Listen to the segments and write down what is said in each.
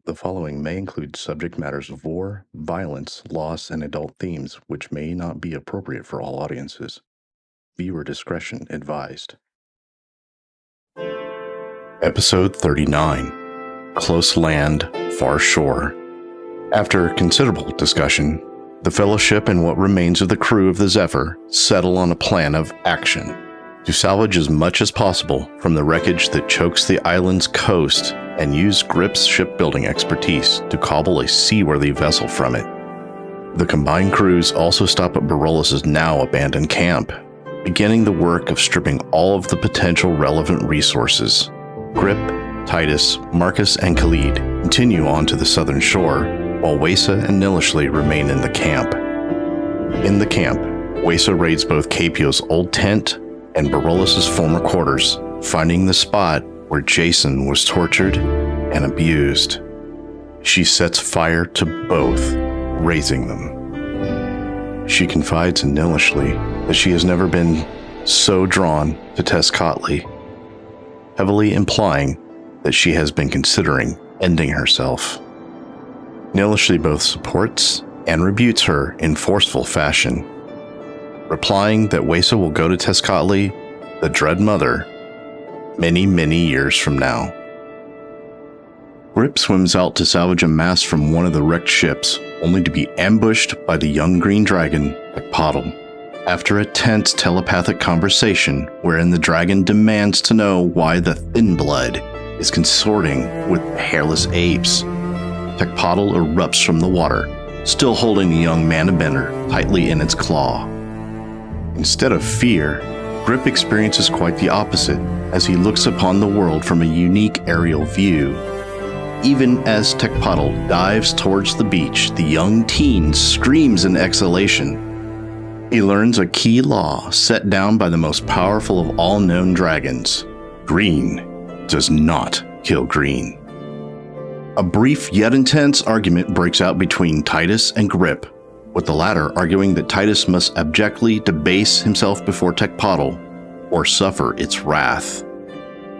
The following may include subject matters of war, violence, loss, and adult themes which may not be appropriate for all audiences. Viewer discretion advised. Episode 39, Close Land, Far Shore. After considerable discussion, the Fellowship and what remains of the crew of the Zephyr settle on a plan of action to salvage as much as possible from the wreckage that chokes the island's coast and use Grip's shipbuilding expertise to cobble a seaworthy vessel from it. The combined crews also stop at Barolos' now abandoned camp, beginning the work of stripping all of the potential relevant resources. Grip, Titus, Marcus, and Khalid continue on to the southern shore, while Wesa and Nilishli remain in the camp. In the camp, Wesa raids both Capio's old tent and Barolos' former quarters, finding the spot where Jason was tortured and abused. She sets fire to both, razing them. She confides in Nilishli that she has never been so drawn to Tezcatli, heavily implying that she has been considering ending herself. Nilishli both supports and rebukes her in forceful fashion, replying that Wesa will go to Tezcatli, the Dread Mother, many, many years from now. Grip swims out to salvage a mast from one of the wrecked ships, only to be ambushed by the young green dragon, Darkeport. After a tense telepathic conversation wherein the dragon demands to know why the Thin Blood is consorting with the hairless apes, Darkeport erupts from the water, still holding the young Manabender tightly in its claw. Instead of fear, Grip experiences quite the opposite as he looks upon the world from a unique aerial view. Even as Darkeport dives towards the beach, the young teen screams in exhalation. He learns a key law set down by the most powerful of all known dragons. Green does not kill green. A brief yet intense argument breaks out between Titus and Grip, with the latter arguing that Titus must abjectly debase himself before Darkeport or suffer its wrath.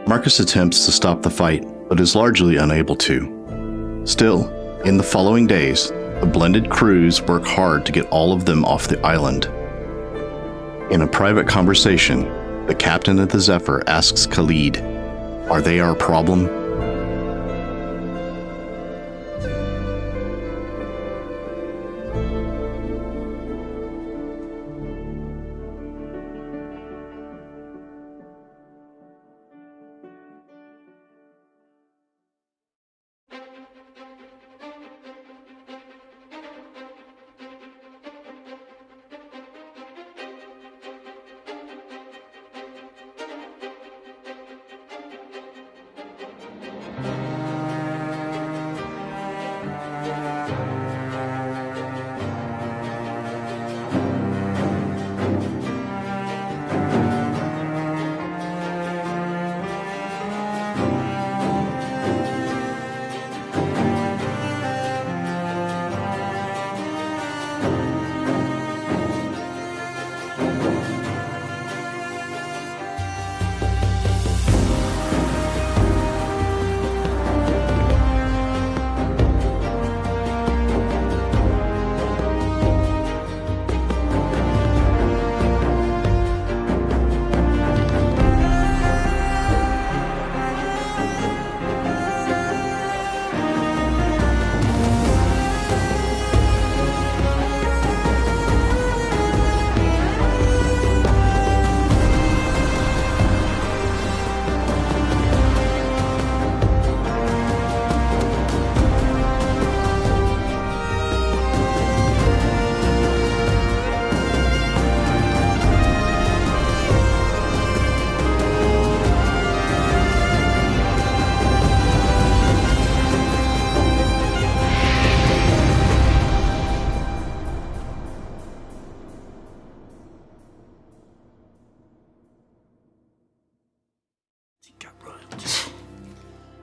Marcus attempts to stop the fight, but is largely unable to. Still, in the following days, the blended crews work hard to get all of them off the island. In a private conversation, the captain of the Zephyr asks Khalid, "Are they our problem?"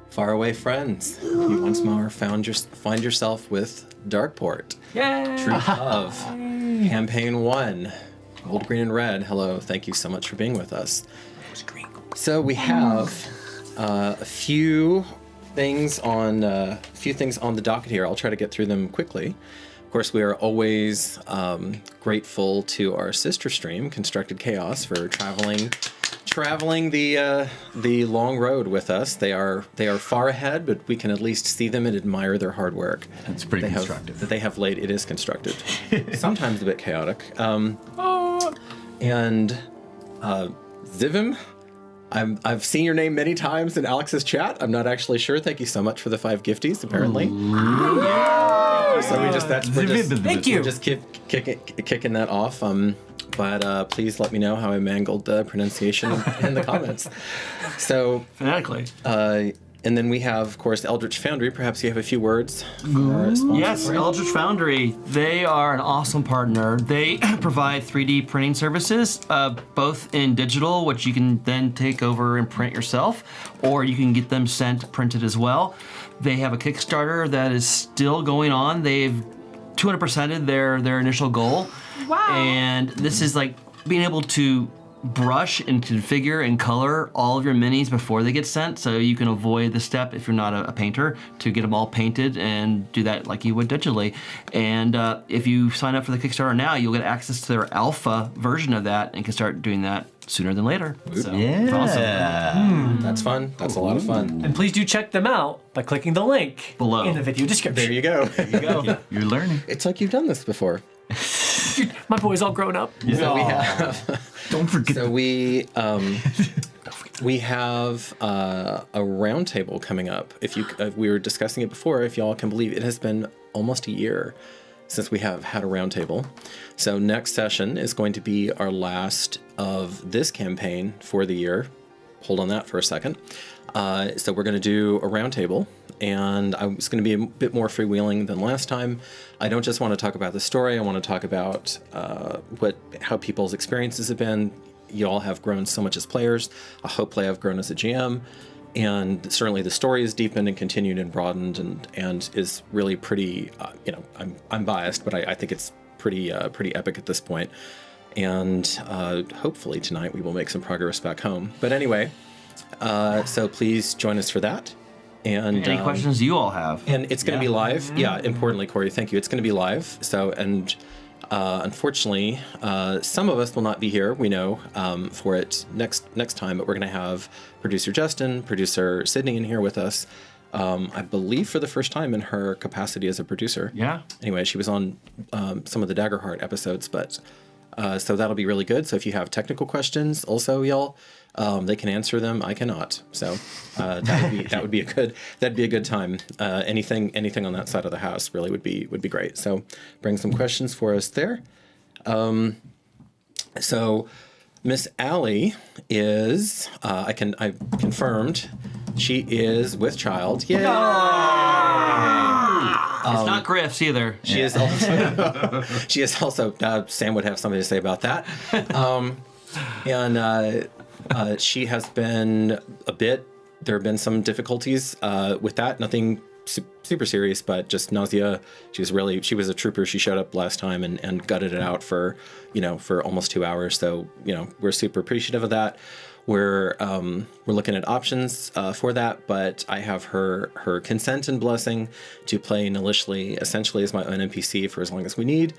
Faraway friends, you once more find yourself with Darkeport. Yay! Troupe of Campaign 1. Gold, green, and red. Hello, thank you so much for being with us. So we have a few things on the docket here. I'll try to get through them quickly. Of course, we are always grateful to our sister stream, Constructed Chaos, for traveling the long road with us. They are far ahead, but we can at least see them and admire their hard work. It's pretty constructive. That they have laid. It is constructed, sometimes a bit chaotic. And Zivim, I've seen your name many times in Alex's chat. I'm not actually sure. Thank you so much for the 5 gifties, apparently. So we're just kicking that off. But please let me know how I mangled the pronunciation in the comments. So phonetically. And then we have, of course, Eldritch Foundry. Perhaps you have a few words for our sponsor. Yes, Eldritch Foundry. They are an awesome partner. They provide 3D printing services, both in digital, which you can then take over and print yourself, or you can get them sent printed as well. They have a Kickstarter that is still going on. They've 200%ed their initial goal. Wow. And this is like being able to brush and configure and color all of your minis before they get sent, so you can avoid the step, if you're not a painter, to get them all painted and do that like you would digitally. And if you sign up for the Kickstarter now, you'll get access to their alpha version of that and can start doing that sooner than later. So, yeah. Awesome. That's fun. That's a lot of fun. And please do check them out by clicking the link below in the video description. There you go. There you go. You're learning. It's like you've done this before. My boy's all grown up. So we have. Don't forget. So we have a roundtable coming up. If we were discussing it before, if y'all can believe it has been almost a year since we have had a roundtable. So next session is going to be our last of this campaign for the year. Hold on that for a second. So we're going to do a roundtable, and it's going to be a bit more freewheeling than last time. I don't just want to talk about the story. I want to talk about how people's experiences have been. You all have grown so much as players. Hopefully I've grown as a GM, and certainly the story is deepened and continued and broadened, and is really pretty. I'm biased, but I think it's pretty epic at this point. And hopefully tonight we will make some progress back home. But anyway, so please join us for that. And any questions you all have? And it's going to be live. Yeah, importantly, Corey, thank you. It's going to be live. So, and unfortunately, some of us will not be here, we know, for it next time, but we're going to have producer Justin, producer Sydney in here with us. I believe for the first time in her capacity as a producer. Yeah. Anyway, she was on some of the Daggerheart episodes, but so that'll be really good. So if you have technical questions, also y'all, they can answer them. I cannot. So that would be a good time. Anything on that side of the house really would be great. So bring some questions for us there. So Miss Allie is I confirmed she is with child. Yay! It's not Griff's either. She is also. She is also. Sam would have something to say about that. And she has been a bit. There have been some difficulties with that. Nothing super serious, but just nausea. She was a trooper. She showed up last time and gutted it out for almost 2 hours. So we're super appreciative of that. We're looking at options for that, but I have her consent and blessing to play Nilishli essentially as my own NPC for as long as we need.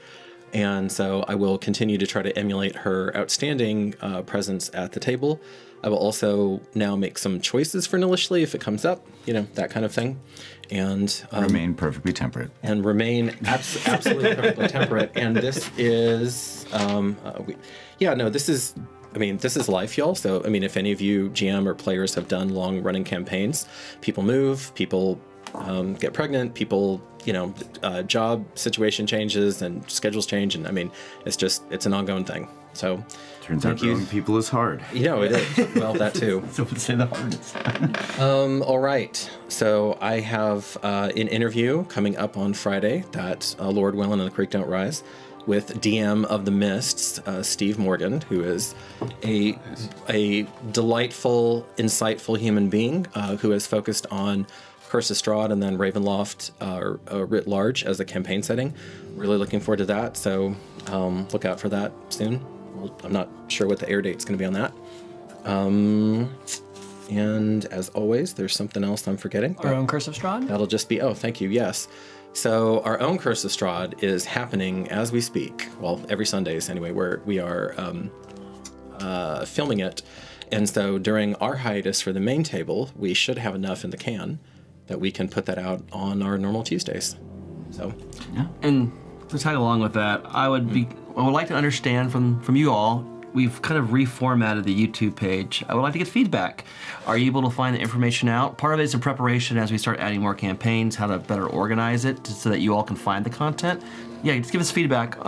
And so I will continue to try to emulate her outstanding presence at the table. I will also now make some choices for Nilishli if it comes up, that kind of thing. And remain perfectly temperate. And remain absolutely perfectly temperate. And this is, this is life, y'all. So, if any of you GM or players have done long-running campaigns, people move, people get pregnant, people, job situation changes and schedules change. And it's an ongoing thing. So turns out growing people is hard. It is. Well, that too. So would say the hardest. All right. So I have an interview coming up on Friday that Lord Willen and the Creek Don't Rise with DM of the Mists, Steve Morgan, who is a delightful, insightful human being who has focused on Curse of Strahd and then Ravenloft writ large as a campaign setting. Really looking forward to that. So look out for that soon. I'm not sure what the air date's going to be on that. And as always, there's something else I'm forgetting. Our own Curse of Strahd? That'll just be, thank you, yes. So our own Curse of Strahd is happening as we speak. Well, every Sundays anyway, where we are filming it. And so during our hiatus for the main table, we should have enough in the can that we can put that out on our normal Tuesdays. So, Yeah. And to tag along with that, I would like to understand from you all. We've kind of reformatted the YouTube page. I would like to get feedback. Are you able to find the information out? Part of it is in preparation as we start adding more campaigns, how to better organize it so that you all can find the content. Yeah, just give us feedback.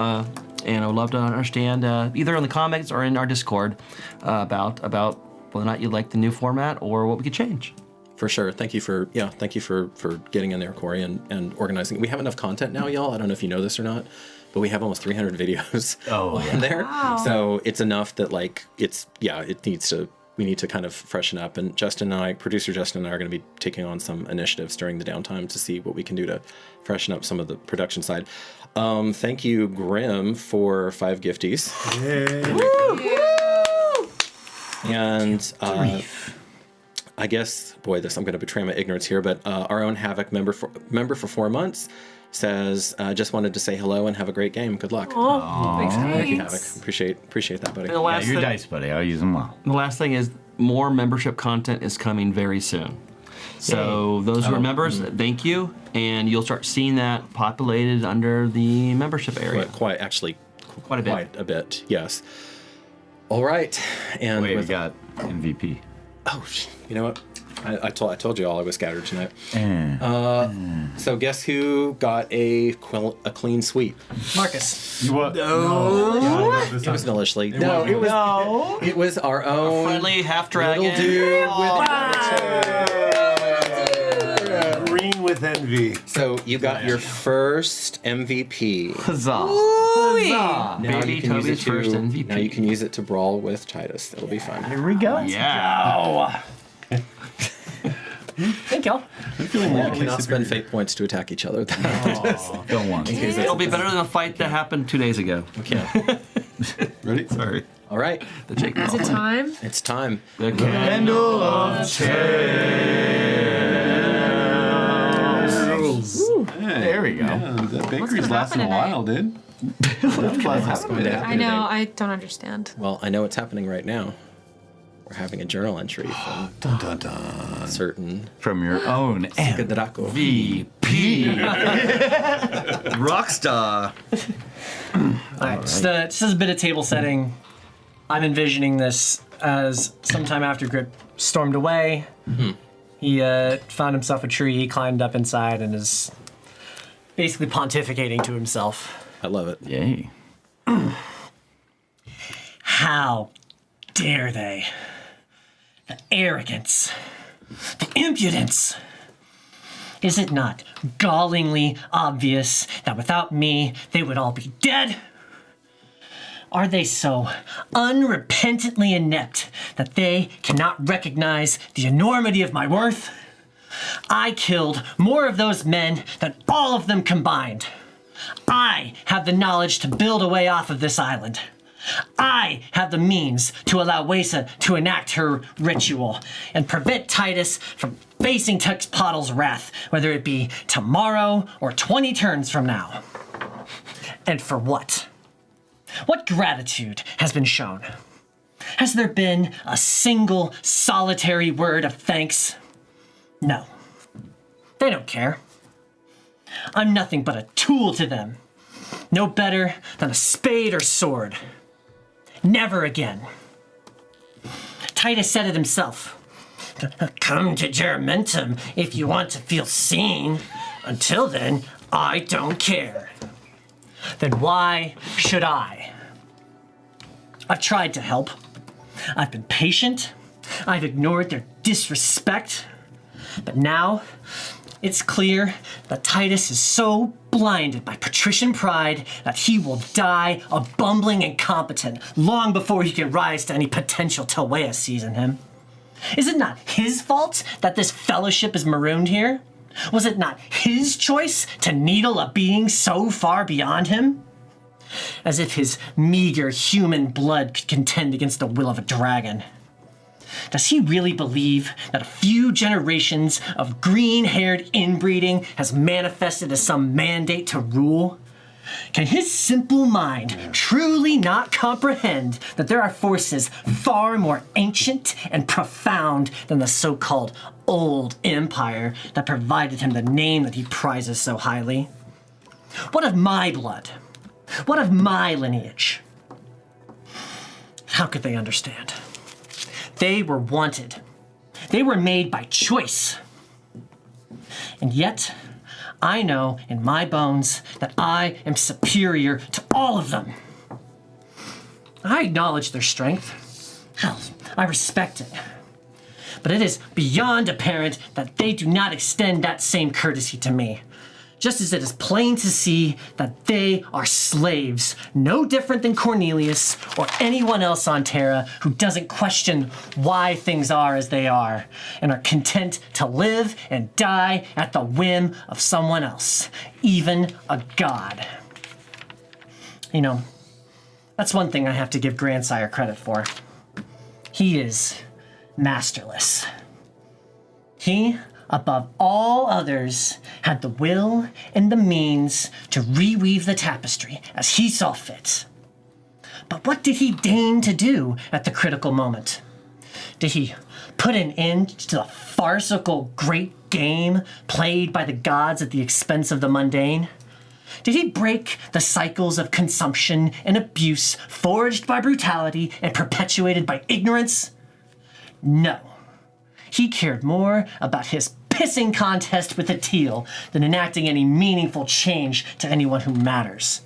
And I would love to understand either in the comments or in our Discord about whether or not you like the new format or what we could change. for sure. Thank you for getting in there, Corey, and organizing. We have enough content now, y'all. I don't know if you know this or not, but we have almost 300 videos on there. Wow. So it's enough that we need to kind of freshen up. And producer Justin and I are going to be taking on some initiatives during the downtime to see what we can do to freshen up some of the production side. Thank you, Grim, for 5 gifties. And I guess, I'm going to betray my ignorance here, but our own Havoc member for 4 months says, just wanted to say hello and have a great game. Good luck. Thanks. Thank you, Havoc. Appreciate that, buddy. And the last your thing, dice, buddy. I'll use them well. the last thing is more membership content is coming very soon. So those who are members, thank you, and you'll start seeing that populated under the membership area. Quite a bit, yes. All right, and Wait, we got MVP. you know what? I told you all I was scattered tonight. So guess who got a clean sweep? Marcus. You what? No. It was deliciously. It was our own Friendly half dragon. little dude with Green with envy. So you got your first MVP. Huzzah. Now Baby you can use it Toby's first MVP. Now you can use it to brawl with Titus. It'll be fun. Here we go. Yeah. Thank y'all. We cannot spend fate points to attack each other. Go on. It'll be better than the fight that happened 2 days ago. Okay. Ready? Sorry. All right. The Jake Is it time? It's time. The candle of There we go. Yeah, that bakery's gonna lasting a happen while, dude. I know. I don't understand. Well, I know what's happening right now. We're having a journal entry from certain From your own Draco. VP. Rockstar. All right. Just as a bit of table setting, I'm envisioning this as sometime after Grip stormed away. He found himself a tree, he climbed up inside, and is basically pontificating to himself. I love it. Yay. How dare they? The arrogance, the impudence. Is it not gallingly obvious that without me, they would all be dead? Are they so unrepentantly inept that they cannot recognize the enormity of my worth? I killed more of those men than all of them combined. I have the knowledge to build a way off of this island. I have the means to allow Wesa to enact her ritual and prevent Titus from facing Tuxpottl's wrath, whether it be tomorrow or 20 turns from now. And for what? What gratitude has been shown? Has there been a single solitary word of thanks? No. They don't care. I'm nothing but a tool to them. No better than a spade or sword. Never again. Titus said it himself. Come to Geramentum if you want to feel seen. Until then, I don't care. Then why should I? I've tried to help. I've been patient. I've ignored their disrespect. But now, it's clear that Titus is so blinded by patrician pride that he will die a bumbling incompetent long before he can rise to any potential Telwea sees in him. Is it not his fault that this fellowship is marooned here? Was it not his choice to needle a being so far beyond him? As if his meager human blood could contend against the will of a dragon. Does he really believe that a few generations of green-haired inbreeding has manifested as some mandate to rule? Can his simple mind truly not comprehend that there are forces far more ancient and profound than the so-called old empire that provided him the name that he prizes so highly? What of my blood? What of my lineage? How could they understand? They were wanted. They were made by choice. And yet, I know in my bones that I am superior to all of them. I acknowledge their strength. Hell, I respect it. But it is beyond apparent that they do not extend that same courtesy to me. Just as it is plain to see that they are slaves, no different than Cornelius or anyone else on Terra who doesn't question why things are as they are, and are content to live and die at the whim of someone else, even a god. You know, that's one thing I have to give Grandsire credit for. He is masterless. He, above all others, had the will and the means to reweave the tapestry as he saw fit. But what did he deign to do at the critical moment? Did he put an end to the farcical great game played by the gods at the expense of the mundane? Did he break the cycles of consumption and abuse forged by brutality and perpetuated by ignorance? No. He cared more about his pissing contest with the teal than enacting any meaningful change to anyone who matters.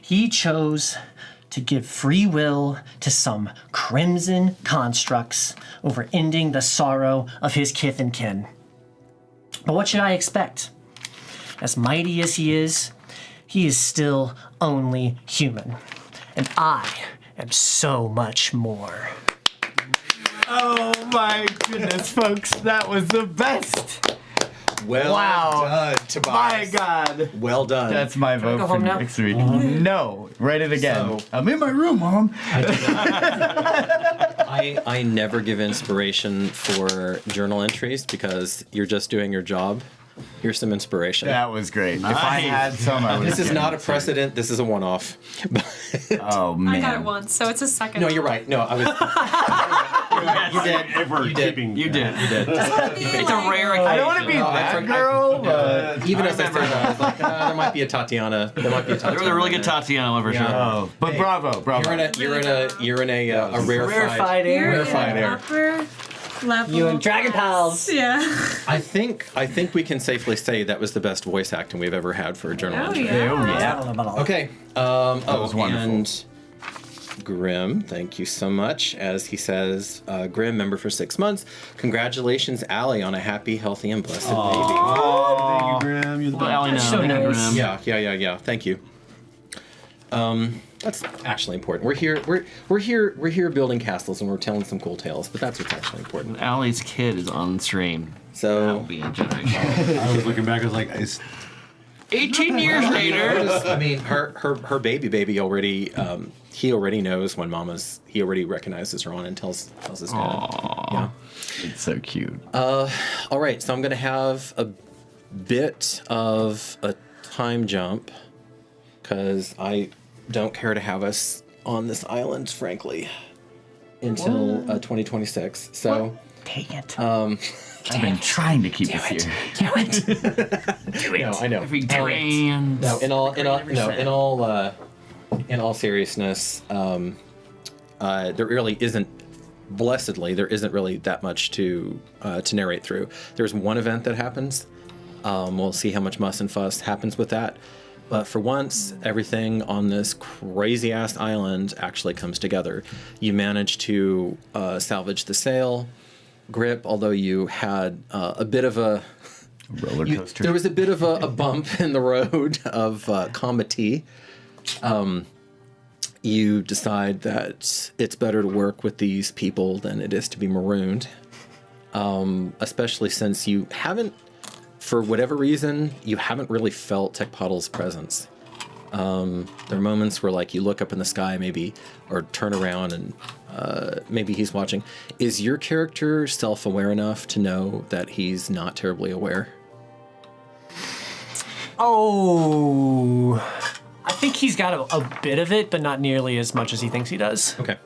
He chose to give free will to some crimson constructs over ending the sorrow of his kith and kin. But what should I expect? As mighty as he is still only human. And I am so much more. Oh my goodness, folks, that was the best. Well done, Tobias. My God. Well done. That's my vote go for home now? victory. No, write it again. So- I'm in my room, Mom. I never give inspiration for journal entries because you're just doing your job. Here's some inspiration. That was great. If I had some, I would. This is not a precedent. This is a one-off. Oh man. I got it once, so it's a second. No, you're right. No, I was. You did. Ever You did. keeping. You did. You did. It's a rare occasion. I don't want to be No, that girl, but Even as I said that, I was like, there might be a Tatiana. There might be a Tatiana. There was a really good in there. Tatiana one for Yeah. sure. oh, but Hey, bravo. You're in a rarefied air. rarefied air. Upper level. You and Dragon Pals. Yeah. I think we can safely say that was the best voice acting we've ever had for a journal Oh entry. yeah. Oh, yeah. I don't know about all Okay. was wonderful. And Grim, thank you so much. As he says, Grim, member for 6 months. Congratulations, Allie, on a happy, healthy, and blessed baby. Oh, thank you, Graham. You're the Well, best. Allie, no. so Thank you, nice. Graham. Yeah. Thank you. That's actually important. We're here building castles and we're telling some cool tales, but that's what's actually important. Allie's kid is on stream. That So will be a generation. I was looking back. I was like, 18 years later. I mean, her baby already. He already knows when he already recognizes her on and tells his dad. Yeah. It's so cute. All right, so I'm gonna have a bit of a time jump because I don't care to have us on this island, frankly, until 2026. So Take it. I've been trying to keep us here. Do it. no, I know. Every grand. No, in all seriousness, there really isn't. Blessedly, there isn't really that much to narrate through. There's one event that happens. We'll see how much muss and fuss happens with that. But for once, everything on this crazy ass island actually comes together. You manage to salvage the sail, Grip, although you had a bit of a Roller coaster. there was a bit of a bump in the road of comedy. You decide that it's better to work with these people than it is to be marooned. Especially since you haven't, for whatever reason, you haven't really felt Tecpottle's presence. There are moments where like you look up in the sky maybe, or turn around and maybe he's watching. Is your character self-aware enough to know that he's not terribly aware? Oh, I think he's got a bit of it, but not nearly as much as he thinks he does. Okay.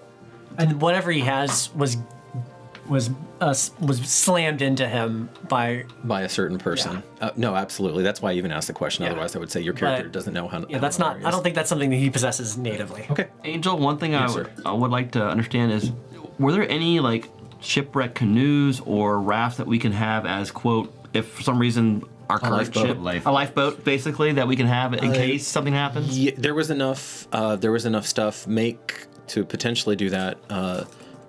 And whatever he has was slammed into him by a certain person. No, absolutely. That's why I even asked the question. Yeah. Otherwise, I would say your character But- doesn't know how. yeah. That's not. I don't think that's something that he possesses natively. Okay. Angel, one thing Yes, sir. I would like to understand is, were there any like shipwreck canoes or rafts that we can have as quote, if for some reason our current lifeboat. ship, a lifeboat basically that we can have in case something happens? Yeah, there was enough. There was enough stuff to potentially do that.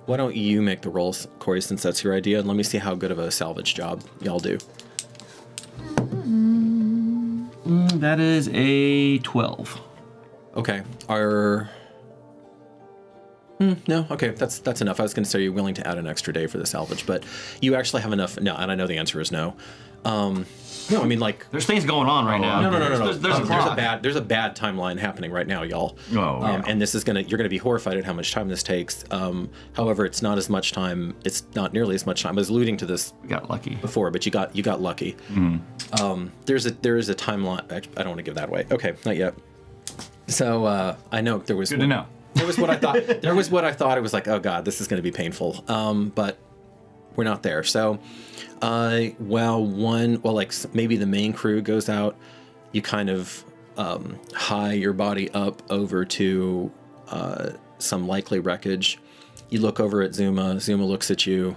Why don't you make the rolls, Corey, since that's your idea, and let me see how good of a salvage job y'all do. That is a 12. Okay. No. Okay, that's enough. I was going to say you're willing to add an extra day for the salvage, but you actually have enough. No, and I know the answer is no. No, I mean like There's things going on right now. No. There's a There's a bad timeline happening right now, y'all. Oh, yeah. And this is you're gonna be horrified at how much time this takes. However, it's not as much time. It's not nearly as much time. I was alluding to this We got lucky. before, but you got lucky. There is a timeline. I don't want to give that away. Okay, not yet. So I know there was Good to know. There was what I thought. There was what I thought. It was like, oh god, this is going to be painful. But we're not there. So, maybe the main crew goes out. You kind of high your body up over to some likely wreckage. You look over at Zuma. Zuma looks at you.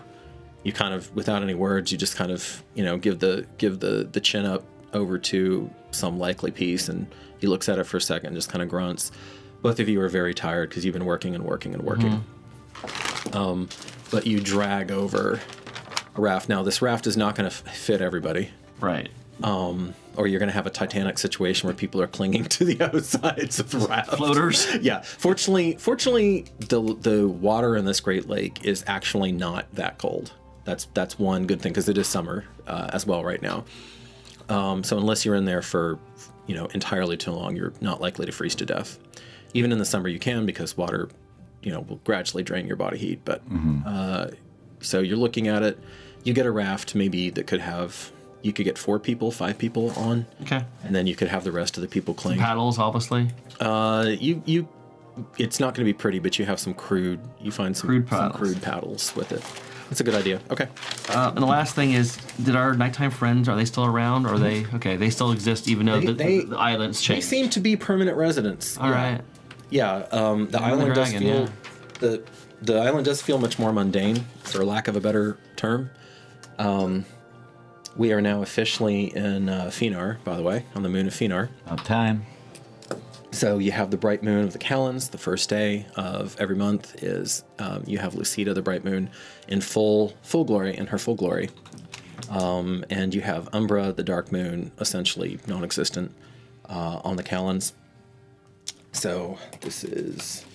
You kind of, without any words, you just kind of, give the chin up over to some likely piece, and he looks at it for a second, and just kind of grunts. Both of you are very tired because you've been working and working and working. But you drag over a raft. Now, this raft is not going to fit everybody. Right. Or you're going to have a Titanic situation where people are clinging to the outsides of the raft. Floaters. Yeah. Fortunately, the water in this Great Lake is actually not that cold. That's one good thing because it is summer as well right now. So unless you're in there for entirely too long, you're not likely to freeze to death. Even in the summer you can, because water will gradually drain your body heat. But so you're looking at it. You get a raft maybe that you could get 4 people, 5 people on. Okay. And then you could have the rest of the people cling. Paddles, obviously. It's not going to be pretty, but you have some crude paddles with it. That's a good idea. Okay. And the last thing is, did our nighttime friends, are they still around? Or are they, okay, they still exist even though the island's They changed? seem to be permanent residents. All right. Yeah, the island does feel the island does feel much more mundane, for lack of a better term. We are now officially in Finar, by the way, on the moon of Finar. About time. So you have the bright moon of the Calends. The first day of every month is you have Lucida, the bright moon, in full glory, in her full glory. And you have Umbra, the dark moon, essentially non-existent on the Calends. So this is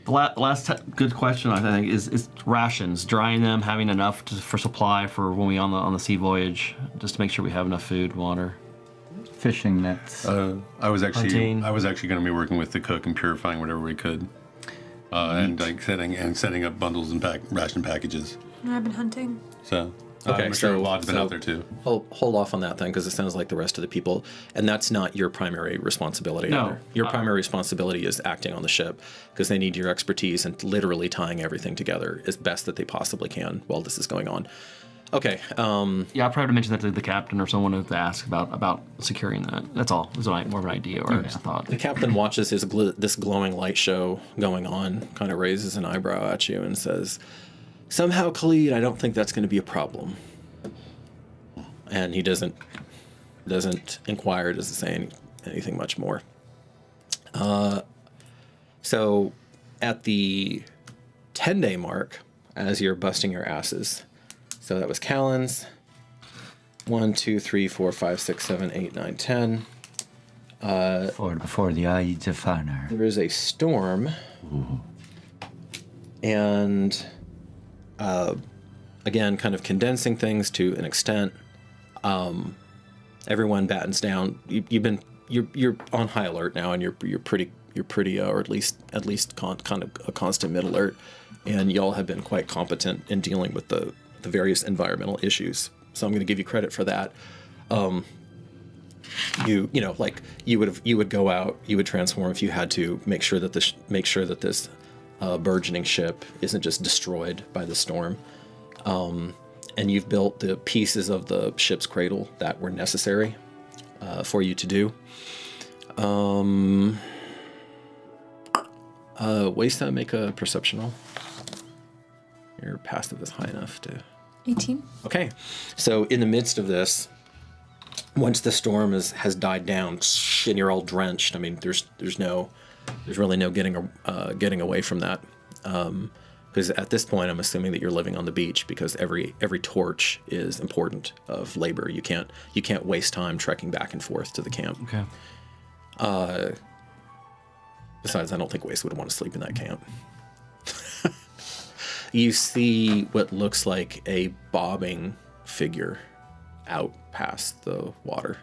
The last good question, I think, is rations. Drying them, having enough for supply for when we on the sea voyage, just to make sure we have enough food, water. Fishing nets. I was actually Hunting. going to be working with the cook and purifying whatever we could, and like setting up bundles and ration packages. I've been hunting. So Okay, I'm sure so- a lot's been so- out there too. hold off on that then, because it sounds like the rest of the people, and that's not your primary responsibility. No. either. Your primary responsibility is acting on the ship, because they need your expertise and literally tying everything together as best that they possibly can while this is going on. Okay. Yeah, I'll probably mention that to the captain or someone to ask about securing that. That's all. It was more of an idea or just a thought. The captain watches this glowing light show going on, kind of raises an eyebrow at you and says, "Somehow, Khalid, I don't think that's going to be a problem." And he doesn't inquire, doesn't say anything much more. So at the 10-day mark, as you're busting your asses, so that was Callan's. 1, 2, 3, 4, 5, 6, 7, 8, 9, 10. Before the Ides of Honor. There is a storm. And again, kind of condensing things to an extent. Everyone battens down. You've been you're on high alert now, and you're pretty or at least kind of a constant mid alert, and y'all have been quite competent in dealing with the various environmental issues. So I'm going to give you credit for that. You know, like you would go out, you would transform if you had to, make sure that this burgeoning ship isn't just destroyed by the storm. And you've built the pieces of the ship's cradle that were necessary for you to do. Waisa, make a perception roll. Your passive is high enough to... 18. Okay, so in the midst of this, once the storm has died down and you're all drenched, I mean, there's really no getting away from that. Because at this point, I'm assuming that you're living on the beach, because every torch is important of labor. You can't waste time trekking back and forth to the camp. Okay. Besides, I don't think Waste would want to sleep in that camp. You see what looks like a bobbing figure out past the water.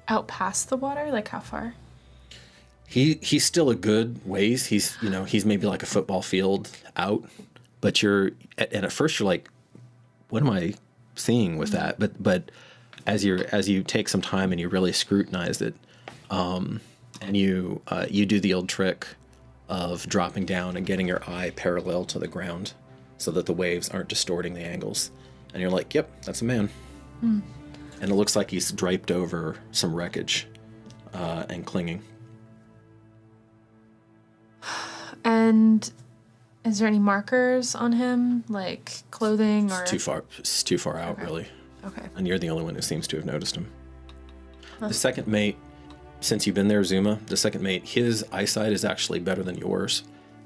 Out past the water? Like how far? He's still a good ways. He's maybe like a football field out, but at first you're like, what am I seeing with that? But as you take some time and you really scrutinize it, and you do the old trick of dropping down and getting your eye parallel to the ground so that the waves aren't distorting the angles, and you're like, yep, that's a man. And it looks like he's draped over some wreckage and clinging. And is there any markers on him, like clothing or? It's too far out, really. Okay. And you're the only one who seems to have noticed him. The second mate, since you've been there, Zuma, the second mate, his eyesight is actually better than yours,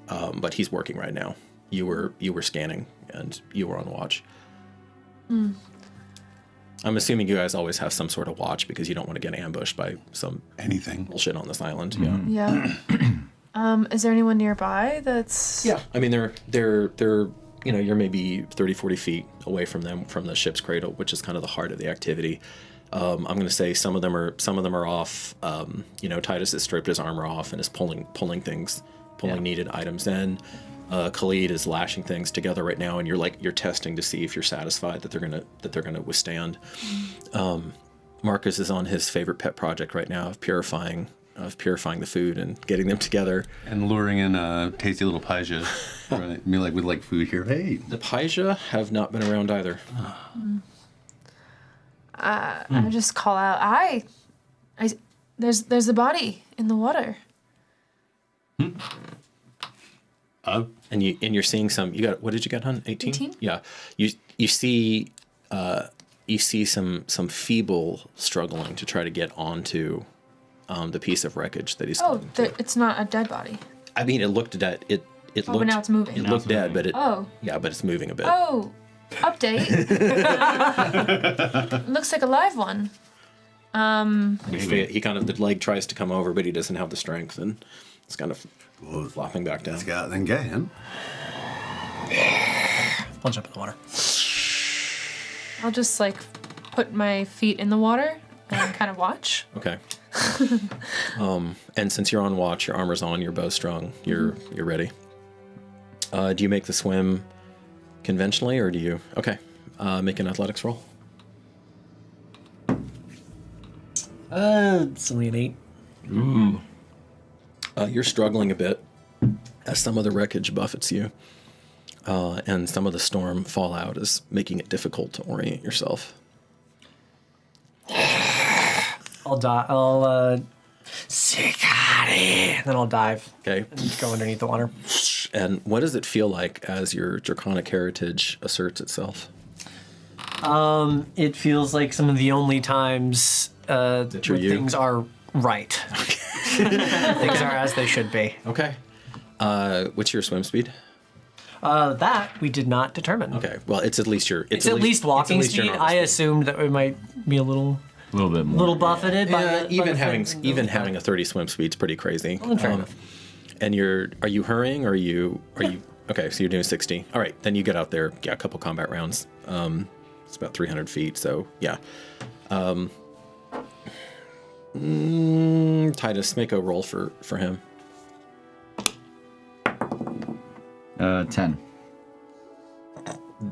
but he's working right now. You were scanning and you were on watch. I'm assuming you guys always have some sort of watch because you don't want to get ambushed by some Anything. bullshit on this island. Yeah. Is there anyone nearby that's... Yeah. I mean, they're you're maybe 30, 40 feet away from them, from the ship's cradle, which is kind of the heart of the activity. I'm going to say some of them are off. Titus has stripped his armor off and is pulling needed items in. Khalid is lashing things together right now, and you're testing to see if you're satisfied that they're gonna withstand. Marcus is on his favorite pet project right now of purifying the food and getting them together. And luring in a tasty little paija. Right? I mean, like, we like food here. Hey. The paija have not been around either. I just call out, there's a body in the water. And you're seeing some. You got, what did you get, hon? 18? 18? Yeah. You see some feeble struggling to try to get onto the piece of wreckage that he's. Oh, it's not a dead body. I mean, it looked dead. It looked. But now it's moving. It looked dead, but it. Oh. Yeah, but it's moving a bit. Oh, update. Looks like a live one. He kind of, the leg tries to come over, but he doesn't have the strength, and it's kind of flopping back down. Let's go out and get him. I'll jump in the water. I'll just put my feet in the water and kind of watch. Okay. And since you're on watch, your armor's on, your bow's strung, you're ready. Do you make the swim conventionally, or do you? Okay. Make an athletics roll. It's only an 8. Ooh. You're struggling a bit as some of the wreckage buffets you, and some of the storm fallout is making it difficult to orient yourself. I'll and then I'll dive. Okay. And go underneath the water. And what does it feel like as your draconic heritage asserts itself? It feels like some of the only times where things are right. Things are as they should be. Okay. What's your swim speed? That we did not determine. Okay. Well, it's at least your. It's at least walking speed. I assumed that we might be a little bit more. Little buffeted. Yeah, even having a 30 swim speed's pretty crazy. Well, fair enough. And are you hurrying, or are you? Okay, so you're doing 60. All right, then you get out there. Yeah, a couple combat rounds. It's about 300 feet. So yeah. Titus, make a roll for him. 10.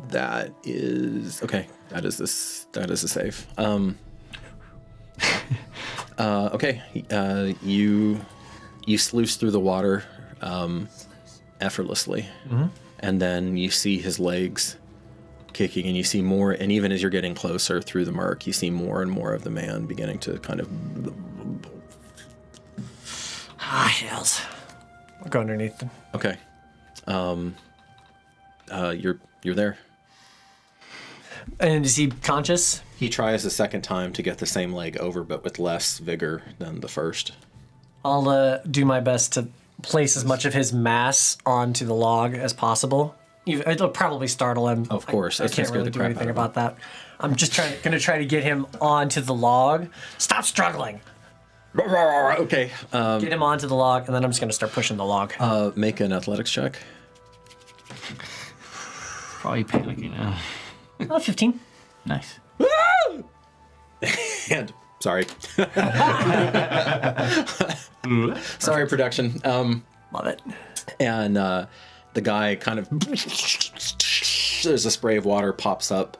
That is okay. That is a save. Okay. You sluice through the water effortlessly, and then you see his legs kicking, and you see more. And even as you're getting closer through the murk, you see more and more of the man beginning to kind of. Hells. I'll go underneath them. Okay. You're there. And is he conscious? He tries a second time to get the same leg over, but with less vigor than the first. I'll do my best to place as much of his mass onto the log as possible. It'll probably startle him. Of course. I can't really do anything about that. I'm just gonna try to get him onto the log. Stop struggling. Okay. Get him onto the log, and then I'm just gonna start pushing the log. Make an athletics check. Probably panicking now. 15. Nice. And sorry. Sorry, production. Love it. And the guy kind of there's a spray of water pops up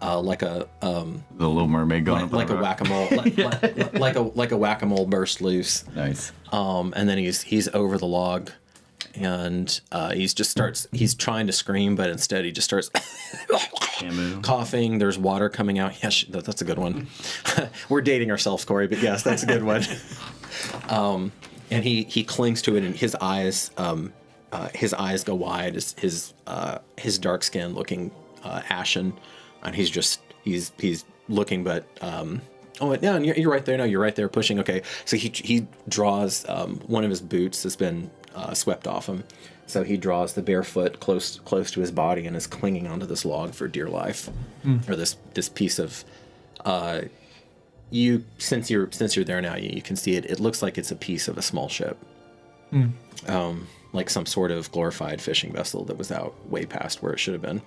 like a The Little Mermaid going like a whack-a-mole like a whack-a-mole burst loose. Nice. And then he's over the log, and he's trying to scream, but instead he just starts coughing. There's water coming out. Yes, that's a good one. We're dating ourselves, Corey, but yes, that's a good one. And he clings to it, and his eyes go wide. His dark skin looking ashen, and he's looking, but oh yeah, and you're right there. No, you're right there pushing. Okay, so he draws one of his boots has been swept off him, so he draws the bare foot close to his body and is clinging onto this log for dear life, or this piece of. Since you're there now, you can see it. It looks like it's a piece of a small ship, like some sort of glorified fishing vessel that was out way past where it should have been.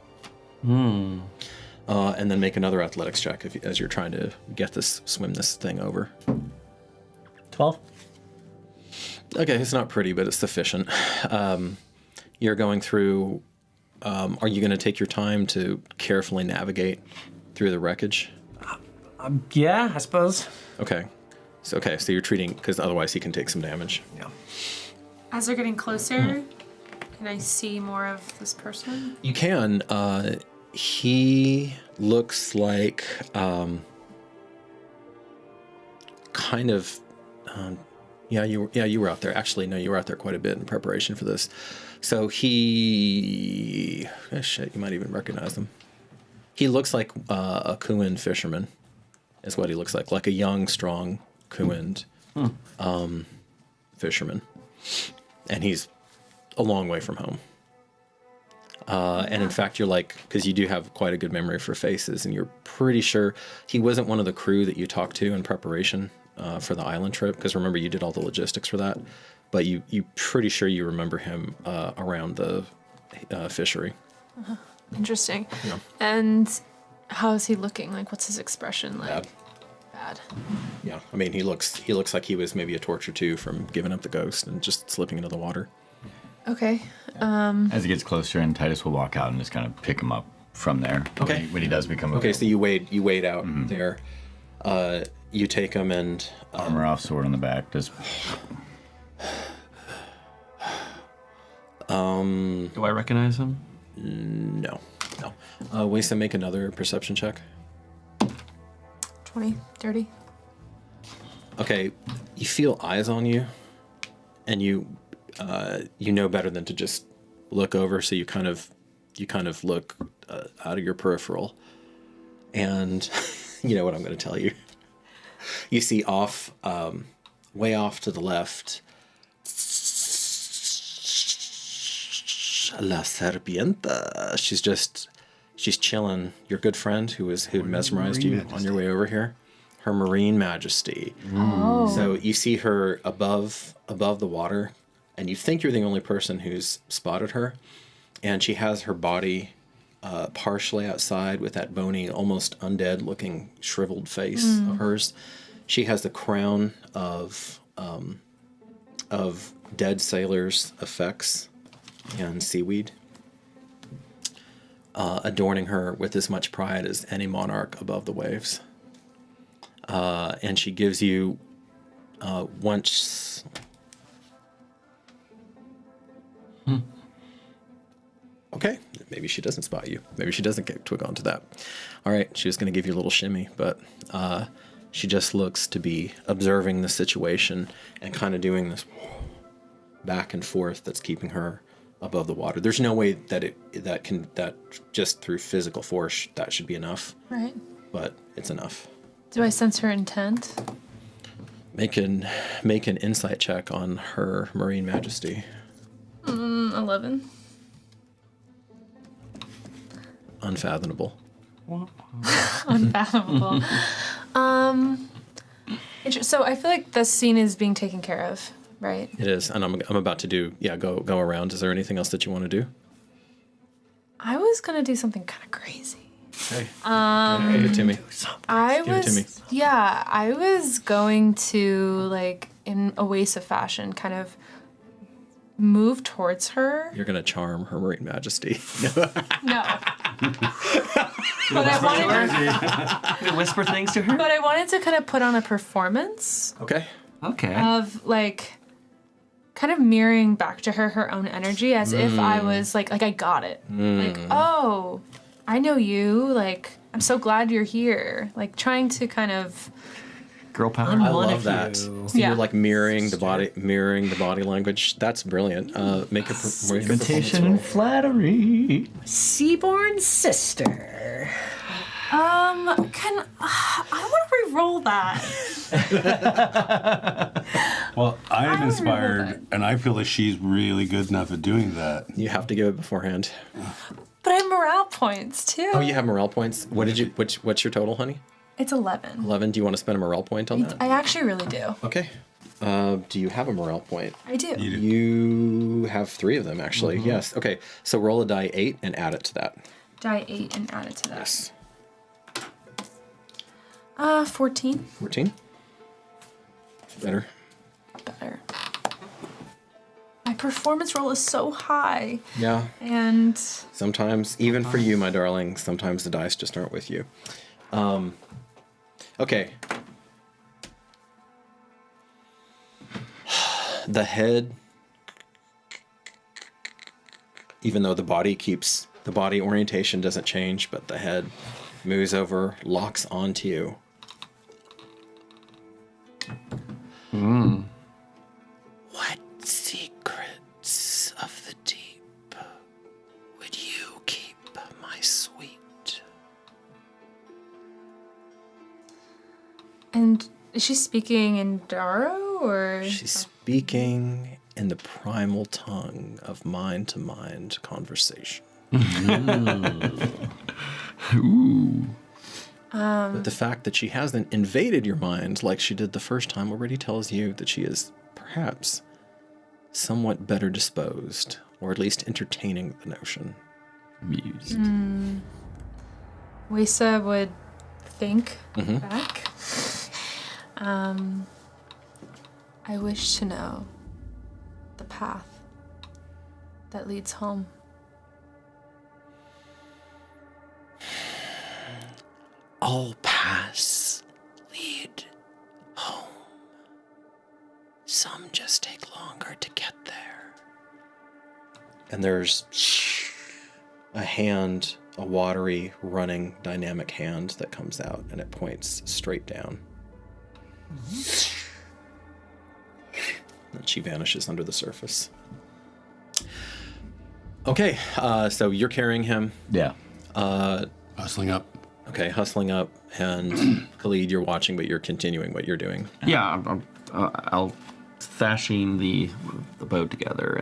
And then make another athletics check as you're trying to swim this thing over. 12. Okay, it's not pretty, but it's sufficient. You're going through. Are you going to take your time to carefully navigate through the wreckage? Yeah, I suppose. Okay. So you're treating, because otherwise he can take some damage. Yeah. As they're getting closer, can I see more of this person? You can. He looks like kind of. You were out there. Actually, no, you were out there quite a bit in preparation for this. So you might even recognize him. He looks like a Kuin fisherman, is what he looks like a young, strong Kuin fisherman, and he's a long way from home. And in fact, you're because you do have quite a good memory for faces, and you're pretty sure he wasn't one of the crew that you talked to in preparation for the island trip, because remember, you did all the logistics for that, but you pretty sure you remember him around the fishery. Interesting. Yeah. And how is he looking? What's his expression like? Bad. Yeah, I mean, he looks like he was maybe a torch or two from giving up the ghost and just slipping into the water. Okay. As he gets closer, and Titus will walk out and just kind of pick him up from there. Okay. When he does become available. Okay, so you wade out there. You take him and armor off, sword on the back. Just. Do I recognize him? No. Waysa, make another perception check. 20, 30. Okay, you feel eyes on you, and you know better than to just look over. So you kind of look out of your peripheral, and you know what I'm going to tell you. You see off, way off to the left, La Serpienta. She's chilling. Your good friend who mesmerized you on your way over here. Her Marine Majesty. Oh. So you see her above the water, and you think you're the only person who's spotted her. And she has her body partially outside with that bony, almost undead looking shriveled face of hers. She has the crown of dead sailors' effects and seaweed, adorning her with as much pride as any monarch above the waves. And she gives you once. Okay, maybe she doesn't spot you. Maybe she doesn't get twig onto that. All right, she was going to give you a little shimmy, but she just looks to be observing the situation and kind of doing this back and forth that's keeping her above the water. There's no way that that just through physical force that should be enough. Right. But it's enough. Do I sense her intent? Make an insight check on her Marine Majesty. 11. Unfathomable. Unfathomable. So I feel like this scene is being taken care of, right? It is, and I'm about to go around. Is there anything else that you want to do? I was gonna do something kind of crazy. Okay. Give it to me. I Give it to me. I was going to, like, in a evasive fashion, kind of move towards her. You're gonna charm her Marine Majesty. No. But I wanted You whisper things to her? But I wanted to kind of put on a performance Okay. Okay. of, like, kind of mirroring back to her own energy as if I was like I got it. Like, oh, I know you. Like, I'm so glad you're here. Like, trying to kind of. Girl power. I love that. So Yeah. you're like mirroring the body language. That's brilliant. Make a Imitation and flattery. Seaborn sister. I want to re-roll that. Well, I am remember inspired, and I feel like she's really good enough at doing that. You have to give it beforehand. But I have morale points too. Oh, you have morale points. What did you? What's your total, honey? It's 11. 11. Do you want to spend a morale point on that? I actually really do. Okay. Do you have a morale point? I do. You have 3 of them, actually. Yes. Okay. So roll a die 8 and add it to that. Die 8 and add it to that. Yes. 14. 14. Better. Better. My performance roll is so high. Yeah. And Sometimes, even for you, my darling, sometimes the dice just aren't with you. Okay. The head, even though the body orientation doesn't change, but the head moves over, locks onto you. What secrets of the deep would you keep, my sweet? And is she speaking in Daro or? She's speaking in the primal tongue of mind-to-mind conversation. But the fact that she hasn't invaded your mind like she did the first time already tells you that she is perhaps somewhat better disposed, or at least entertaining the notion. Amused. Wesa would think back. I wish to know the path that leads home. All paths lead home. Some just take longer to get there. And there's a hand, a watery, running, dynamic hand that comes out, and it points straight down. And she vanishes under the surface. Okay, so you're carrying him. Yeah. Hustling up. Okay, hustling up, and Khalid, you're watching, but you're continuing what you're doing. Yeah, I'll thashing the boat together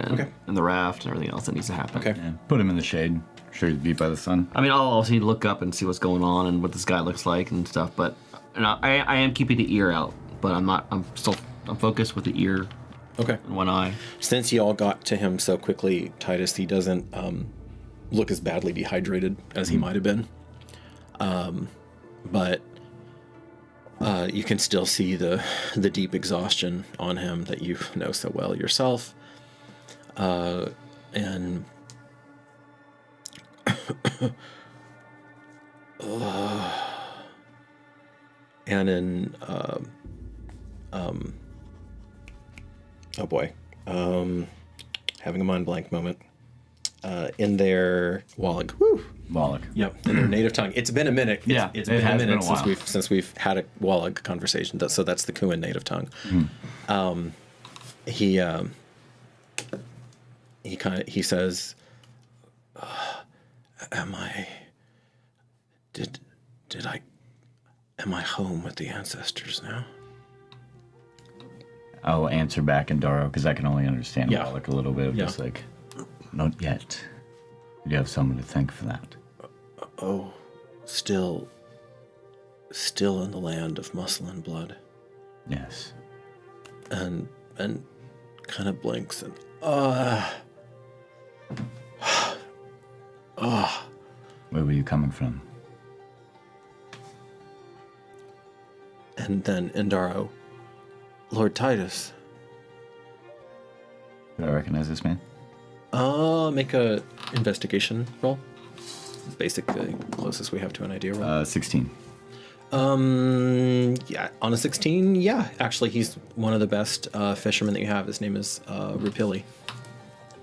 and the raft and everything else that needs to happen. Okay. Yeah. Put him in the shade. Sure he's beat by the sun. I mean, I'll also need to look up and see what's going on and what this guy looks like and stuff. But I am keeping the ear out, but I'm not. I'm focused with the ear. Okay. And one eye. Since you all got to him so quickly, Titus, he doesn't look as badly dehydrated as he might have been. But You can still see the deep exhaustion on him that you know so well yourself. And and in oh boy, having a mind blank moment. In their Wallach. Woo! Wallach. Yep, in their native tongue. It's been a minute. It's been a minute since we've had a Wallach conversation. So that's the Kuin native tongue. He says, am I home with the ancestors now? I'll answer back in Daro because I can only understand Wallach a little bit. Just like, not yet. You have someone to thank for that. Oh, still in the land of muscle and blood. Yes. And kind of blinks and Where were you coming from? And then Indaro, Lord Titus. Do I recognize this man? Make a investigation roll. Basically, closest we have to an idea roll. 16. Yeah, on a 16, yeah. Actually, he's one of the best fishermen that you have. His name is Rupili.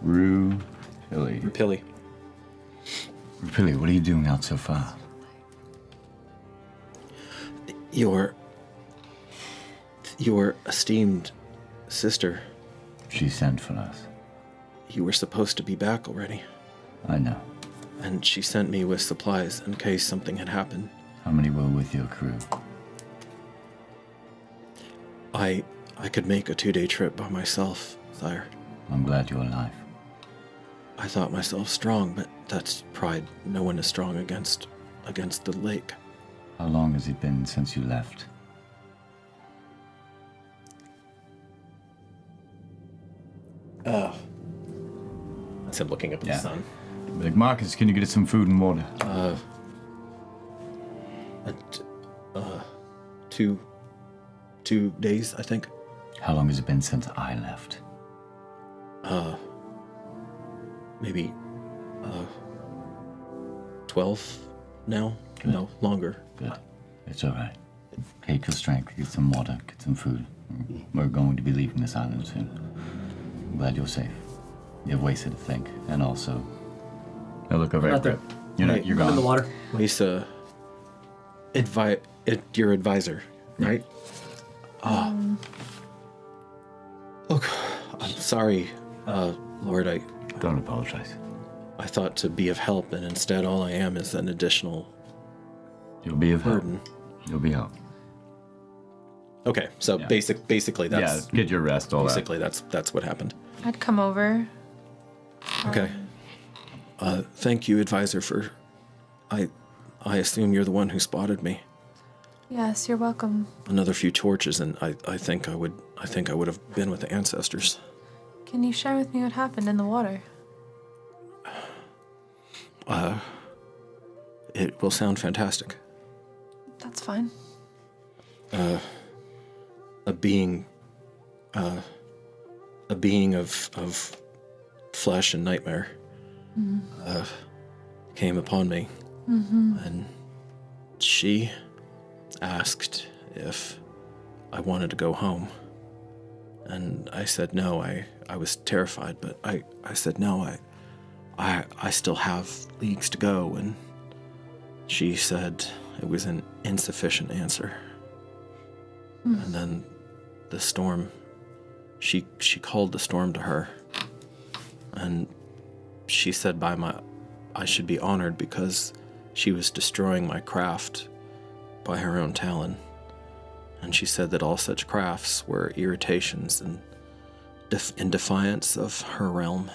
Rupili, what are you doing out so far? Your esteemed sister. She sent for us. You were supposed to be back already. I know. And she sent me with supplies in case something had happened. How many were with your crew? I could make a 2-day trip by myself, sire. I'm glad you're alive. I thought myself strong, but that's pride. No one is strong against the lake. How long has it been since you left? That's him looking up at the sun. Like, Marcus, can you get us some food and water? 2 days, I think. How long has it been since I left? Maybe 12 now. Good. No, longer. Good. It's all right. Take your strength, get some water, get some food. We're going to be leaving this island soon. I'm glad you're safe. You have ways to think, and also, I look over at Rip. You're gone. In the water. Lisa, your advisor, right? Look, I'm sorry, Lord. Don't apologize. I thought to be of help, and instead, all I am is an additional. You'll be of help. Burden. You'll be help. Okay, so basically that's get your rest. All basically that's what happened. I'd come over. Okay. Thank you, advisor, for. I assume you're the one who spotted me. Yes, you're welcome. Another few torches, and I think I would have been with the ancestors. Can you share with me what happened in the water? It will sound fantastic. That's fine. A being of flesh and nightmare came upon me, and she asked if I wanted to go home, and I said no. I was terrified, but I said no. I still have leagues to go, and she said it was an insufficient answer. And then the storm, she called the storm to her, and she said I should be honored because she was destroying my craft by her own talon. And she said that all such crafts were irritations and in defiance of her realm.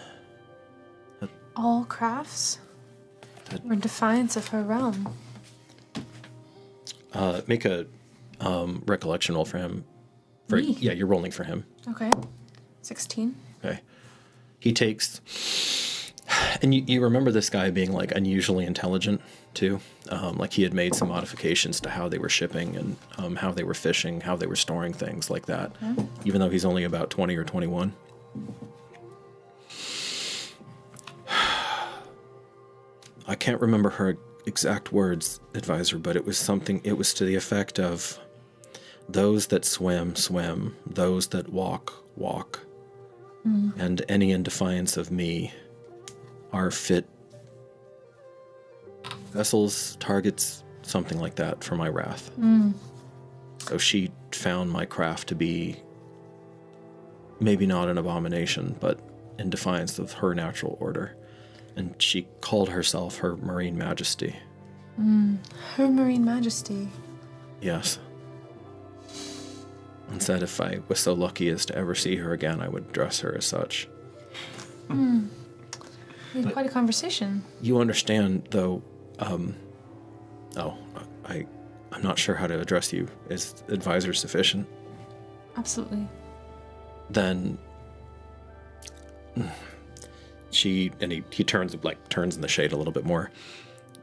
All crafts were in defiance of her realm. Make a recollection roll for him. Me? Yeah, you're rolling for him. Okay. 16. Okay. He takes And you remember this guy being like unusually intelligent too? Like he had made some modifications to how they were shipping and how they were fishing, how they were storing things like that, even though he's only about 20 or 21. I can't remember her exact words, advisor, but it was to the effect of, those that swim, swim, those that walk, walk, and any in defiance of me are fit vessels, targets, something like that, for my wrath. So she found my craft to be maybe not an abomination, but in defiance of her natural order. And she called herself her Marine Majesty. Her Marine Majesty. Yes. And said if I was so lucky as to ever see her again, I would address her as such. We had quite a conversation. You understand, though, I'm not sure how to address you. Is advisor sufficient? Absolutely. Then he turns in the shade a little bit more.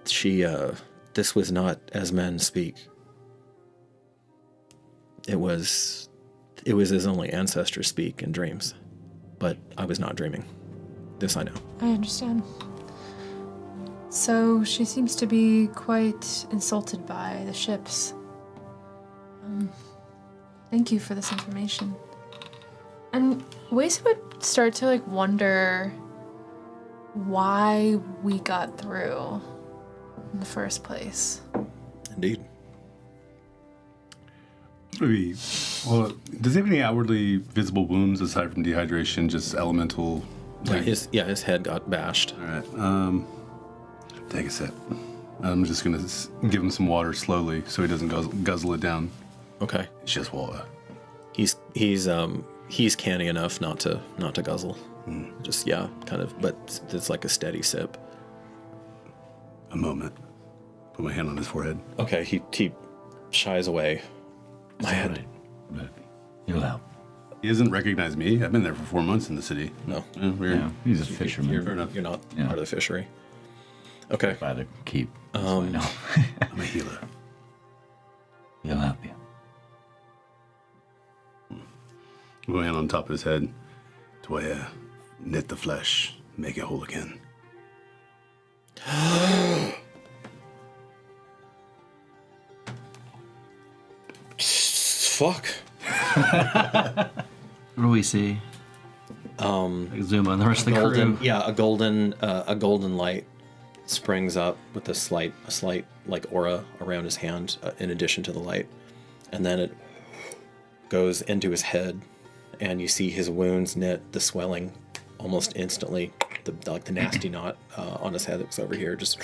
This was not as men speak. It was as only ancestors speak in dreams. But I was not dreaming. This I know. I understand. So she seems to be quite insulted by the ships. Thank you for this information. And Waisa would start to wonder why we got through in the first place. Indeed. Maybe. Well, does he have any outwardly visible wounds aside from dehydration? Just elemental. His head got bashed. All right. Take a sip. I'm just gonna give him some water slowly so he doesn't guzzle it down. Okay. It's just water. He's canny enough not to guzzle. Just kind of, but it's like a steady sip. A moment. Put my hand on his forehead. Okay, he shies away. My head. Right. You'll help. He doesn't recognize me. I've been there for 4 months in the city. No. Yeah, he's a fisherman. You're not part of the fishery. Okay. By the keep. I'm a healer. He'll help you. Put my hand on top of his head. Do I knit the flesh, make it whole again? Fuck. What do we see? Like zoom on the rest of the crew. Yeah, a golden light springs up with a slight like aura around his hand, in addition to the light, and then it goes into his head, and you see his wounds knit, the swelling almost instantly, the nasty knot on his head that was over here just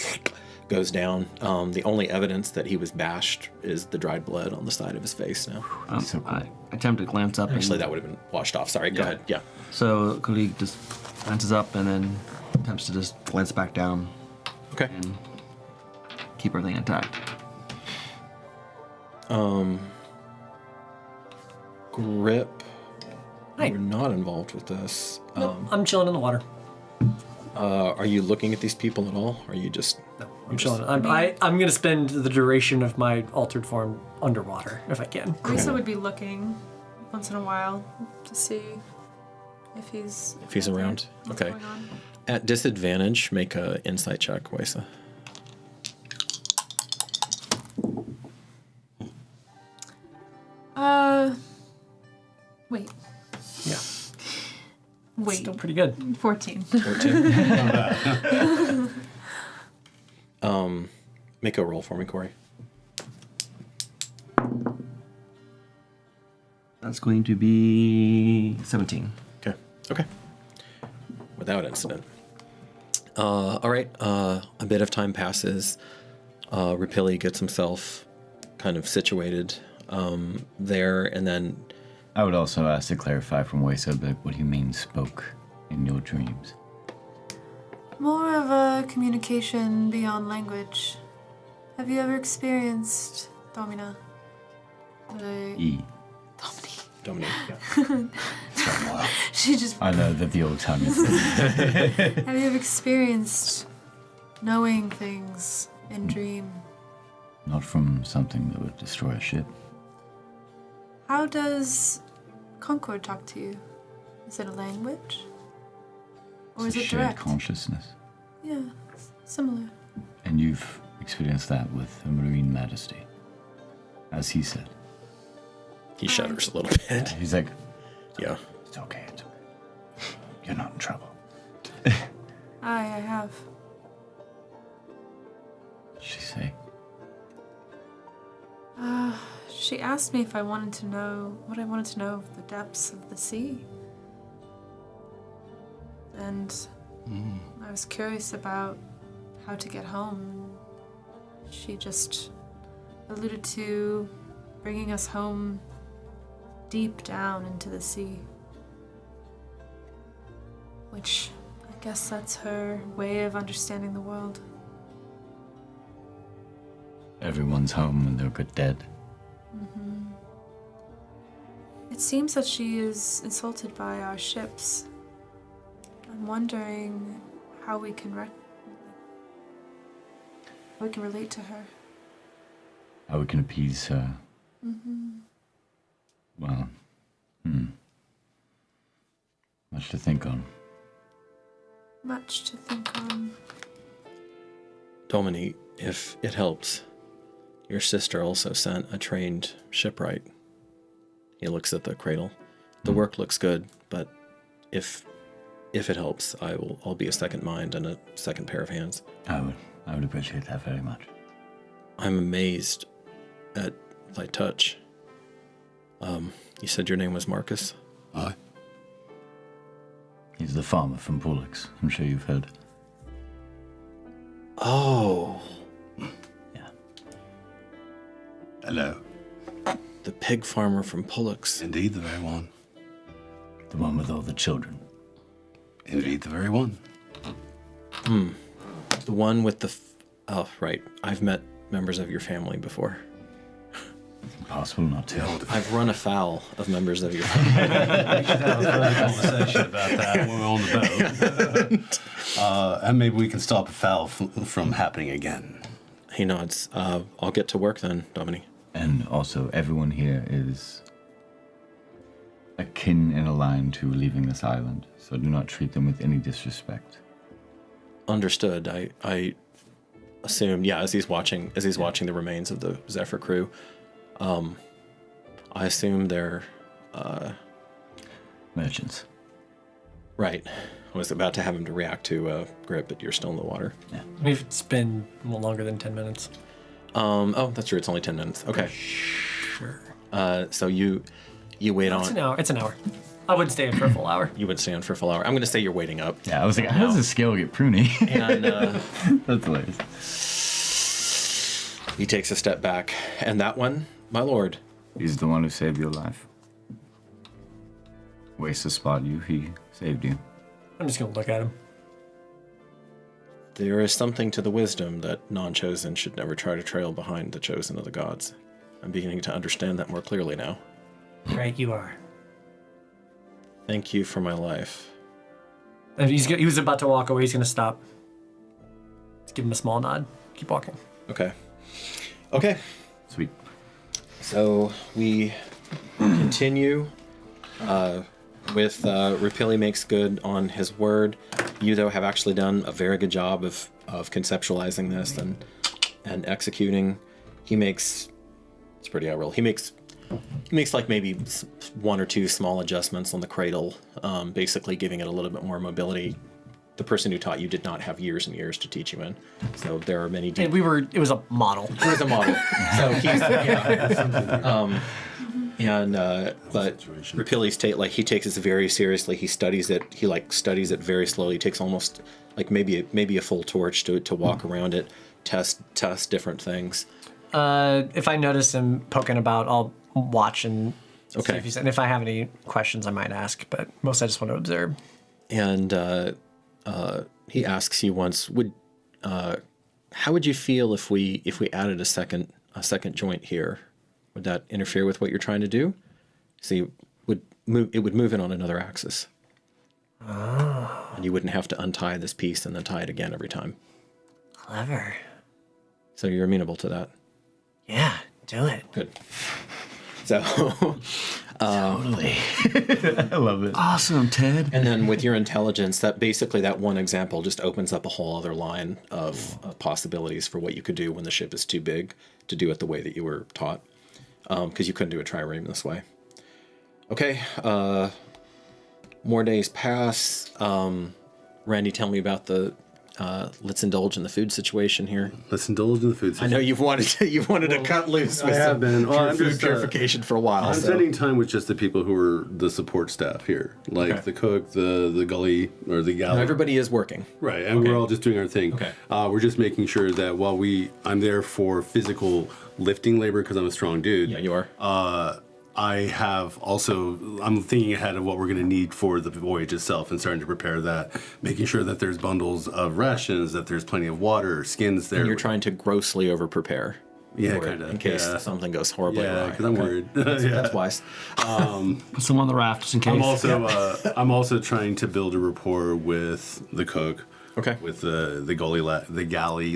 goes down. The only evidence that he was bashed is the dried blood on the side of his face now. I attempt to glance up. Actually, that would have been washed off. Sorry, go ahead. Yeah. So Kofi just glances up and then attempts to just glance back down. Okay. And keep everything intact. Grip. Hi. You're not involved with this. Nope, I'm chilling in the water. Are you looking at these people at all? Or are you just... No, I'm chilling. I'm going to spend the duration of my altered form underwater, if I can. Risa would be looking once in a while to see if he's around. What's Okay. going on. At disadvantage, make a insight check, Waisa. Wait. Yeah. Wait. Still pretty good. 14. 14. Make a roll for me, Corey. That's going to be 17. Okay. Without incident. All right. A bit of time passes. Rapilli gets himself kind of situated there, and then... I would also ask to clarify from Waisa, but what do you mean spoke in your dreams? More of a communication beyond language. Have you ever experienced Domina? E. Dominique. Yeah. turmoil. She just. I know that the old time is. Have you ever experienced knowing things in dream? Not from something that would destroy a ship. How does Concord talk to you? Is it a language? Or is It's a it shared direct? consciousness. Yeah, similar. And you've experienced that with a marine majesty. As he said. He shudders a little bit. He's like, Yeah. it's okay, it's okay. You're not in trouble. I have. What'd she say? She asked me if I wanted to know what I wanted to know of the depths of the sea. And I was curious about how to get home. She just alluded to bringing us home deep down into the sea. Which I guess that's her way of understanding the world. Everyone's home when they're good dead. It seems that she is insulted by our ships. I'm wondering how we can relate to her. How we can appease her. Well, much to think on. Much to think on. Dominique, if it helps, your sister also sent a trained shipwright. He looks at the cradle. The work looks good, but if it helps, I'll be a second mind and a second pair of hands. I would appreciate that very much. I'm amazed at thy touch. You said your name was Marcus? Aye. He's the farmer from Pollux. I'm sure you've heard. Oh, Yeah. Hello. the pig farmer from Pollux. Indeed, the very one. The one with all the children. Indeed, the very one. The one with the... oh, right. I've met members of your family before. Impossible not to. I've run afoul of members of your family. We should have a further conversation about that when we're on the boat. And maybe we can stop a foul from happening again. He nods. I'll get to work then, Dominique. And also, everyone here is akin and aligned to leaving this island, so do not treat them with any disrespect. Understood. I assumed, yeah, as he's watching the remains of the Zephyr crew, I assume they're Merchants. right. I was about to have him to react to Grip, but you're still in the water. It's been longer than 10 minutes. Oh, that's true. It's only 10 minutes. Okay. Sure. So you wait It's on. an hour. It's an hour. I wouldn't stay in for a full hour. You would stand for a full hour. I'm going to say you're waiting up. Yeah, I was like, how does the scale get pruny? And That's hilarious. he takes a step back. And that one, my lord. He's the one who saved your life. Ways to spot you, he saved you. I'm just gonna look at him. There is something to the wisdom that non-chosen should never try to trail behind the chosen of the gods. I'm beginning to understand that more clearly now. Right, you are. Thank you for my life. And he was about to walk away. He's gonna stop. Just give him a small nod. Keep walking. Okay. Okay. Sweet. So we continue with Rapilli makes good on his word. You, though, have actually done a very good job of conceptualizing this and executing. He makes... It's pretty high roll. He makes like maybe one or two small adjustments on the cradle, basically giving it a little bit more mobility. The person who taught you did not have years and years to teach you in. So there are many... And it was a model. It was a model. So he's... Yeah. But Rapilli's he takes this very seriously. He studies it. He studies it very slowly. He takes almost maybe a full torch to walk around it, test different things. If I notice him poking about, I'll watch and see Okay. if and if I have any questions, I might ask. But most I just want to observe. And he asks you once, how would you feel if we added a second joint here? Would that interfere with what you're trying to do? See, would would move in on another axis. Oh. And you wouldn't have to untie this piece and then tie it again every time. Clever. So you're amenable to that? Yeah, do it. Good. So... totally. I love it. Awesome, Ted. And then with your intelligence, that basically that one example just opens up a whole other line of possibilities for what you could do when the ship is too big to do it the way that you were taught. Because you couldn't do a trireme this way. Okay. More days pass. Randy, tell me about the... let's indulge in the food situation here. Let's indulge in the food situation. I know you've wanted to cut loose with have been. Well, I'm food just, purification for a while. I'm so. spending time with just the people who are the support staff here, like the cook, the gully, or the galley. Everybody is working. Right, and we're all just doing our thing. Okay. We're just making sure that while I'm there for physical lifting labor because I'm a strong dude. Yeah, you are. I'm thinking ahead of what we're going to need for the voyage itself and starting to prepare that, making sure that there's bundles of rations, that there's plenty of water, skins there. And you're trying to grossly over-prepare. Yeah, kind of. In case something goes horribly wrong. Yeah, because I'm worried. That's wise. Put some on the raft just in case. I'm also trying to build a rapport with the cook. Okay. With the galley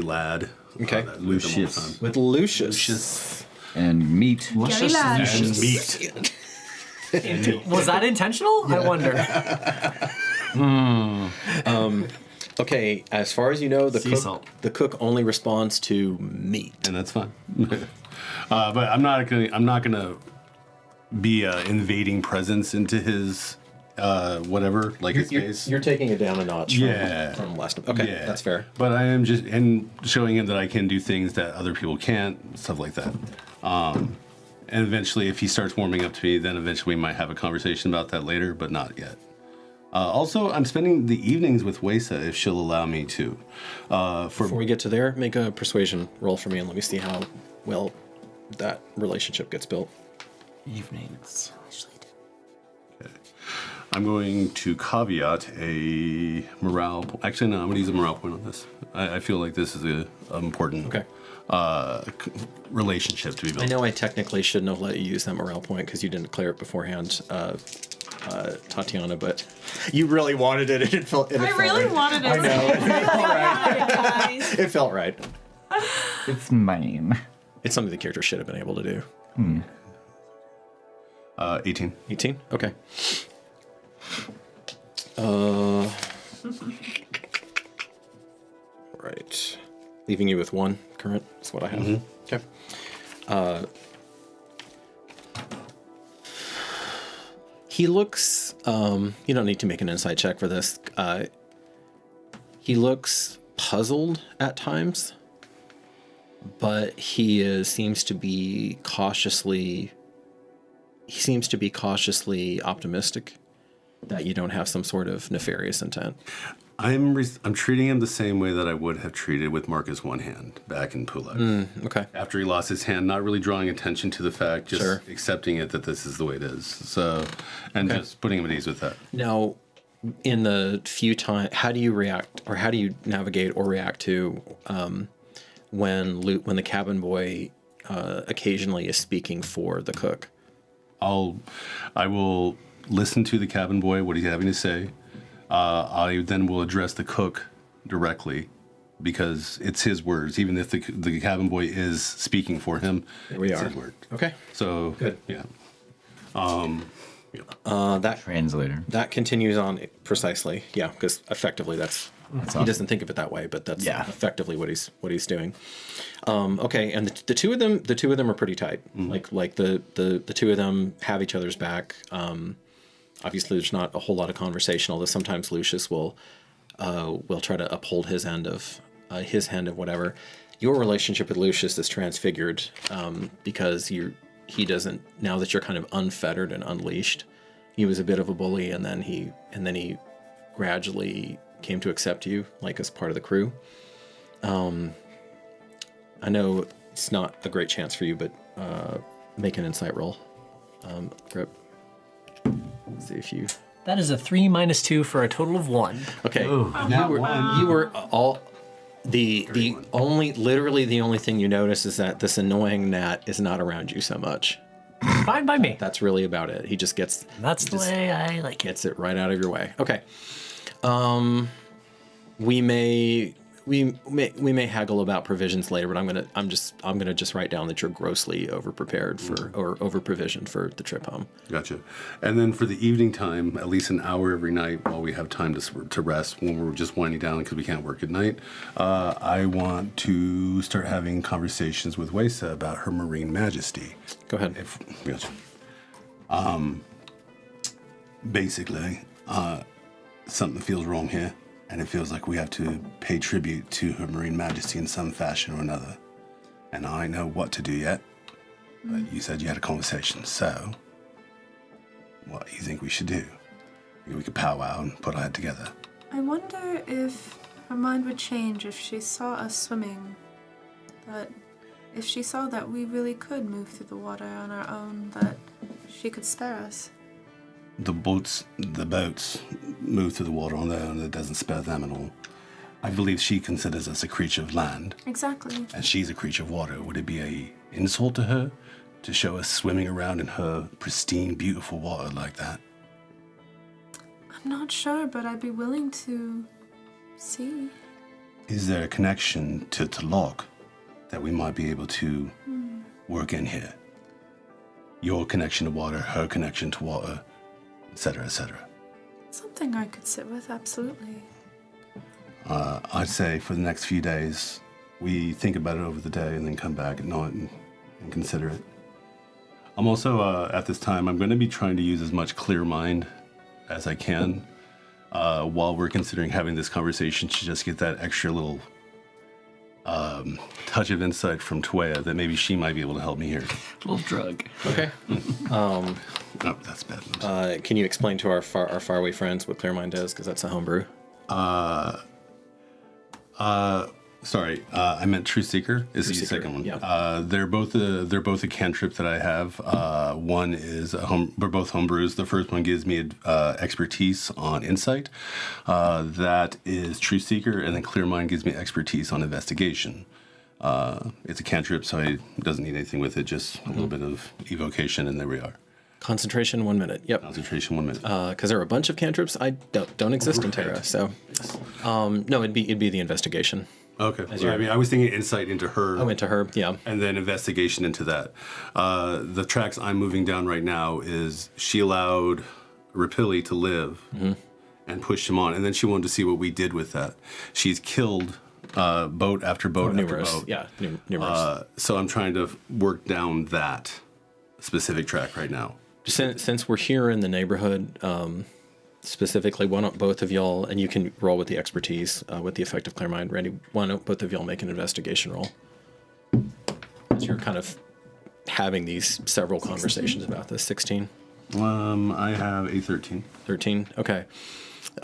lad. Okay. Lucius. With Lucius. And meat. Gary lads. Meat. Was that intentional? I wonder. Okay, as far as you know, Salt. the cook only responds to meat. And that's fine. But I'm not gonna be invading presence into his whatever, like his face. You're taking it down a notch from last time. Okay, that's fair. But I am just showing him that I can do things that other people can't, stuff like that. And eventually, if he starts warming up to me, then eventually we might have a conversation about that later, but not yet. Also, I'm spending the evenings with Wesa if she'll allow me to. Before we get to there, make a persuasion roll for me and let me see how well that relationship gets built. Evenings. Okay. I'm going to caveat a morale. Actually, no, I'm going to use a morale point on this. I feel like this is a important relationship to be built. I know I technically shouldn't have let you use that morale point because you didn't declare it beforehand, Tatiana, but you really wanted it, and it felt. I really wanted it. I know. It felt right. It's mine. It's something the character should have been able to do. 18. 18? Okay. Right. Leaving you with 1 current is what I have. Okay. He looks, you don't need to make an insight check for this. He looks puzzled at times, but he seems to be cautiously optimistic that you don't have some sort of nefarious intent. I'm treating him the same way that I would have treated with Marcus One Hand back in Pulag. Okay. After he lost his hand, not really drawing attention to the fact, just accepting it that this is the way it is. So, and just putting him at ease with that. Now, in the few times, how do you react, or how do you navigate or react to when the cabin boy occasionally is speaking for the cook? I will listen to the cabin boy, what he's having to say. I then will address the cook directly because it's his words. Even if the cabin boy is speaking for him, it's his word. Okay. So good. Yeah. That translator. That continues on precisely. Yeah, because effectively that's he awesome. doesn't think of it that way, but that's effectively what he's doing. Okay, and the two of them are pretty tight. Like the two of them have each other's back. Obviously, there's not a whole lot of conversation, although sometimes Lucius will try to uphold his end of whatever. Your relationship with Lucius is transfigured because he doesn't, now that you're kind of unfettered and unleashed. He was a bit of a bully, and then he gradually came to accept you like as part of the crew. I know it's not a great chance for you, but make an insight roll. Grip. Let's see if you. That is a 3 minus 2 for a total of 1. Okay. You were all literally the only thing you notice is that this annoying gnat is not around you so much. Fine by me. That's really about it. He just gets That's the way I like it. gets it right out of your way. Okay. We may haggle about provisions later, but I'm gonna just write down that you're grossly overprepared for or overprovisioned for the trip home. Gotcha. And then for the evening time, at least an hour every night while we have time to rest when we're just winding down because we can't work at night, I want to start having conversations with Wesa about her marine majesty. Go ahead. Gotcha. Basically, something feels wrong here, and it feels like we have to pay tribute to her marine majesty in some fashion or another. And I don't know what to do yet, but you said you had a conversation, so what do you think we should do? Maybe we could powwow and put our head together. I wonder if her mind would change if she saw us swimming. That if she saw that we really could move through the water on our own, that she could spare us. The boats move through the water on their own, and it doesn't spare them at all. I believe she considers us a creature of land. Exactly. And she's a creature of water. Would it be an insult to her to show us swimming around in her pristine, beautiful water like that? I'm not sure, but I'd be willing to see. Is there a connection to Talok that we might be able to work in here? Your connection to water, her connection to water, etc., etc. Something I could sit with, absolutely. I'd say for the next few days, we think about it over the day and then come back at night and consider it. I'm also, at this time, I'm going to be trying to use as much clear mind as I can while we're considering having this conversation to just get that extra little touch of insight from Tuea that maybe she might be able to help me here. A little drug. Okay. Oh, that's bad. Can you explain to our faraway friends what Clearmind is? Because that's a homebrew. Sorry, I meant True Seeker is the second one. Yeah. They're both a cantrip that I have. One is we're both homebrews. The first one gives me expertise on insight. That is True Seeker, and then Clear Mind gives me expertise on investigation. It's a cantrip, so it doesn't need anything with it. Just a little bit of evocation, and there we are. Concentration 1 minute. Yep. Concentration 1 minute. Because there are a bunch of cantrips I don't exist in Terra. So, no, it'd be the investigation. Okay. I was thinking insight into her. Oh, into her, yeah. And then investigation into that. The tracks I'm moving down right now is she allowed Rapilli to live and pushed him on, and then she wanted to see what we did with that. She's killed boat after boat after boat. Yeah, numerous. So I'm trying to work down that specific track right now. Since we're here in the neighborhood, specifically, why don't both of y'all, and you can roll with the expertise, with the effect of Clear Mind. Randy, why don't both of y'all make an investigation roll? As you're kind of having these several conversations about this. 16? I have a 13. 13? Okay.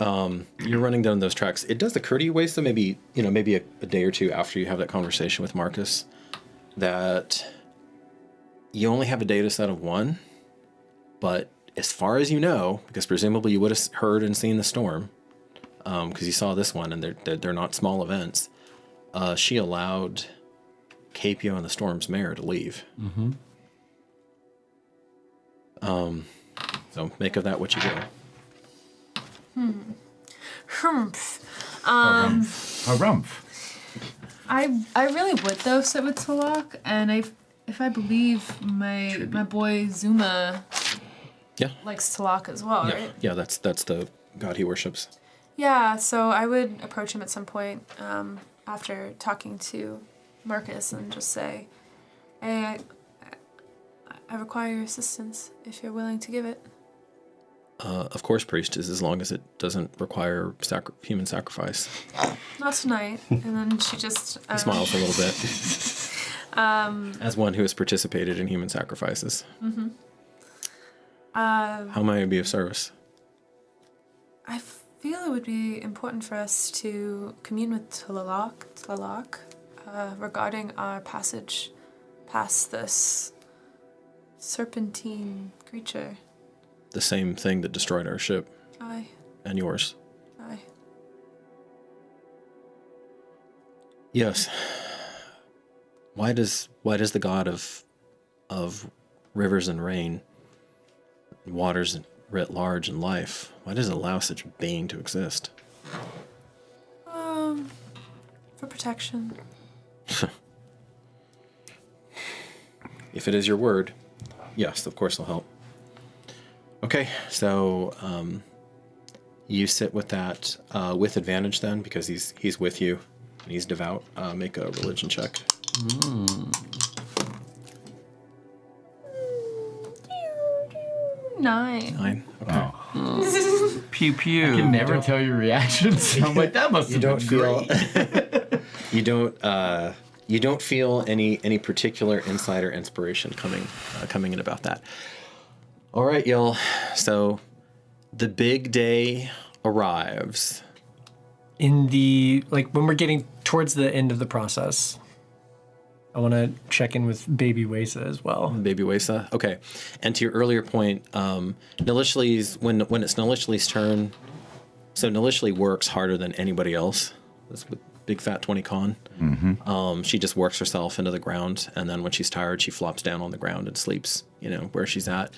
You're running down those tracks. It does occur to you, Wesa, maybe a day or two after you have that conversation with Marcus, that you only have a data set of 1, but as far as you know, because presumably you would have heard and seen the storm, because you saw this one, and they're not small events, she allowed Capio and the Storm's Mare to leave. So make of that what you will. A rump. I really would though sit with Talok, and if I believe my boy Zuma likes Talok as well, Yeah, right? yeah, that's the god he worships. Yeah, so I would approach him at some point after talking to Marcus and just say, hey, I require your assistance if you're willing to give it. Of course, priest, is as long as it doesn't require human sacrifice. Not tonight. And then she just... He smiles a little bit. As one who has participated in human sacrifices. How may I be of service? I feel it would be important for us to commune with Tlaloc regarding our passage past this serpentine creature. The same thing that destroyed our ship. Aye. And yours. Aye. Yes. Why does the god of rivers and rain, waters writ large in life, why does it allow such a being to exist? For protection. If it is your word, yes, of course I'll help. Okay, so you sit with that with advantage then, because he's with you and he's devout. Make a religion check. 9. 9. Okay. Oh. Pew pew. I can never tell your reactions. I'm like, that must have been great. You don't feel any particular insight or inspiration coming in about that. All right, y'all. So the big day arrives. In the, like, when we're getting towards the end of the process, I want to check in with Baby Wesa as well. Baby Wesa. Okay. And to your earlier point, Nilishli's, when it's Nilishli's turn, so Nilishli works harder than anybody else. That's with Big Fat 20 Con. Mm-hmm. She just works herself into the ground, and then when she's tired, she flops down on the ground and sleeps, where she's at.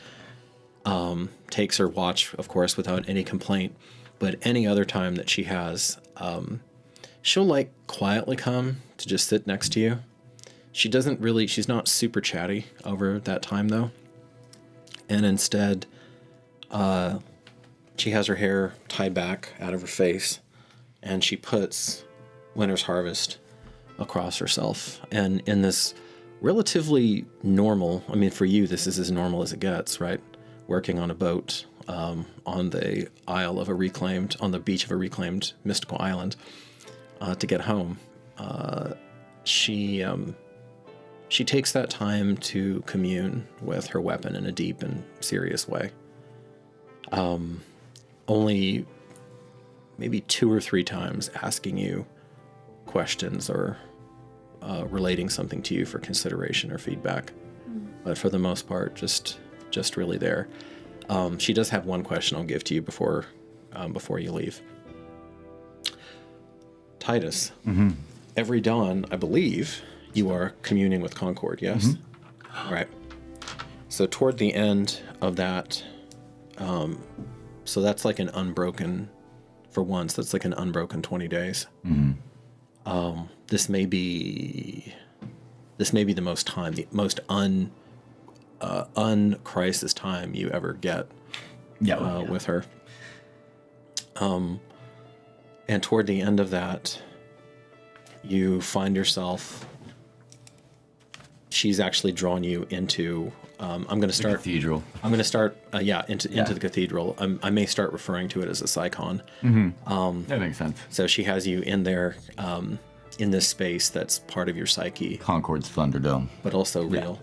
Takes her watch, of course, without any complaint. But any other time that she has, she'll quietly come to just sit next to you. She's not super chatty over that time though. And instead, she has her hair tied back out of her face, and she puts Winter's Harvest across herself. And in this relatively normal, for you, this is as normal as it gets, right? Working on a boat, on the on the beach of a reclaimed mystical island, to get home. She takes that time to commune with her weapon in a deep and serious way. Only maybe 2 or 3 times asking you questions or relating something to you for consideration or feedback. But for the most part, just really there. She does have one question I'll give to you before you leave. Titus, every dawn, I believe, you are communing with Concord, yes? All right. So toward the end of that, so that's like an unbroken, for once, that's like an unbroken 20 days. This may be the most time, the most un-crisis time you ever get with her. And toward the end of that, you find yourself, she's actually drawn you into, I'm going to start... Cathedral. I'm going to start, into the cathedral. I may start referring to it as a Psychon. That makes sense. So she has you in there, in this space that's part of your psyche. Concord's Thunderdome. But also real.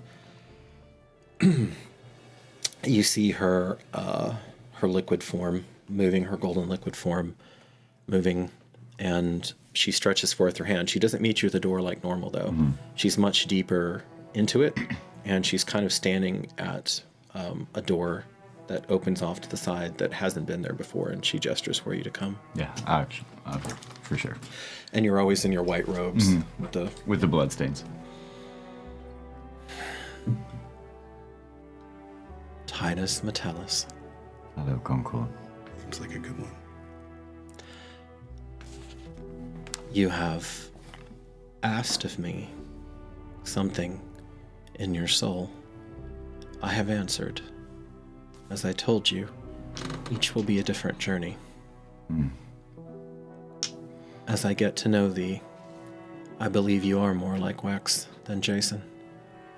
You see her liquid form moving, her golden liquid form moving, and she stretches forth her hand. She doesn't meet you at the door like normal, though. She's much deeper into it, and she's kind of standing at a door that opens off to the side that hasn't been there before, and she gestures for you to come. Yeah, for sure. And you're always in your white robes with the bloodstains. Titus Metellus. Hello, Concord. Seems like a good one. You have asked of me something in your soul. I have answered. As I told you, each will be a different journey. As I get to know thee, I believe you are more like Wax than Jason,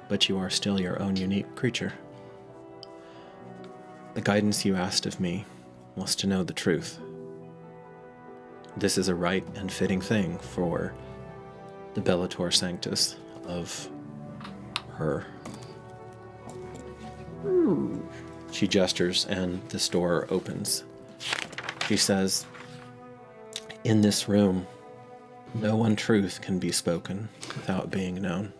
but you are still your own unique creature. The guidance you asked of me was to know the truth. This is a right and fitting thing for the Bellator Sanctus of her. She gestures and this door opens. She says, "In this room, no untruth can be spoken without being known.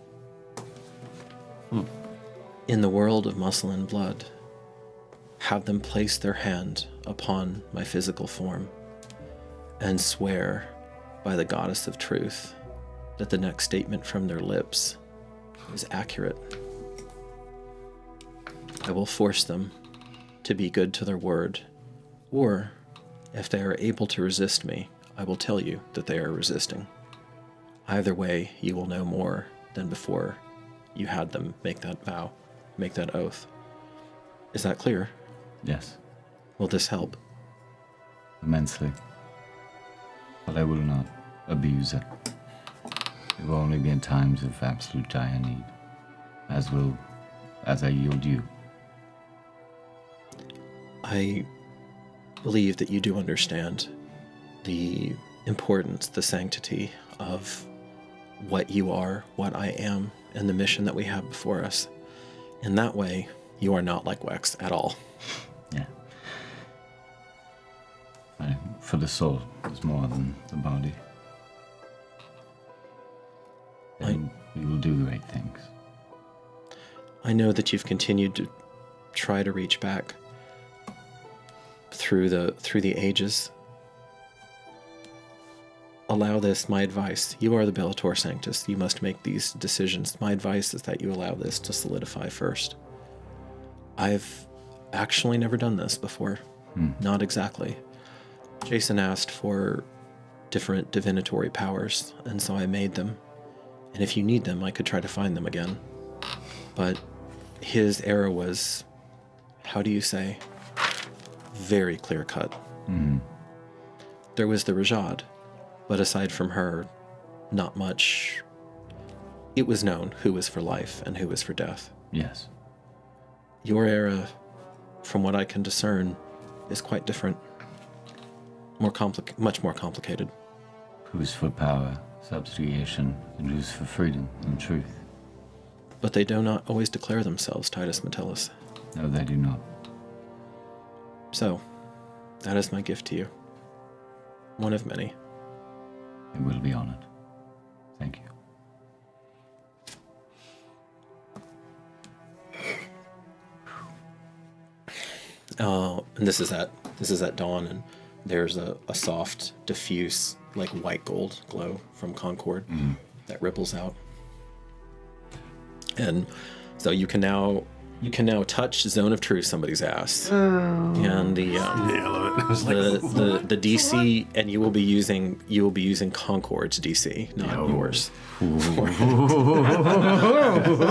In the world of muscle and blood, have them place their hand upon my physical form and swear by the goddess of truth that the next statement from their lips is accurate. I will force them to be good to their word, or if they are able to resist me, I will tell you that they are resisting. Either way, you will know more than before you had them make that vow, make that oath. Is that clear? Yes, Will this help? immensely. But I will not abuse it. It will only be in times of absolute dire need, as I yield you. I believe that you do understand the importance, the sanctity of what you are, what I am, and the mission that we have before us. In that way, you are not like Wex at all. Yeah. For the soul is more than the body. And we will do great things. I know that you've continued to try to reach back through the ages. Allow this, my advice. You are the Bellator Sanctus. You must make these decisions. My advice is that you allow this to solidify first. I've actually never done this before. Not exactly. Jason asked for different divinatory powers, and so I made them. And if you need them, I could try to find them again. But his era was, how do you say, very clear-cut. There was the Rajad, but aside from her, not much. It was known who was for life and who was for death. Yes. Your era, from what I can discern, is quite different. Much more complicated. Who's for power, subjugation, and who's for freedom and truth? But they do not always declare themselves, Titus Metellus. No, they do not. So, that is my gift to you. One of many. It will be honored. Thank you. And this is at dawn, and there's a soft, diffuse, like white gold glow from Concord that ripples out. And so you can now touch Zone of Truce somebody's ass, and the DC, and you will be using Concord's DC, not yours.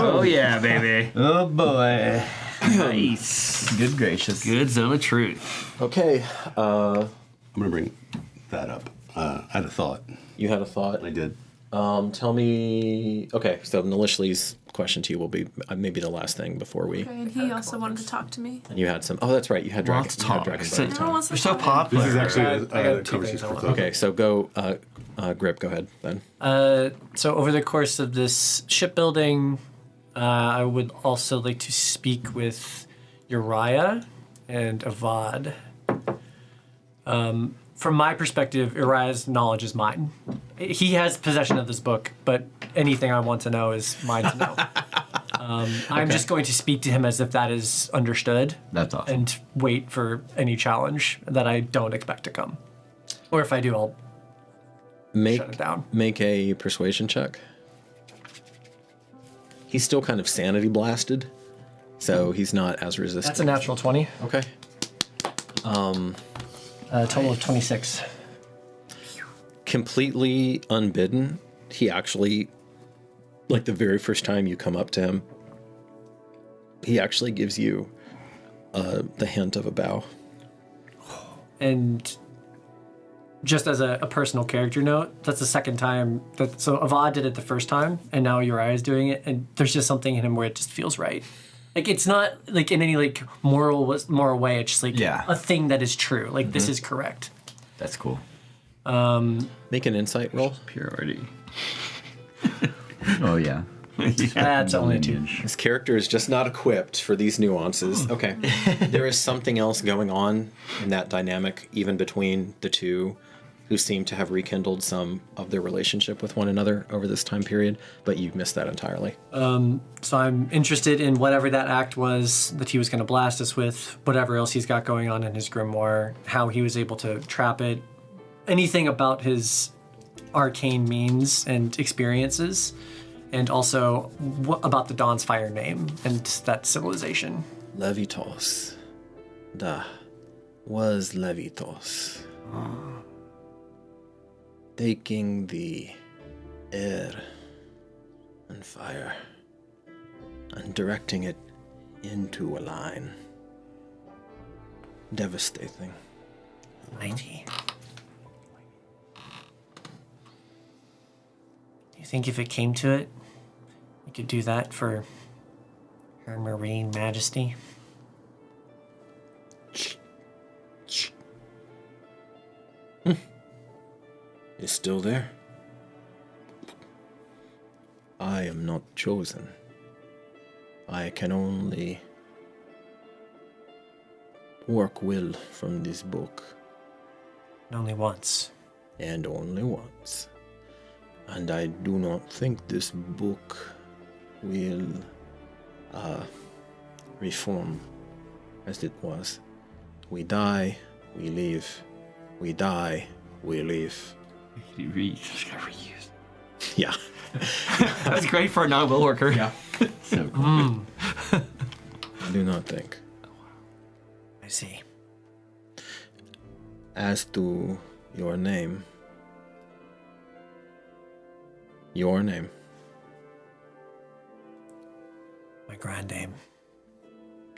Oh yeah, baby. Oh boy. Nice. Good gracious. Good Zone of Truth. Okay. I'm gonna bring that up. I had a thought. You had a thought? I did. Tell me. Okay, so Nalishli's question to you will be maybe the last thing before we. Okay, and he also wanted to talk to me. And you had some. Oh, that's right. You had Dragon. Lots to talk. Everyone wants to You're so talk. popular. This is actually I got a two conversation things I for want. Okay, so go. Grip. Go ahead then. So over the course of this shipbuilding, I would also like to speak with Uriah and Avad. From my perspective, Uriah's knowledge is mine. He has possession of this book, but anything I want to know is mine to know. I'm just going to speak to him as if that is understood. That's awesome. And wait for any challenge that I don't expect to come. Or if I do, I'll shut it down. Make a persuasion check. He's still kind of sanity blasted, so he's not as resistant. That's a natural 20. Okay. A total of 26. Completely unbidden, he actually, like the very first time you come up to him, he actually gives you the hint of a bow. And just as a personal character note, that's the second time so Avad did it the first time, and now Uriah is doing it, and there's just something in him where it just feels right. Like, it's not like in any like moral way, it's just like a thing that is true. Like, this is correct. That's cool. Make an insight roll. Purity. Oh, yeah. That's only a 2. His character is just not equipped for these nuances. Okay. There is something else going on in that dynamic, even between the two, who seem to have rekindled some of their relationship with one another over this time period, but you missed that entirely. So I'm interested in whatever that act was that he was going to blast us with, whatever else he's got going on in his grimoire, how he was able to trap it, anything about his arcane means and experiences, and also what about the Dawn's Fire name and that civilization. Levitos. Da was Levitos. Taking the air and fire and directing it into a line. Devastating. Mighty. Do you think if it came to it, we could do that for Her Marine Majesty? Is still there. I am not chosen. I can only work will from this book. And only once. And only once. And I do not think this book will reform as it was. We die, we live. We die, we live. Just gotta reuse. Yeah. That's great for a non-will worker. Yeah. So cool. I do not think. I see. As to your name. Your name. My grand dame.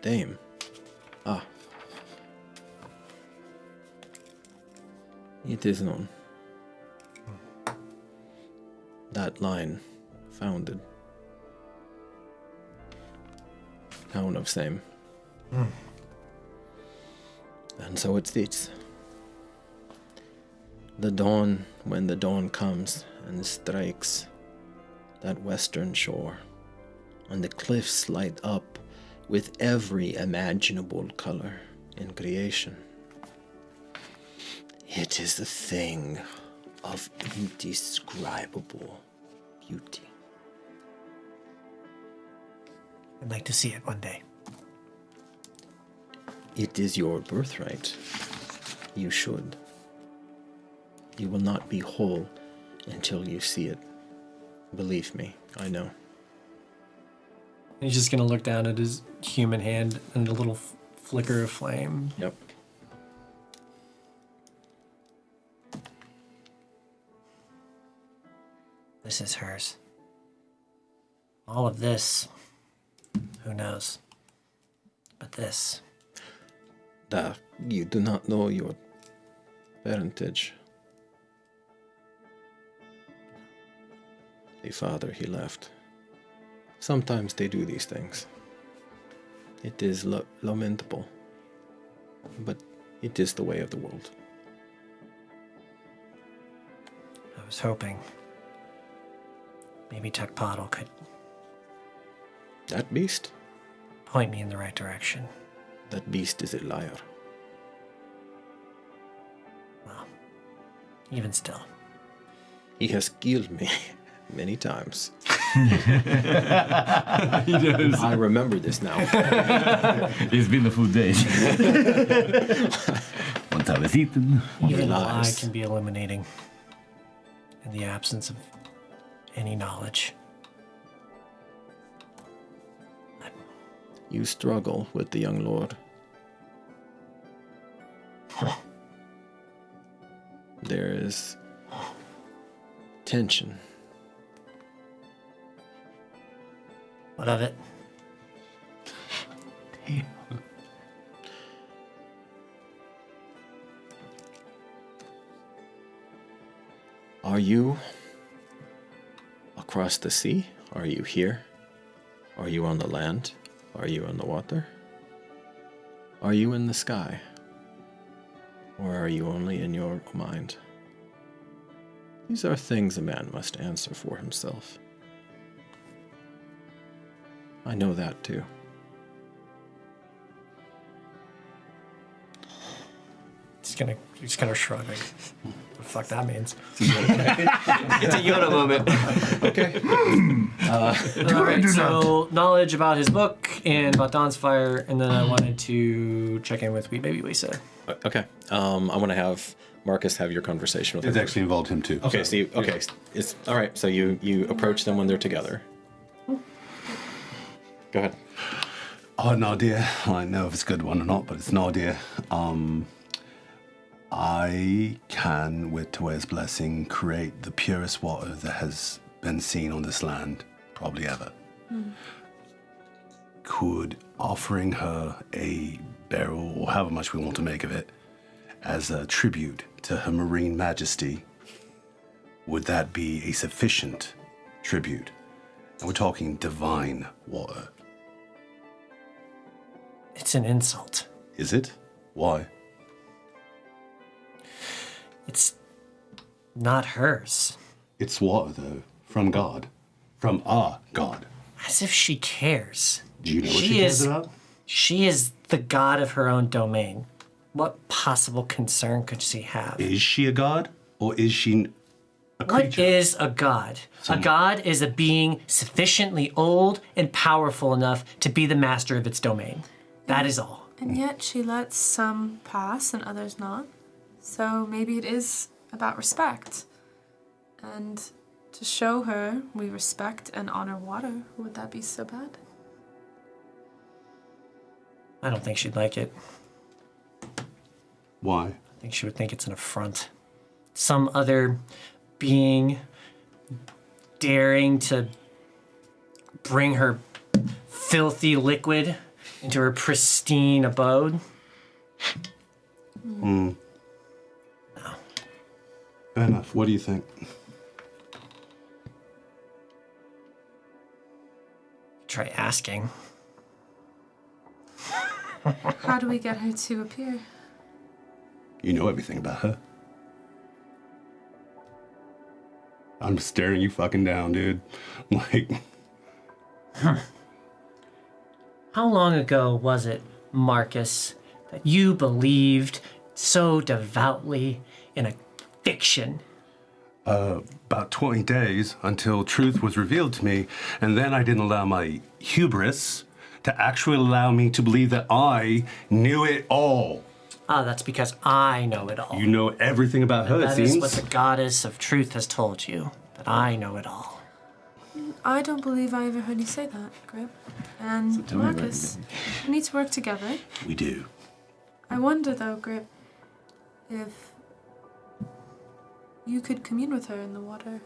Dame. Ah. It is known. That line founded. Town of same. And so it states. The dawn, when the dawn comes and strikes that western shore, and the cliffs light up with every imaginable color in creation. It is a thing of indescribable beauty. I'd like to see it one day. It is your birthright. You should. You will not be whole until you see it. Believe me, I know. He's just gonna look down at his human hand and a little flicker of flame. Yep. This is hers. All of this, who knows? But this, That you do not know your parentage. The father he left. Sometimes they do these things. It is lamentable, but it is the way of the world. I was hoping maybe Tuckpottle could That beast? point me in the right direction. That beast is a liar. Well, even still. He has killed me many times. He does. I remember this now. It's been a full day. Once I was eaten. Even a lie lies. can be illuminating in the absence of any knowledge. You struggle with the young lord. There is tension. What of it? Are you across the sea? Are you here? Are you on the land? Are you on the water? Are you in the sky? Or are you only in your mind? These are things a man must answer for himself. I know that too. He's kind of shrugging. What the fuck that means? It's a Yoda moment. Okay. All right, so knowledge about his book and about Dawn's Fire, and then I wanted to check in with Wee Baby Lisa. Okay. I want to have Marcus have your conversation with It him. actually involved him too. Okay, so it's all right. So you approach them when they're together. Go ahead. an idea. I don't know if it's a good one or not, but it's an idea. I can, with Tue's blessing, create the purest water that has been seen on this land, probably ever. Could offering her a barrel, or however much we want to make of it, as a tribute to her marine majesty, would that be a sufficient tribute? And we're talking divine water. It's an insult. Is it? Why? It's not hers. It's water, though, from God. From our God. As if she cares. Do you know what she cares is, about? She is the god of her own domain. What possible concern could she have? Is she a god, or is she a creature? What is a god? A god is a being sufficiently old and powerful enough to be the master of its domain. That is all. And yet she lets some pass and others not. So maybe it is about respect. And to show her we respect and honor water, would that be so bad? I don't think she'd like it. Why? I think she would think it's an affront. Some other being daring to bring her filthy liquid into her pristine abode. No. Fair enough. What do you think? Try asking. How do we get her to appear? You know everything about her. I'm staring you fucking down, dude. Like... How long ago was it, Marcus, that you believed so devoutly in a fiction? About 20 days until truth was revealed to me, and then I didn't allow my hubris to actually allow me to believe that I knew it all. Ah, that's because I know it all. You know everything about her, it That seems. is what the goddess of truth has told you, that I know it all. I don't believe I ever heard you say that, Grip. And Marcus, we need to work together. We do. I wonder though, Grip, if you could commune with her in the water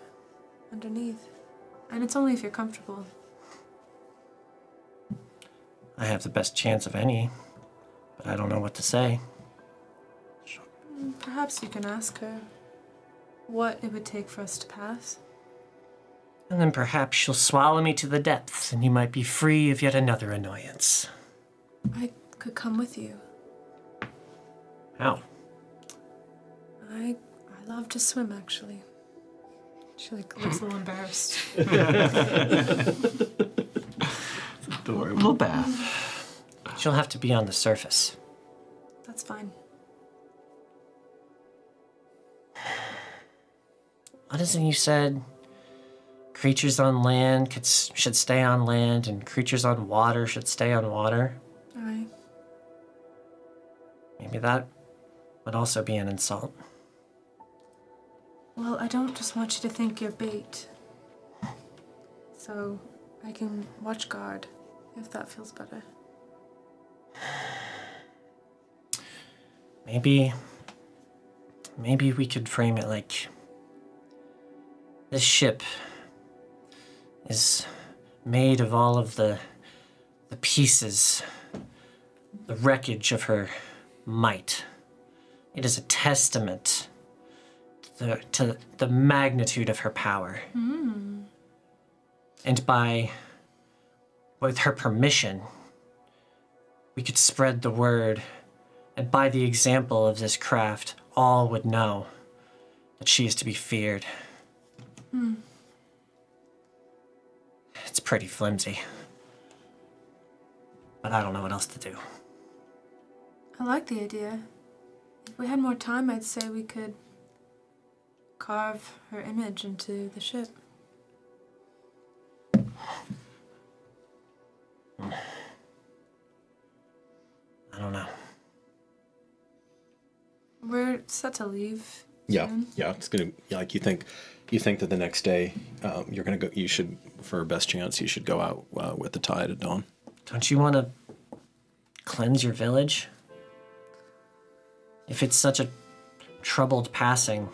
underneath. And it's only if you're comfortable. I have the best chance of any, but I don't know what to say. Perhaps you can ask her what it would take for us to pass. And then perhaps she'll swallow me to the depths, and you might be free of yet another annoyance. I could come with you. How? I love to swim, actually. She looks a little embarrassed. Adorable. Little bath. She'll have to be on the surface. That's fine. What is it you said? Creatures on land should stay on land, and creatures on water should stay on water. Aye. Maybe that would also be an insult. Well, I don't just want you to think you're bait. So I can watch guard, if that feels better. Maybe we could frame it like this ship is made of all of the pieces, the wreckage of her might. It is a testament to the magnitude of her power. And with her permission, we could spread the word, and by the example of this craft, all would know that she is to be feared. It's pretty flimsy, but I don't know what else to do. I like the idea. If we had more time, I'd say we could carve her image into the ship. I don't know. We're set to leave. Yeah, soon. yeah. It's gonna like you think that the next day you're gonna go. You should, for best chance, you should go out with the tide at dawn. Don't you want to cleanse your village? If it's such a troubled passing,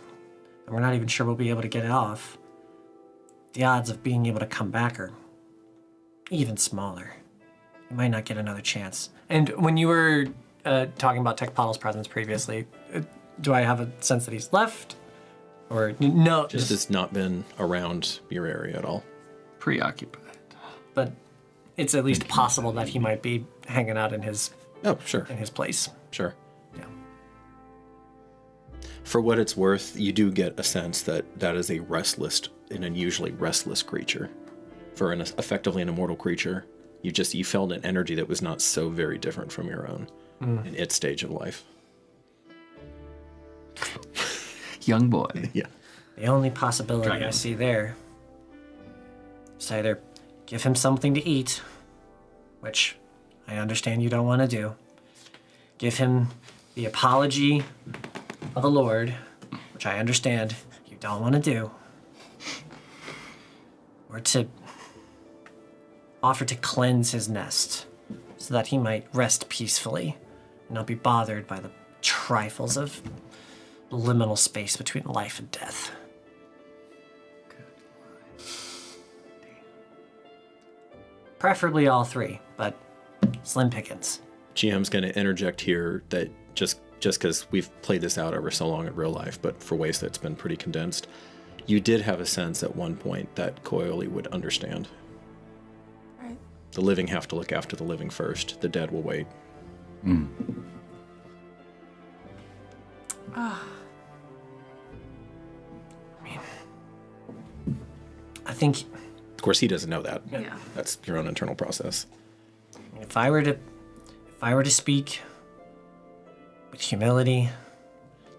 and we're not even sure we'll be able to get it off, the odds of being able to come back are even smaller. You might not get another chance. And when you were talking about Tecpottle's presence previously, do I have a sense that he's left? Or no? Just has not been around your area at all. Preoccupied. But it's at least possible that he might be hanging out in his sure. in his place. Sure. Yeah. For what it's worth, you do get a sense that that is a restless, an unusually restless creature. For an effectively an immortal creature, you felt an energy that was not so very different from your own in its stage of life. Young boy. Yeah. The only possibility I see there is either give him something to eat, which I understand you don't want to do. Give him the apology of the Lord, which I understand you don't want to do. Or to offer to cleanse his nest so that he might rest peacefully and not be bothered by the trifles of liminal space between life and death. Preferably all three, but slim pickings. GM's going to interject here that just because we've played this out over so long in real life, but for ways that's been pretty condensed, you did have a sense at one point that Coyote would understand. Right. The living have to look after the living first. The dead will wait. I think Of course, he doesn't know that. Yeah. That's your own internal process. if I were to speak with humility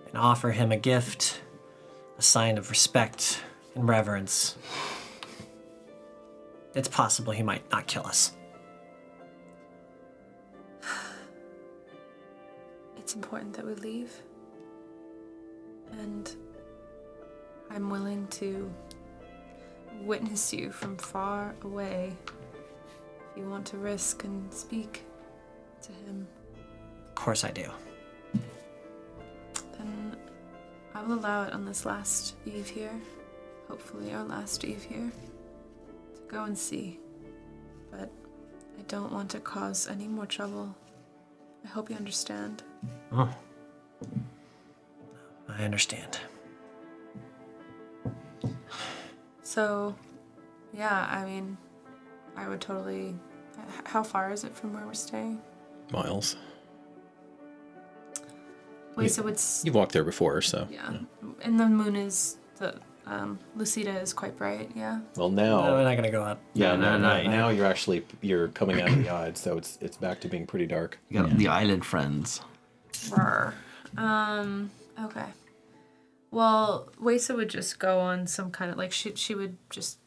and offer him a gift, a sign of respect and reverence, it's possible he might not kill us. It's important that we leave. And I'm willing to witness you from far away if you want to risk and speak to him. Of course I do. Then I will allow it on this last eve here, hopefully our last eve here, to go and see. But I don't want to cause any more trouble. I hope you understand. Oh. I understand. So, yeah, I mean, I would totally... How far is it from where we're staying? Miles. Wait, so it's... You've walked there before, so. Yeah. And the moon is... Lucida is quite bright, yeah? Well, No, we're now... not gonna go out. Yeah, now you're coming out of the eyes, so it's back to being pretty dark. You got the island friends. Brr. Okay. Well, Wesa would just go on some kind of, like, she would just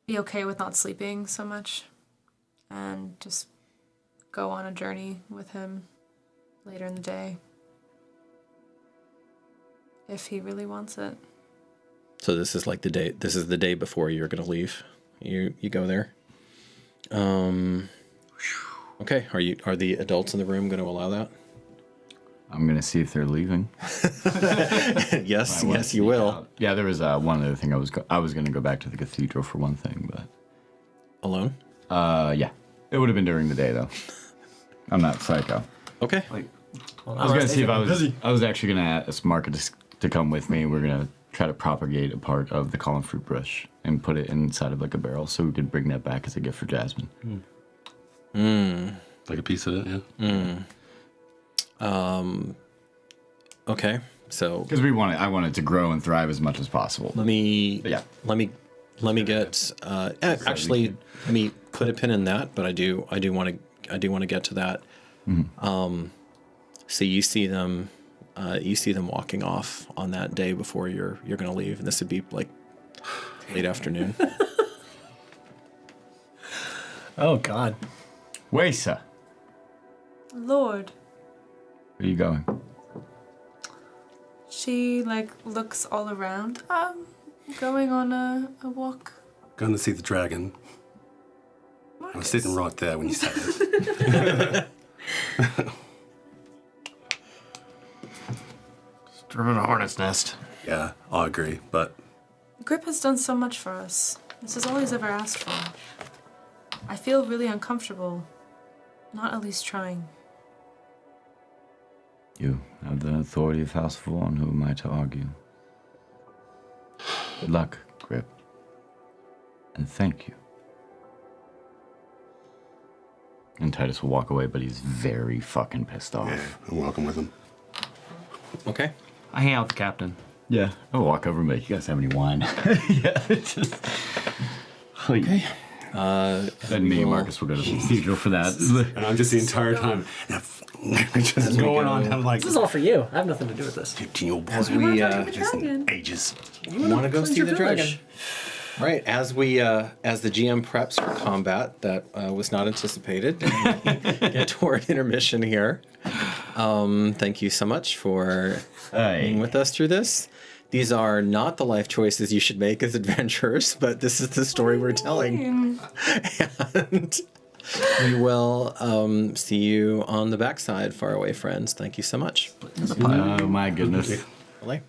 be okay with not sleeping so much and just go on a journey with him later in the day. If he really wants it. So this is like the day before you're going to leave. You go there. Okay, are the adults in the room going to allow that? I'm gonna see if they're leaving. Yes, you will. Yeah, there was one other thing. I was gonna go back to the cathedral for one thing, but Alone? yeah, it would have been during the day though. I'm not psycho. Okay. I was gonna see if I was actually gonna ask Mark to come with me. We're gonna try to propagate a part of the column fruit bush and put it inside of like a barrel, so we could bring that back as a gift for Jasmine. Like a piece of it, yeah. Okay. So Because I want it to grow and thrive as much as possible. let me Yeah. let me get actually let me put a pin in that, but I do want to get to that. So you see them walking off on that day before you're going to leave, and this would be like late afternoon. Oh, God. Wesa, Lord. where are you going? She, like, looks all around. Going on a walk. Gonna see the dragon. I was Marcus. sitting right there when you said it. Driven a hornet's nest. Yeah, I'll agree, but Grip has done so much for us. This is all he's ever asked for. I feel really uncomfortable. Not at least trying. You have the authority of House Vaughn. Who am I to argue? Good luck, Grip. And thank you. And Titus will walk away, but he's very fucking pissed off. yeah, I'm welcome with him. Okay. I hang out with the captain. Yeah, I'll walk over and make you guys have any wine. Yeah, it's just... Okay. Then me and Marcus will go to the cathedral for that. And I'm just the entire time just going on. I'm like, This is all for you. I have nothing to do with this. 15-year-old boy. As we Ages. want to go see the dragon. dragon. Right, as the GM preps for combat that was not anticipated, and we get toward intermission here. Thank you so much for being with us through this. These are not the life choices you should make as adventurers, but this is the story we're telling. And we will see you on the backside, far away friends. Thank you so much. Oh my goodness. Bye.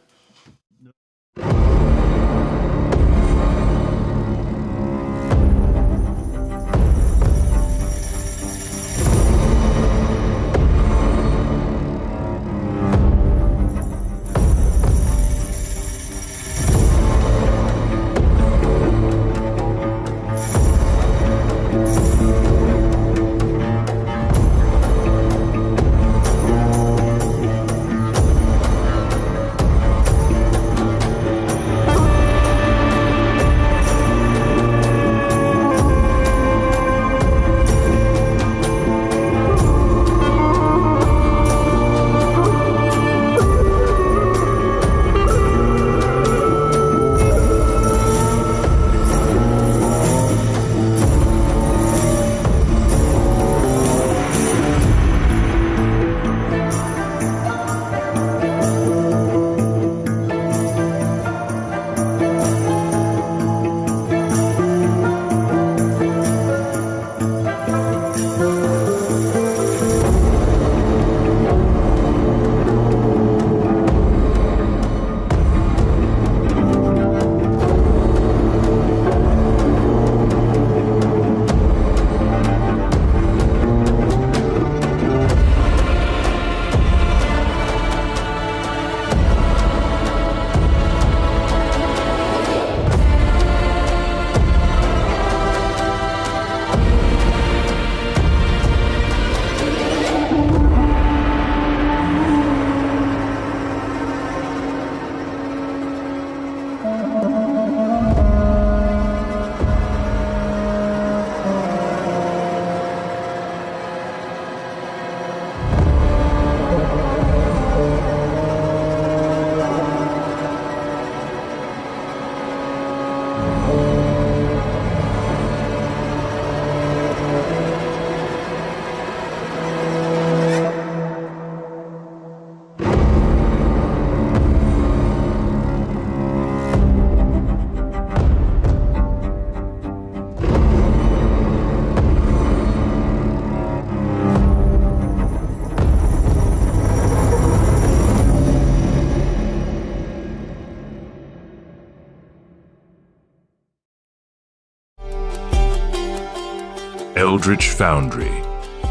Eldritch Foundry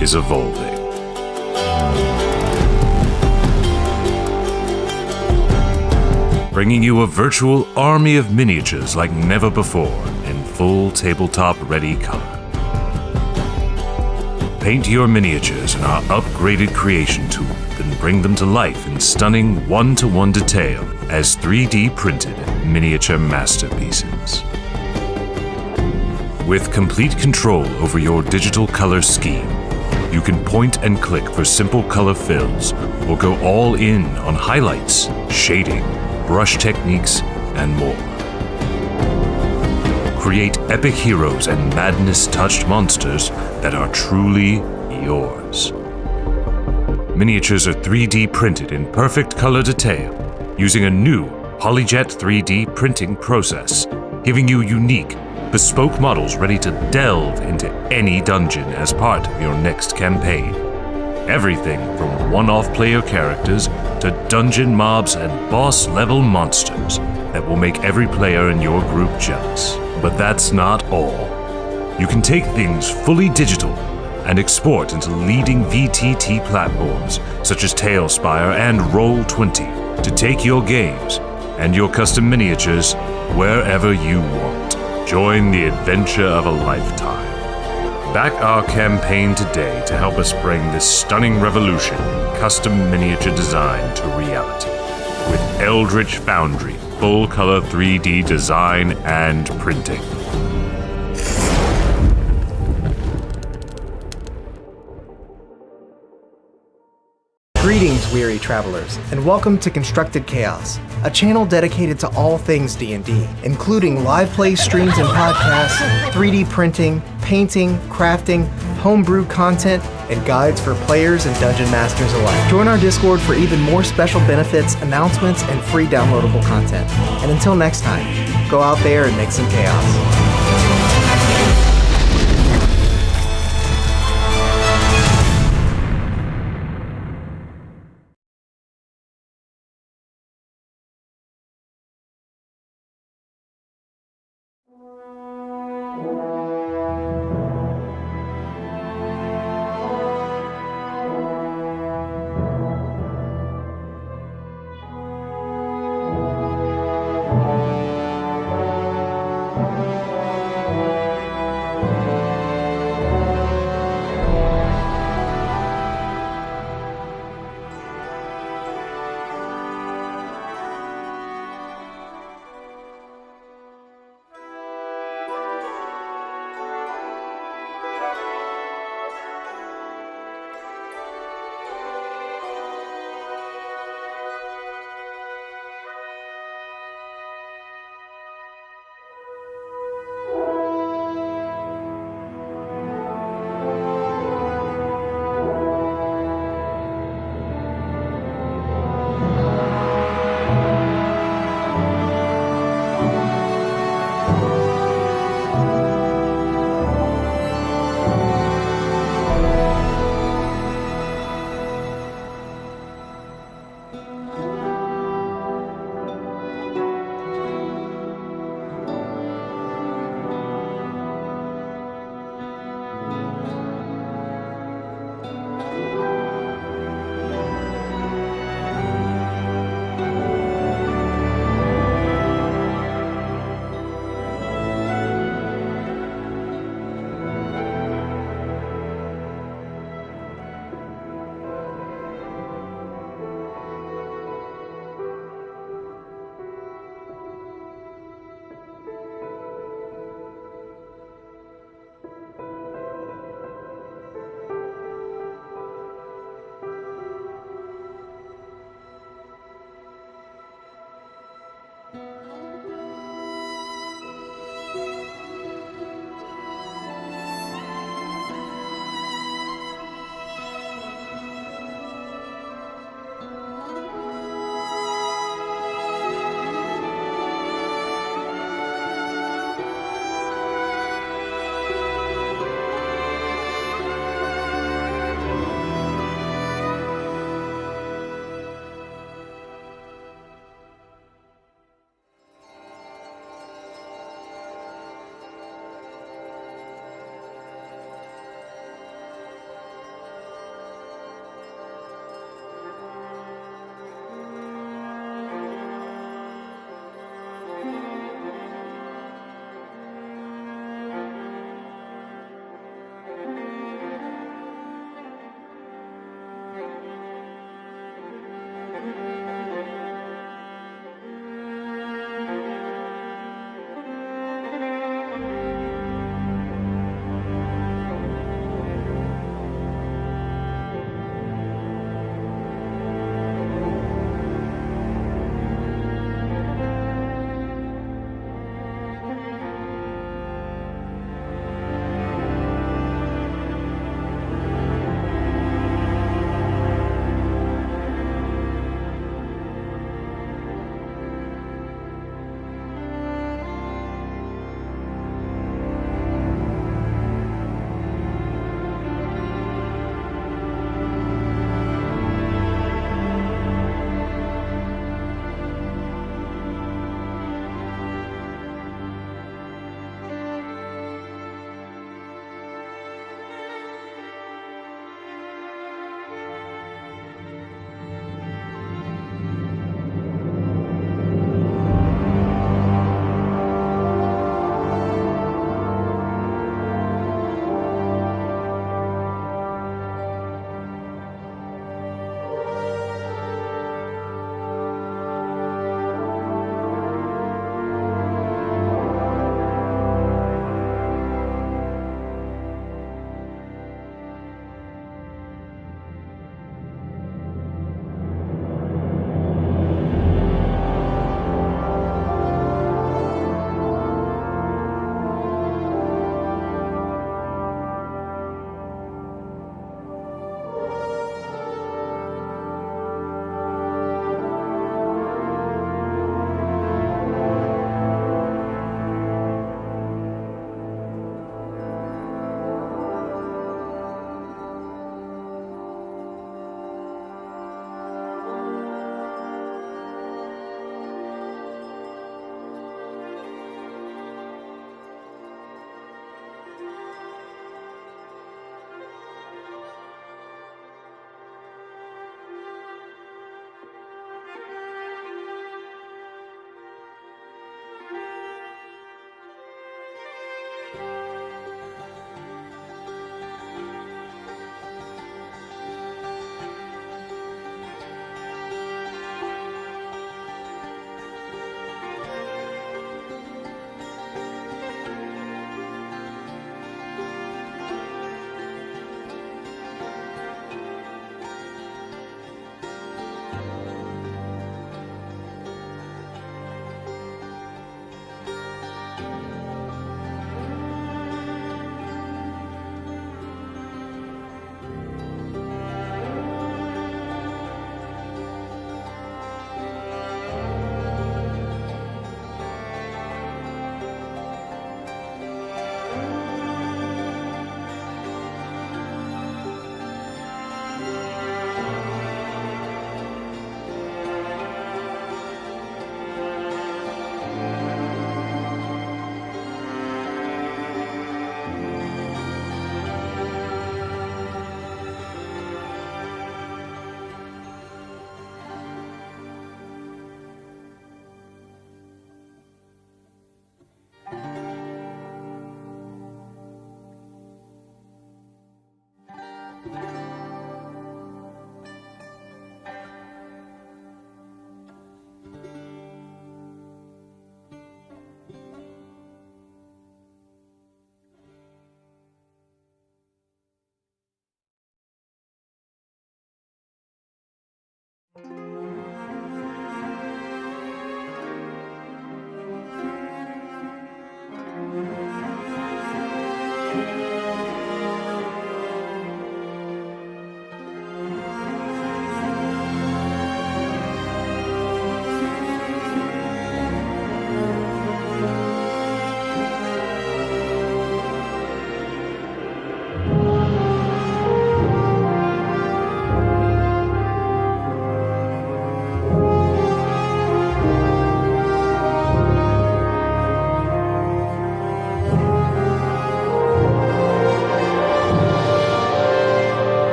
is evolving. Bringing you a virtual army of miniatures like never before in full tabletop-ready color. Paint your miniatures in our upgraded creation tool, then bring them to life in stunning one-to-one detail as 3D printed miniature masterpieces. With complete control over your digital color scheme, you can point and click for simple color fills or go all in on highlights, shading, brush techniques, and more. Create epic heroes and madness-touched monsters that are truly yours. Miniatures are 3D printed in perfect color detail using a new PolyJet 3D printing process, giving you unique, bespoke models ready to delve into any dungeon as part of your next campaign. Everything from one-off player characters to dungeon mobs and boss-level monsters that will make every player in your group jealous. But that's not all. You can take things fully digital and export into leading VTT platforms such as Tailspire and Roll20 to take your games and your custom miniatures wherever you want. Join the adventure of a lifetime. Back our campaign today to help us bring this stunning revolution in custom miniature design to reality. With Eldritch Foundry, full-color 3D design and printing. Greetings, weary travelers, and welcome to Constructed Chaos, a channel dedicated to all things D&D, including live play streams and podcasts, 3D printing, painting, crafting, homebrew content, and guides for players and dungeon masters alike. Join our Discord for even more special benefits, announcements, and free downloadable content. And until next time, go out there and make some chaos.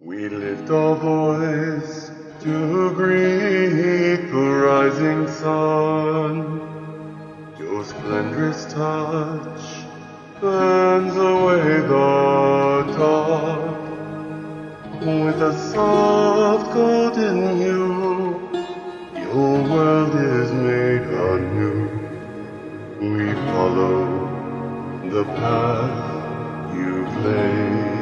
We lift our voice to greet the rising sun. Your splendorous touch burns away the dark. With a soft golden hue, your world is made anew. We follow the path you've laid.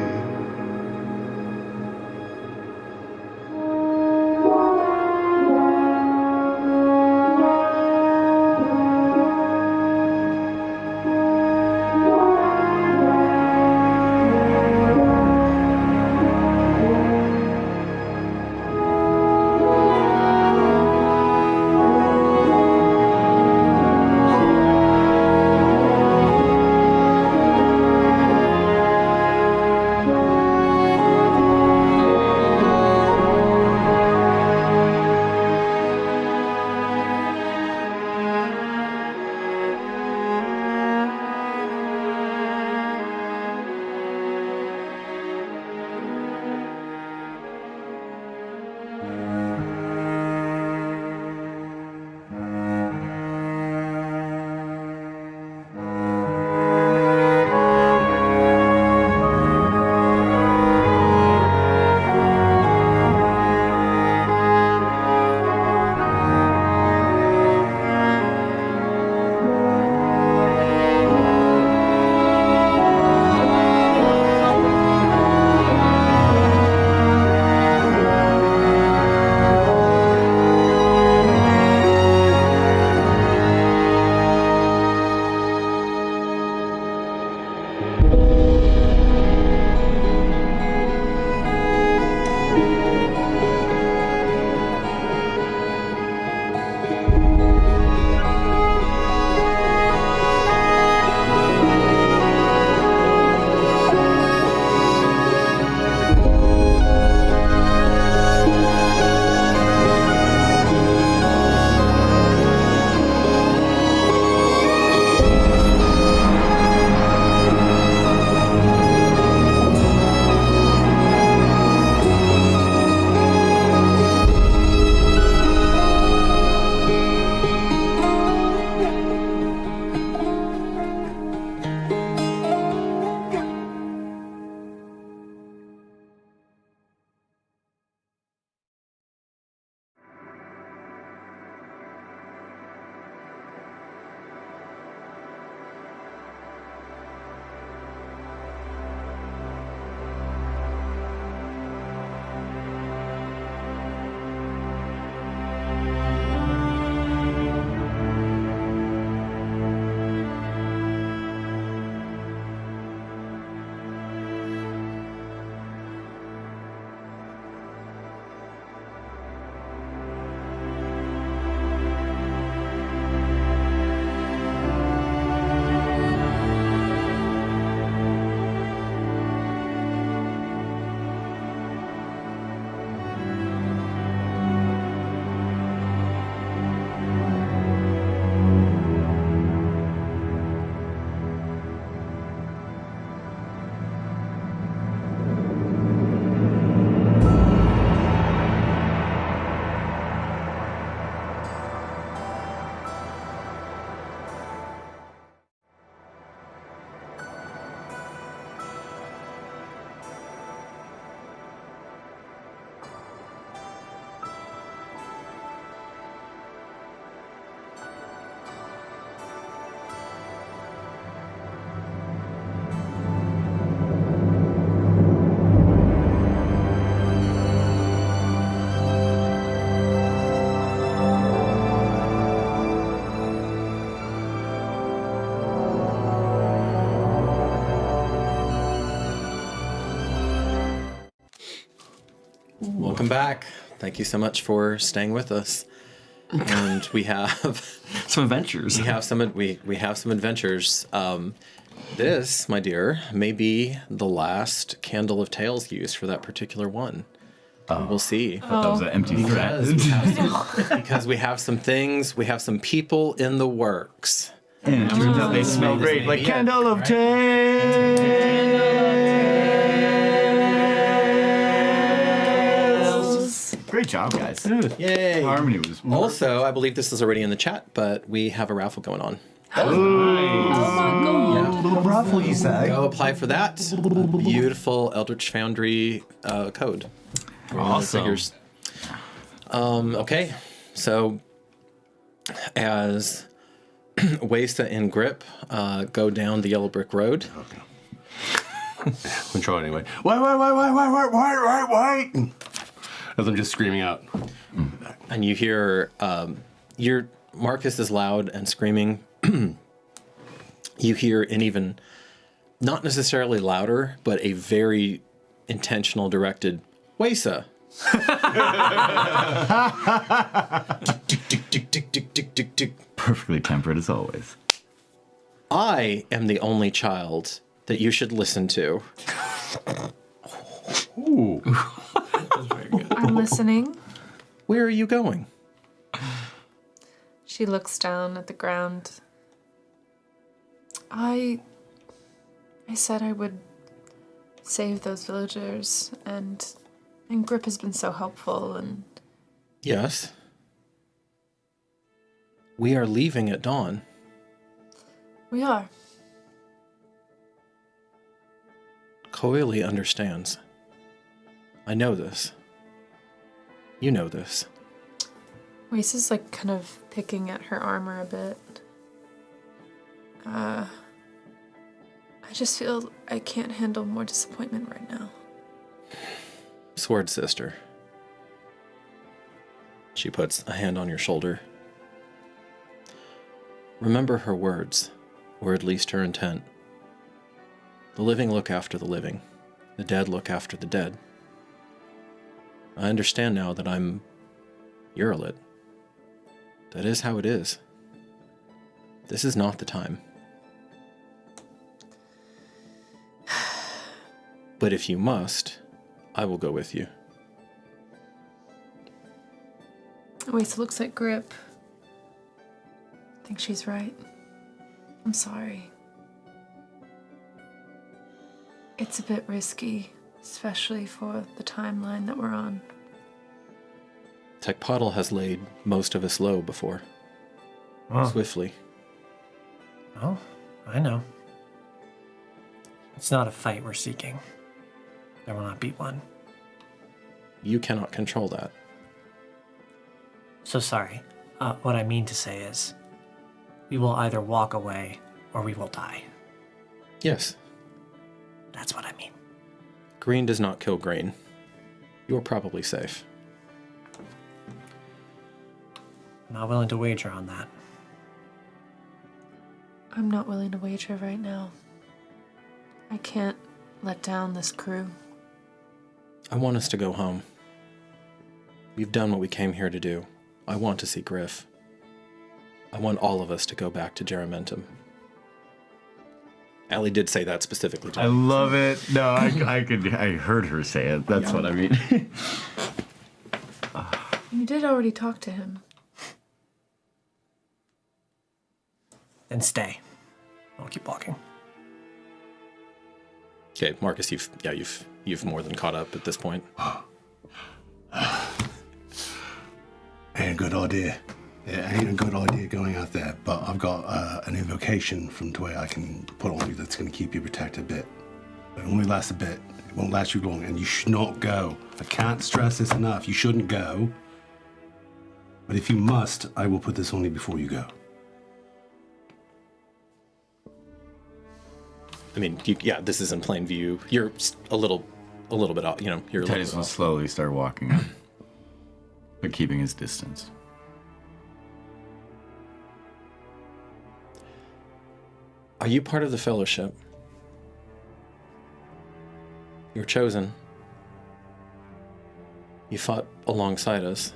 Welcome back. Thank you so much for staying with us. And we have some adventures. We have some adventures. This, my dear, may be the last candle of tales used for that particular one. We'll see. That was an empty threat. Because we have some things, we have some people in the works. And it turns out they smell great, like candle of tales. Great job, guys. Yay. Harmony was Also, I believe this is already in the chat, but we have a raffle going on. Little raffle, you say? Go apply for that. Beautiful Eldritch Foundry code. Awesome. Figures. Okay, so as Wesa and Grip go down the yellow brick road. Control anyway. Wait. As I'm just screaming out. And you hear Marcus is loud and screaming. You hear an even, not necessarily louder, but a very intentional directed, Wesa. perfectly tempered as always. I am the only child that you should listen to. Ooh. I'm listening. Where are you going? She looks down at the ground. I said I would save those villagers, and Grip has been so helpful, and... Yes. We are leaving at dawn. We are. Coeli understands. I know this. You know this. Wace like kind of picking at her armor a bit. I just feel I can't handle more disappointment right now. Sword sister. She puts a hand on your shoulder. Remember her words, or at least her intent. The living look after the living. The dead look after the dead. I understand now that I'm Uralit. That is how it is. This is not the time. But if you must, I will go with you. Wace looks at Grip. I think she's right. I'm sorry. It's a bit risky, especially for the timeline that we're on. Tekpotl has laid most of us low before. Oh. Swiftly. Oh, I know. It's not a fight we're seeking. There will not be one. You cannot control that. So sorry. What I mean to say is, we will either walk away or we will die. Yes. That's what I mean. Green does not kill green. You are probably safe. I'm not willing to wager on that. I'm not willing to wager right now. I can't let down this crew. I want us to go home. We've done what we came here to do. I want to see Griff. I want all of us to go back to Jeramentum. Allie did say that specifically to me. I love it. No, I heard her say it. That's what I mean. You did already talk to him. Then stay. I'll keep walking. Okay, Marcus, you've more than caught up at this point. Ain't a good idea. It ain't a good idea going out there, but I've got an invocation from Toy I can put on you that's going to keep you protected a bit. It only lasts a bit. It won't last you long, and you should not go. I can't stress this enough. You shouldn't go. But if you must, I will put this on you before you go. I mean, this is in plain view. You're a little bit off. You're a little Titus bit will off. slowly start walking up, but keeping his distance. Are you part of the Fellowship? You're chosen. He fought alongside us.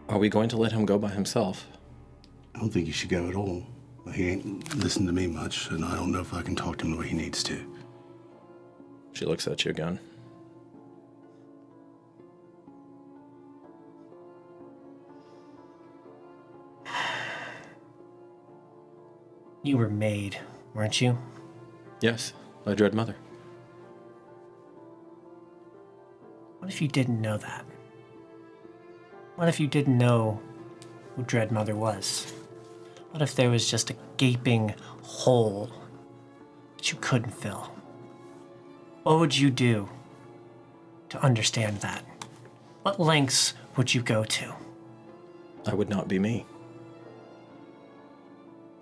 Are we going to let him go by himself? I don't think he should go at all. But he ain't listened to me much, and I don't know if I can talk to him the way he needs to. She looks at you again. You were made, weren't you? Yes, by Dread Mother. What if you didn't know that? What if you didn't know who Dread Mother was? What if there was just a gaping hole that you couldn't fill? What would you do to understand that? What lengths would you go to? I would not be me.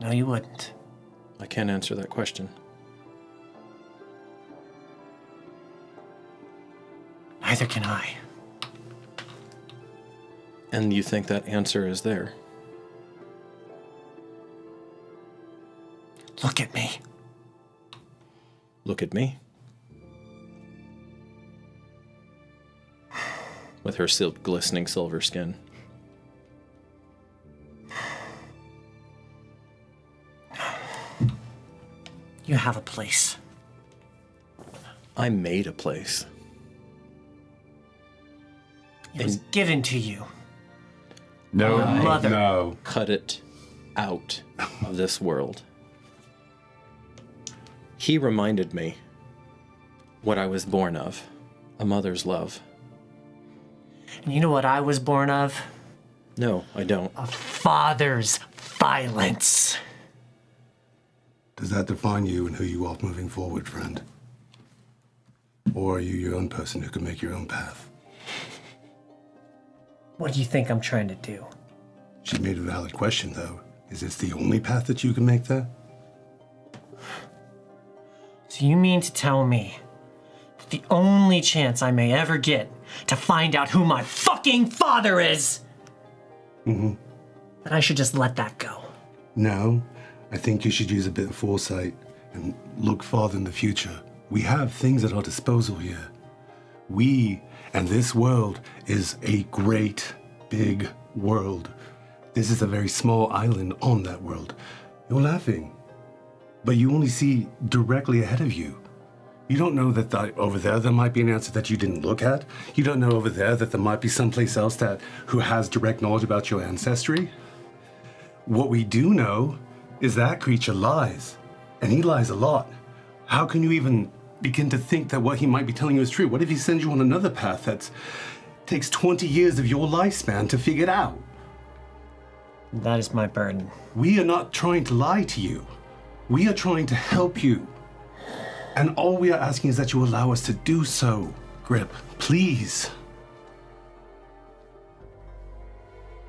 No, you wouldn't. I can't answer that question. Neither can I. And you think that answer is there? Look at me. Look at me. With her glistening silver skin. You have a place. I made a place. It was given to you. No, Mother. no. Cut it out of this world. He reminded me what I was born of, a mother's love. And you know what I was born of? No, I don't. A father's violence. Does that define you and who you are moving forward, friend? Or are you your own person who can make your own path? What do you think I'm trying to do? She made a valid question, though. Is this the only path that you can make there? So you mean to tell me that the only chance I may ever get to find out who my fucking father is, that I should just let that go? No, I think you should use a bit of foresight and look farther in the future. We have things at our disposal here. We and this world is a great, big world. This is a very small island on that world. You're laughing, but you only see directly ahead of you. You don't know that over there might be an answer that you didn't look at. You don't know over there that there might be someplace else who has direct knowledge about your ancestry. What we do know is that creature lies, and he lies a lot. How can you even begin to think that what he might be telling you is true? What if he sends you on another path that takes 20 years of your lifespan to figure it out? That is my burden. We are not trying to lie to you. We are trying to help you. And all we are asking is that you allow us to do so, Grip. Please.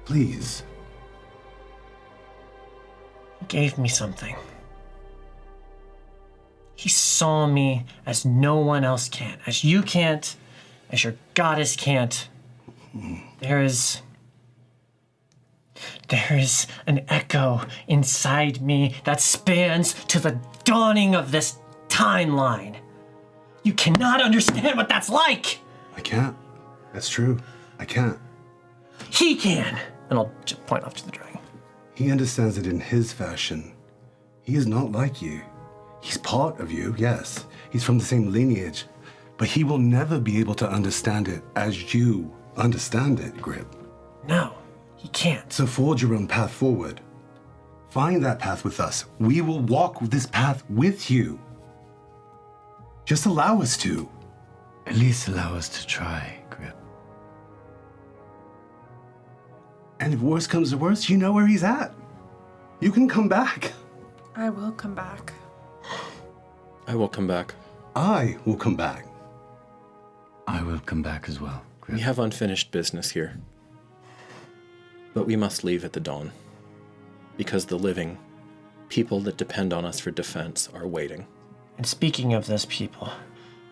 Please. He gave me something. He saw me as no one else can, as you can't, as your goddess can't. There is an echo inside me that spans to the dawning of this timeline. You cannot understand what that's like. I can't. That's true. I can't. He can. And I'll just point off to the dragon. He understands it in his fashion. He is not like you. He's part of you, yes. He's from the same lineage. But he will never be able to understand it as you understand it, Grip. No, he can't. So forge your own path forward. Find that path with us. We will walk this path with you. Just allow us to. At least allow us to try, Grip. And if worse comes to worse, you know where he's at. You can come back. I will come back. I will come back. I will come back. I will come back as well, Grip. We have unfinished business here. But we must leave at the dawn. Because the living, people that depend on us for defense, are waiting. And speaking of those people,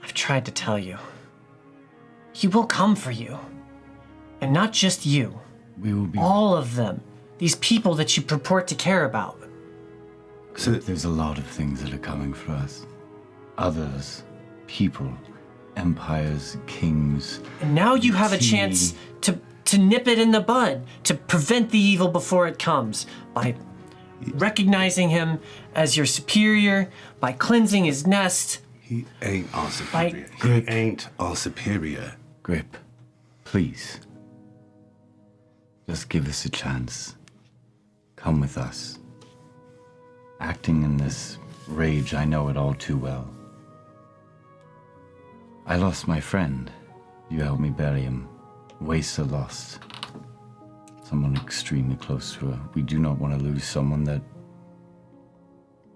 I've tried to tell you. He will come for you. And not just you. We will be... All of them. These people that you purport to care about. So there's a lot of things that are coming for us. Others, people, empires, kings. And now you have a chance to nip it in the bud, to prevent the evil before it comes, by recognizing him as your superior, by cleansing his nest. He ain't our superior. He ain't our superior. Grip, please. Just give us a chance. Come with us. Acting in this rage, I know it all too well. I lost my friend. You helped me bury him. Waster lost. Someone extremely close to her. We do not want to lose someone that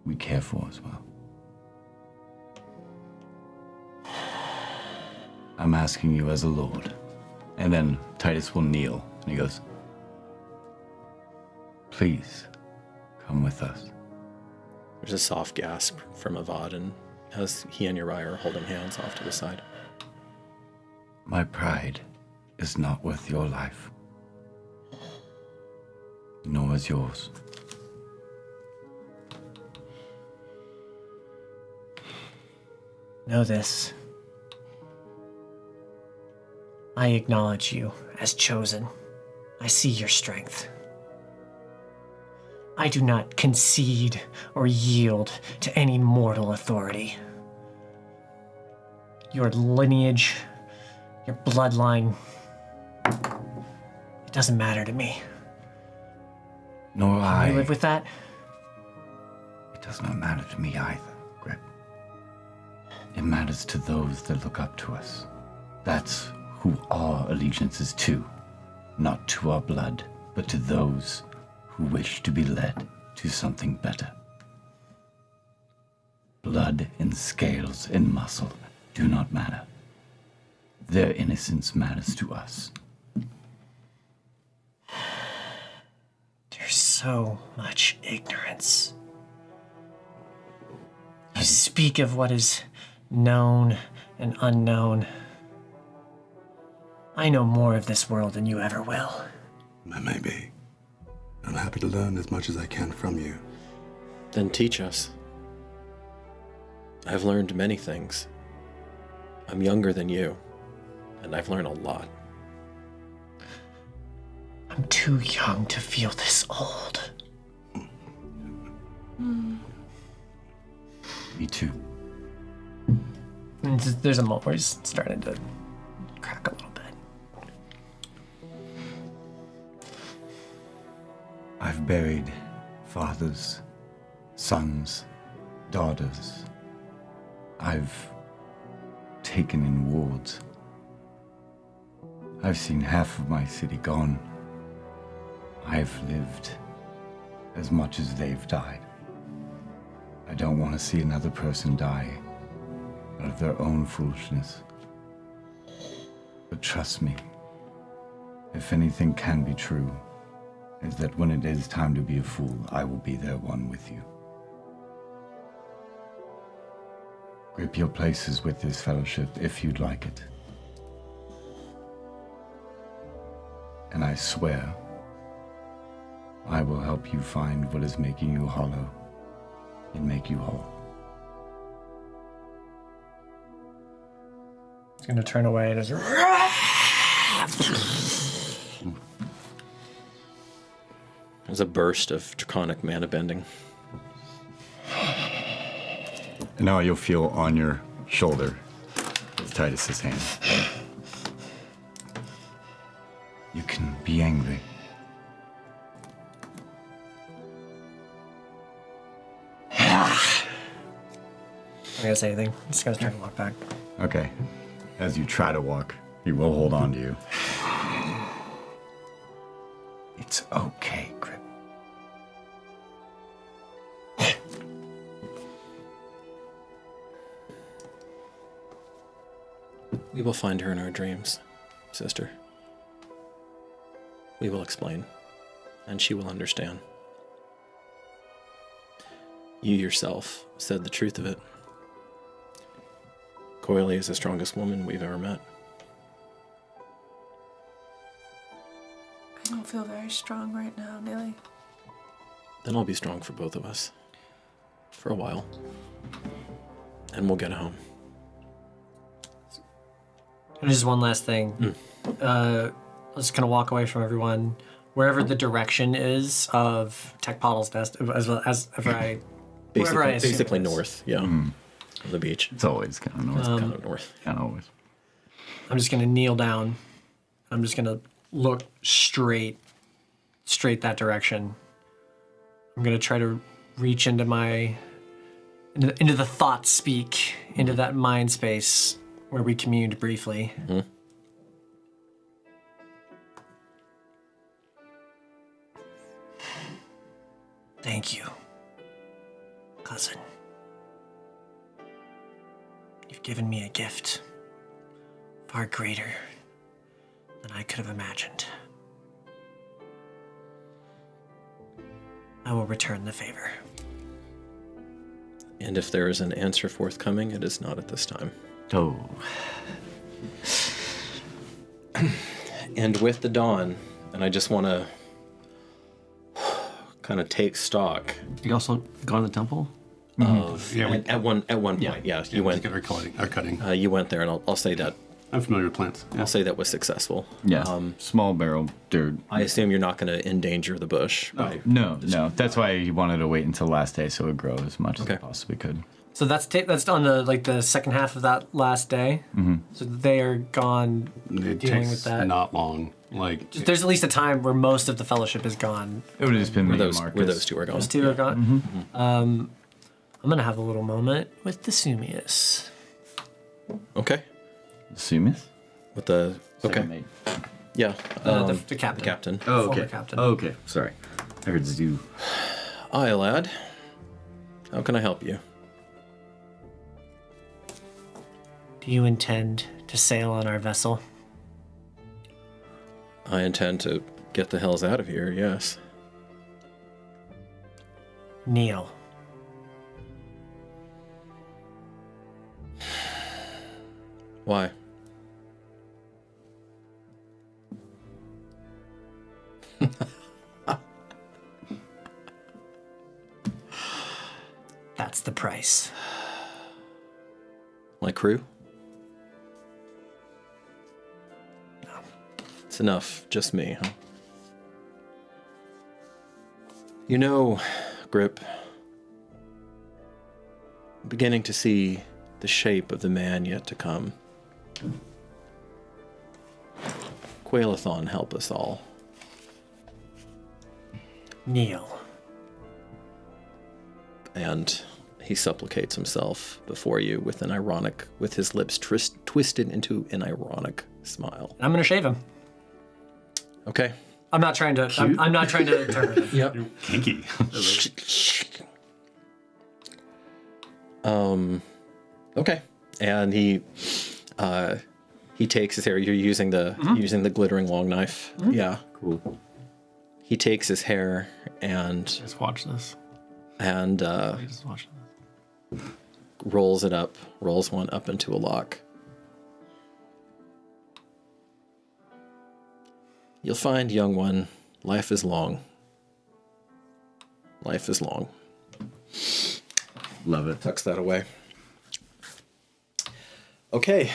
we care for as well. I'm asking you as a lord. And then Titus will kneel, and he goes, please, come with us. There's a soft gasp from Avad, and as he and Uriah are holding hands off to the side. My pride is not worth your life, nor is yours. Know this. I acknowledge you as chosen. I see your strength. I do not concede or yield to any mortal authority. Your lineage, your bloodline, it doesn't matter to me. Nor I. Can you live with that? It does not matter to me either, Grip. It matters to those that look up to us. That's who our allegiance is to. Not to our blood, but to those who wish to be led to something better. Blood and scales and muscle do not matter. Their innocence matters to us. There's so much ignorance. You speak of what is known and unknown. I know more of this world than you ever will. Maybe. I'm happy to learn as much as I can from you. Then teach us. I've learned many things. I'm younger than you, and I've learned a lot. I'm too young to feel this old. Me too. And there's a moment where he's starting to crack a little bit. I've buried fathers, sons, daughters. I've taken in wards. I've seen half of my city gone. I've lived as much as they've died. I don't want to see another person die out of their own foolishness. But trust me, if anything can be true, is that when it is time to be a fool, I will be there one with you. Grip your places with this fellowship if you'd like it. And I swear, I will help you find what is making you hollow and make you whole. He's gonna turn away and just There's a burst of draconic mana bending. And now you'll feel on your shoulder is Titus's hand. You can be angry. I'm not gonna say anything. I'm just gonna try to walk back. Okay. As you try to walk, he will hold on to you. It's okay, Grip. We will find her in our dreams, sister. We will explain, and she will understand. You yourself said the truth of it. Coily is the strongest woman we've ever met. I don't feel very strong right now, Neely. Then I'll be strong for both of us. For a while. And we'll get home. And just one last thing. Let's kind of walk away from everyone. Wherever the direction is of Tech-Pottle's nest, as well as wherever I assume Basically it is. north, yeah, of the beach. It's always kind of north. Kind of north. Kind of always. I'm just gonna kneel down. I'm just gonna look straight that direction. I'm gonna try to reach into into the thought speak, into that mind space where we communed briefly. Thank you, cousin. You've given me a gift far greater than I could have imagined. I will return the favor. And if there is an answer forthcoming, it is not at this time. Oh. And with the dawn, and I just want to kind of take stock. You also gone to the temple? Of at one point, you went. Our cutting. You went there, and I'll say that. I'm familiar with plants. I'll say that was successful. Yeah. Small barrel dirt. I assume you're not going to endanger the bush. No. That's why he wanted to wait until last day so it would grow as much as it possibly could. So that's on the second half of that last day. So they are gone It dealing takes with that. not long. There's at least a time where most of the fellowship is gone. It would have just been where me those, and Marcus. where those two are gone. Those two are gone. I'm gonna have a little moment with the Sumius. Okay. Sumis? With the Second mate. yeah, The captain. the captain. Oh, Former okay. captain. Okay. Sorry. I heard Zoo. Aye, lad. How can I help you? Do you intend to sail on our vessel? I intend to get the hells out of here. Yes. Kneel. Why? That's the price. My crew? No. It's enough. Just me, huh? You know, Grip, I'm beginning to see the shape of the man yet to come. Quaelathon help us all. Kneel. And he supplicates himself before you with his lips twisted into an ironic smile. I'm gonna shave him. Okay. I'm not trying to. I'm not trying to turn him. Yep. Kinky. Okay. And he takes his hair. You're using the glittering long knife. Yeah. Cool. He takes his hair and Just watch this. and Just watch this. rolls one up into a lock. You'll find, young one, life is long. Life is long. Love it. Tucks that away. Okay.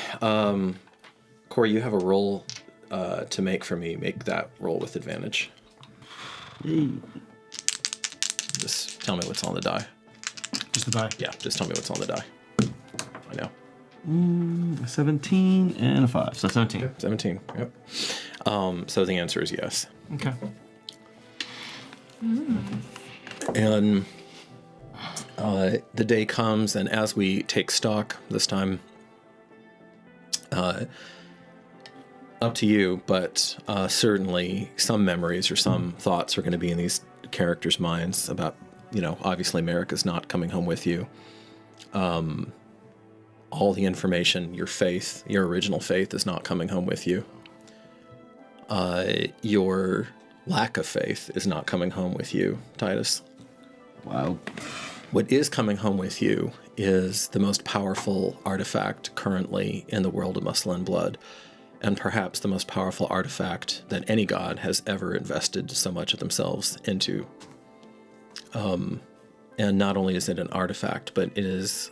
Corey, you have a roll to make for me. Make that roll with advantage. Yay. Just tell me what's on the die. Just the die. Yeah, just tell me what's on the die. I know. 17 and a 5. So 17. 17. Yep. So the answer is yes. Okay. And the day comes, and as we take stock this time, up to you, but certainly some memories or some thoughts are going to be in these characters' minds about, obviously Merrick is not coming home with you. All the information, your faith, your original faith is not coming home with you. Your lack of faith is not coming home with you, Titus. Wow. What is coming home with you is the most powerful artifact currently in the world of Muscle and Blood, and perhaps the most powerful artifact that any god has ever invested so much of themselves into. And not only is it an artifact, but it is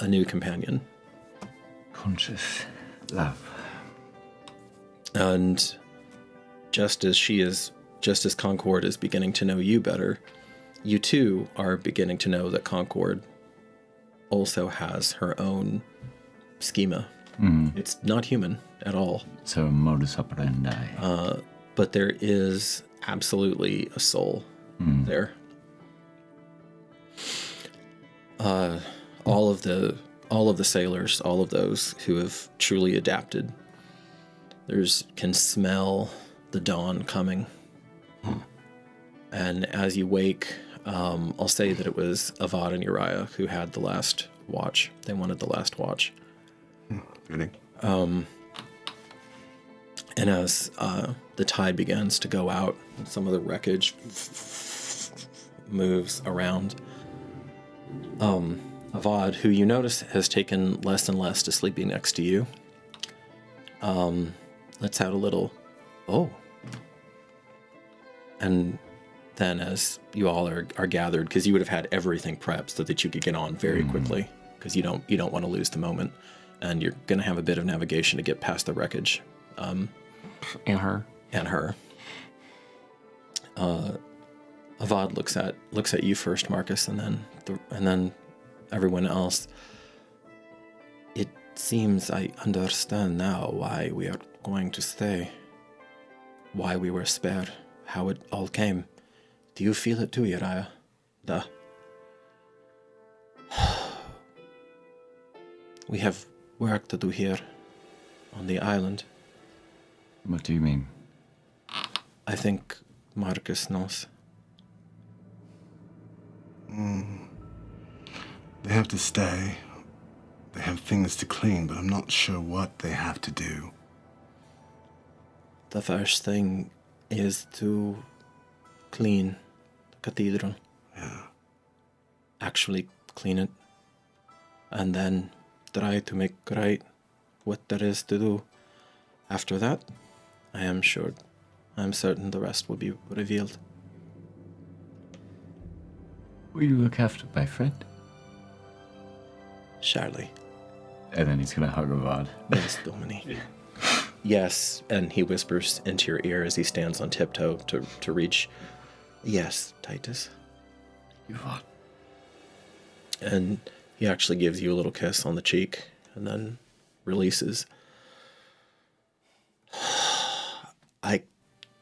a new companion. Conscious love. And just as Concord is beginning to know you better, you too are beginning to know that Concord also has her own schema. It's not human at all. So modus operandi. But there is absolutely a soul there. All of the sailors, all of those who have truly adapted, can smell the dawn coming. And as you wake, I'll say that it was Avad and Uriah who had the last watch. They wanted the last watch. Fitting. And as the tide begins to go out, and some of the wreckage moves around, Avad, who you notice has taken less and less to sleeping next to you, lets out a little, oh. And then as you all are gathered, because you would have had everything prepped so that you could get on very quickly, because you don't want to lose the moment, and you're going to have a bit of navigation to get past the wreckage. And her. Avad looks at you first, Marcus, and then everyone else. It seems I understand now why we are going to stay, why we were spared, how it all came. Do you feel it too, Uriah? We have work to do here on the island. What do you mean? I think Marcus knows. They have to stay. They have things to clean, but I'm not sure what they have to do. The first thing is to clean the cathedral. Yeah. Actually clean it. And then try to make right what there is to do. After that, I'm certain the rest will be revealed. Will you look after my friend? Surely. And then he's gonna hug Avad. Yes, Domini. Yes, and he whispers into your ear as he stands on tiptoe to reach. Yes, Titus. Avad. And he actually gives you a little kiss on the cheek and then releases. I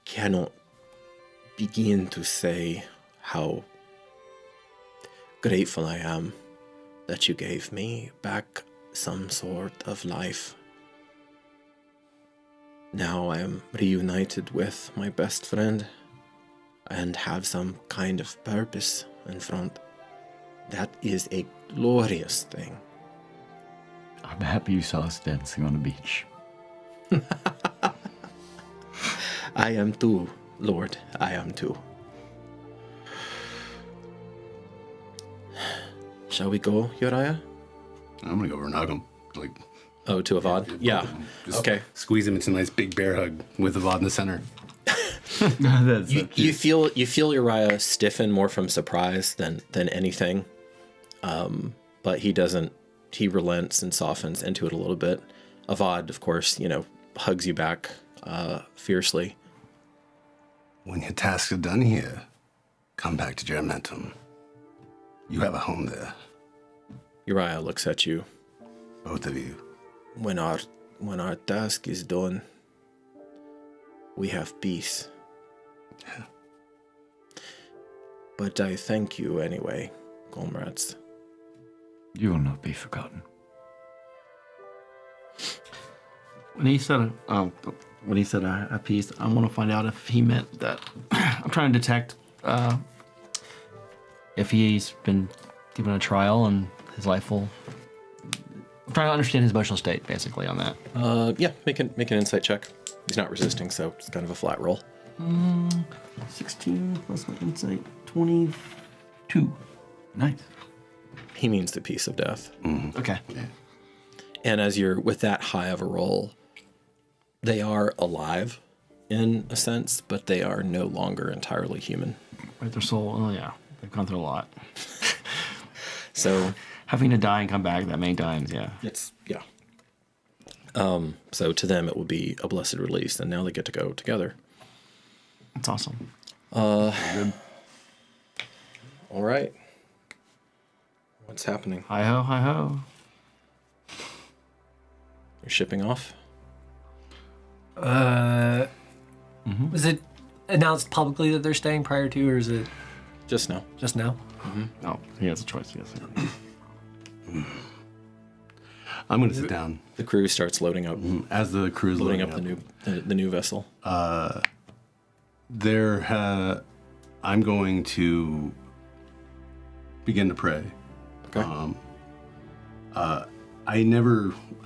cannot begin to say how grateful I am that you gave me back some sort of life. Now I am reunited with my best friend and have some kind of purpose in front. That is a glorious thing. I'm happy you saw us dancing on the beach. I am too, Lord. I am too. Shall we go, Uriah? I'm gonna go over and hug him. Oh, to Avad? Yeah. Just okay. Squeeze him into a nice big bear hug with Avad in the center. You feel Uriah stiffen more from surprise than anything. But he doesn't. He relents and softens into it a little bit. Avad, of course, hugs you back fiercely. When your tasks are done here, come back to Germentum. You have a home there. Uriah looks at you. Both of you. When our task is done, we have peace. Yeah. But I thank you anyway, comrades. You will not be forgotten. When he said a piece, I want to find out if he meant that. I'm trying to detect if he's been given a trial and his life will. I'm trying to understand his emotional state, basically, on that. Yeah, make an insight check. He's not resisting, so it's kind of a flat roll. 16 plus my insight, 22. Nice. He means the peace of death. Mm-hmm. Okay. Yeah. And as you're with that high of a roll, they are alive in a sense, but they are no longer entirely human. Right, their soul. Oh yeah, they've gone through a lot. So having to die and come back that many times, yeah. Yeah. So to them, it will be a blessed release, and now they get to go together. That's awesome. Good. All right. What's happening? Hi ho, hi ho. You're shipping off? Was it announced publicly that they're staying prior to, or is it just now? Just now. No, he has a choice. Yes. I'm going to sit down. The crew starts loading up. As the crew is loading up the new vessel. I'm going to begin to pray. Okay.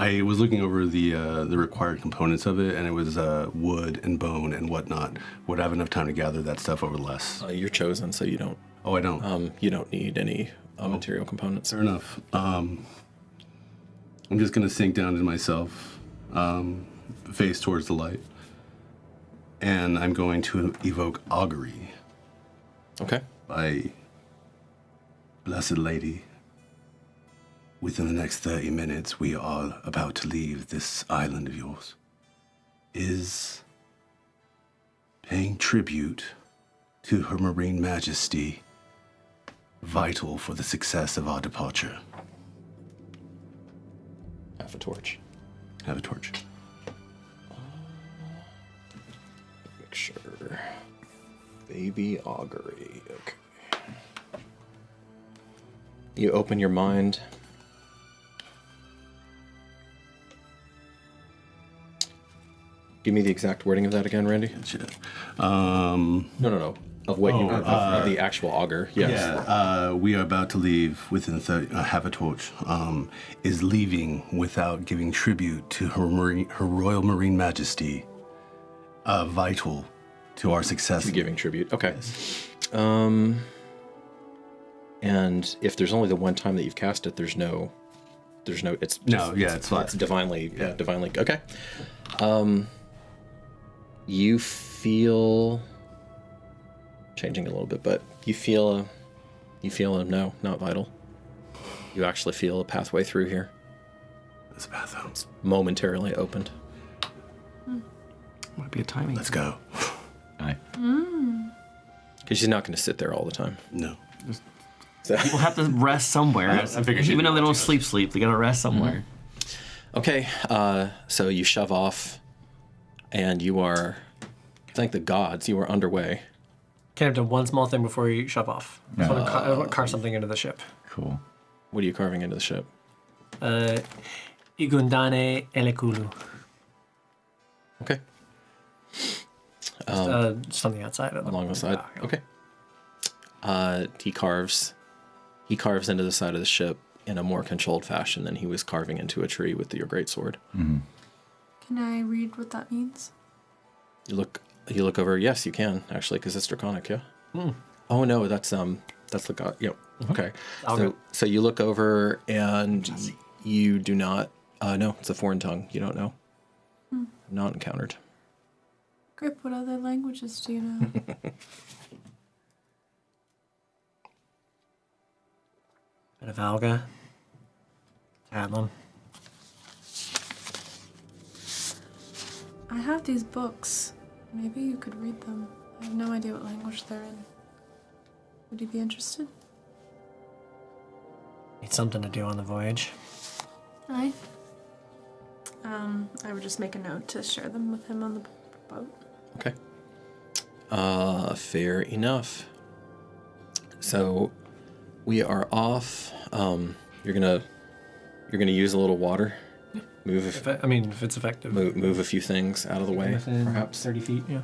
I was looking over the required components of it, and it was wood and bone and whatnot. Would I have enough time to gather that stuff over less? You're chosen, so you don't. Oh, I don't. You don't need any material components. Fair enough. I'm just gonna sink down into myself, face towards the light, and I'm going to evoke augury. Okay. By Blessed Lady. Within the next 30 minutes, we are about to leave this island of yours. Is paying tribute to Her Marine Majesty vital for the success of our departure? Have a torch. Have a torch. Make sure. Baby augury. Okay. You open your mind. Give me the exact wording of that again, Randy. No. Of what of the actual augur. Yes. Yeah. We are about to leave within 30. Have a torch. Is leaving without giving tribute to her Royal Marine Majesty. Vital to our success. To giving tribute. Okay. Yes. And if there's only the one time that you've cast it, it's fine. It's divinely okay. You feel changing a little bit, but you feel no, not vital. You actually feel a pathway through here. This pathway. It's momentarily opened. Might be a timing. Let's go. Aye. Because she's not going to sit there all the time. No. People have to rest somewhere. I figured even though they don't sleep, they gotta rest somewhere. Okay, so you shove off, and you are, thank the gods, you are underway. Can I have done one small thing before you shove off? I want to carve something into the ship. Cool. What are you carving into the ship? Igundane Elekulu. Okay. Just on the outside of along the side. Okay. He carves into the side of the ship in a more controlled fashion than he was carving into a tree with your greatsword. Can I read what that means? You look over. Yes, you can actually, because it's draconic. Yeah. Oh no, that's the god. Yep. Okay. So you look over and you do not. No, it's a foreign tongue. You don't know. Not encountered. Grip, what other languages do you know? Bit of Alga. Tadlum. I have these books. Maybe you could read them. I have no idea what language they're in. Would you be interested? Need something to do on the voyage. Aye. I would just make a note to share them with him on the boat. Okay. Fair enough. So we are off. You're gonna use a little water. Move. If it's effective. Move a few things out of the way, within perhaps 30 feet. Yeah.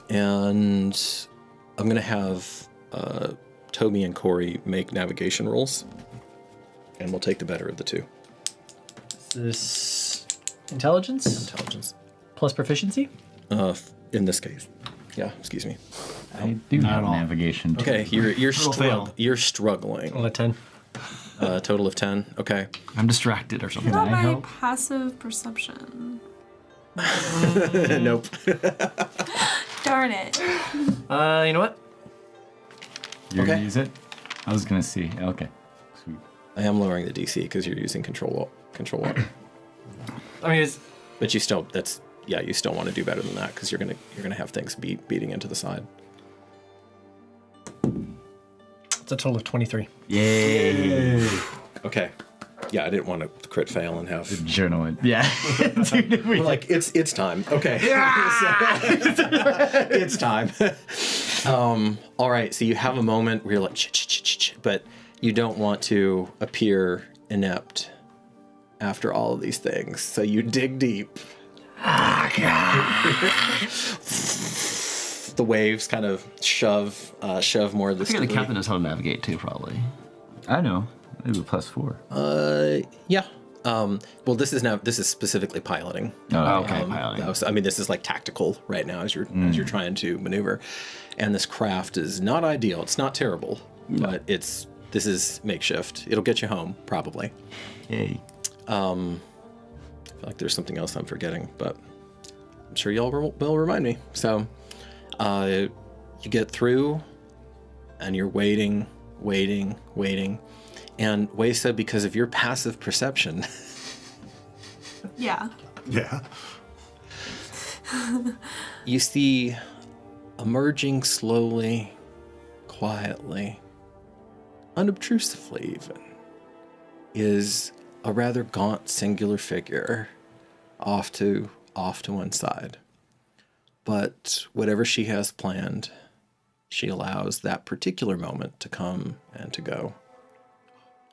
And I'm gonna have Toby and Corey make navigation rolls, and we'll take the better of the two. Is this intelligence? Intelligence. Plus proficiency? In this case. Yeah, excuse me. I do have navigation. Okay, you're struggling. On a 10. Total of 10. Okay. I'm distracted or something. What about my passive perception? Nope. Darn it. You know what? You're gonna use it? I was gonna see. Okay. Sweet. I am lowering the DC because you're using control water. I mean, it's... But you still, you still want to do better than that because you're gonna have things beating into the side. It's a total of 23. Yay. Okay. Yeah, I didn't want to crit fail and have journal it. Yeah. Dude, we're like, it's time. Okay. It's time. All right. So you have a moment where you're like, but you don't want to appear inept after all of these things. So you dig deep. The waves kind of shove more of the I think the captain knows how to navigate too, probably. I know. Maybe +4. Yeah. Well, this is specifically piloting. Oh, okay. Piloting. I mean, this is like tactical right now as you're trying to maneuver, and this craft is not ideal. It's not terrible, but this is makeshift. It'll get you home probably. Yay. I feel like there's something else I'm forgetting, but I'm sure y'all will remind me. So, you get through, and you're waiting. And Waysa, because of your passive perception. Yeah. Yeah. You see, emerging slowly, quietly, unobtrusively even, is a rather gaunt singular figure off to one side. But whatever she has planned, she allows that particular moment to come and to go.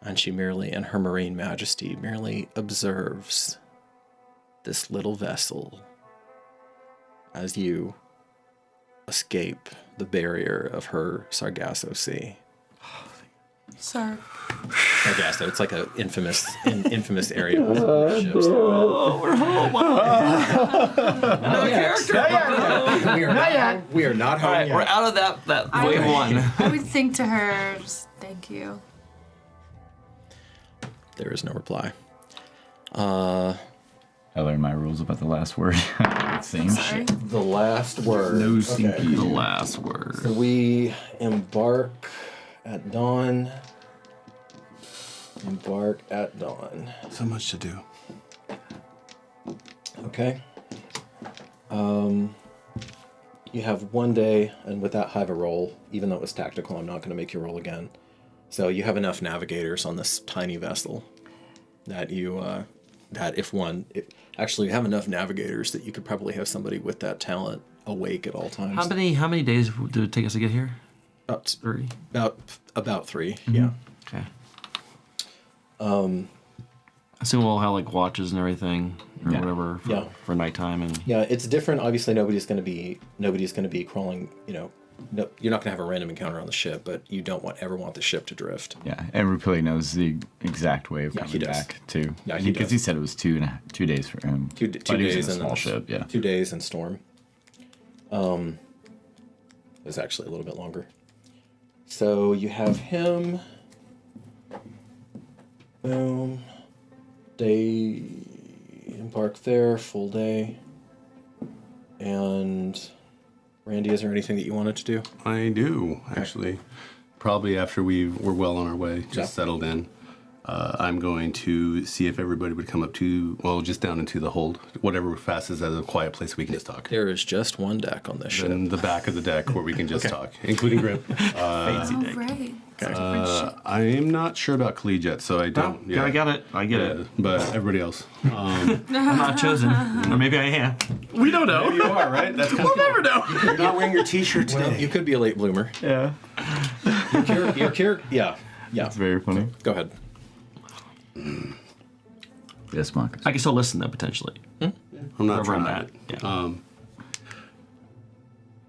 And she merely, in her marine majesty, merely observes this little vessel as you escape the barrier of her Sargasso Sea. Sorry. Sargasso, it's like an infamous area of ships. We're home. We are not home yet. We're out of that wave one. I would think to her, just thank you. There is no reply. I learned my rules about the last word. Same shit. The last word. No sinky. The last word. So we embark at dawn. So much to do. Okay. You have one day, and with that high of a roll, even though it was tactical, I'm not going to make you roll again. So you have enough navigators on this tiny vessel that you, actually you have enough navigators that you could probably have somebody with that talent awake at all times. How many days did it take us to get here? About 3. About 3. Mm-hmm. Yeah. Okay. I assume we'll have like watches and everything or whatever for nighttime and. Yeah, it's different. Obviously, nobody's going to be crawling. No, you're not going to have a random encounter on the ship, but you don't ever want the ship to drift. Yeah, and Rupili knows the exact way of coming back too. Yeah, because he said it was 2 days for him. Two days in a small ship. Yeah, 2 days in storm. It was actually a little bit longer. So you have him. Boom. Day embark there, full day. And Randy, is there anything that you wanted to do? I do, actually. Probably after we're well on our way, just settled in. I'm going to see if everybody would come up just down into the hold, whatever fastest as a quiet place we can just talk. There is just one deck on this ship. In the back of the deck where we can just talk, including Grip. Fancy deck. Right. I am not sure about collegiate, so I don't. I got it. I get it. But everybody else. I'm not chosen. Or maybe I am. We don't know. Maybe you are, right? That's we'll never know. You're not wearing your t-shirt today. Well, you could be a late bloomer. Yeah. Your character. Yeah. That's very funny. Go ahead. Yes, Marcus. I can still listen though, potentially. I'm not Wherever I'm trying at. it. Yeah.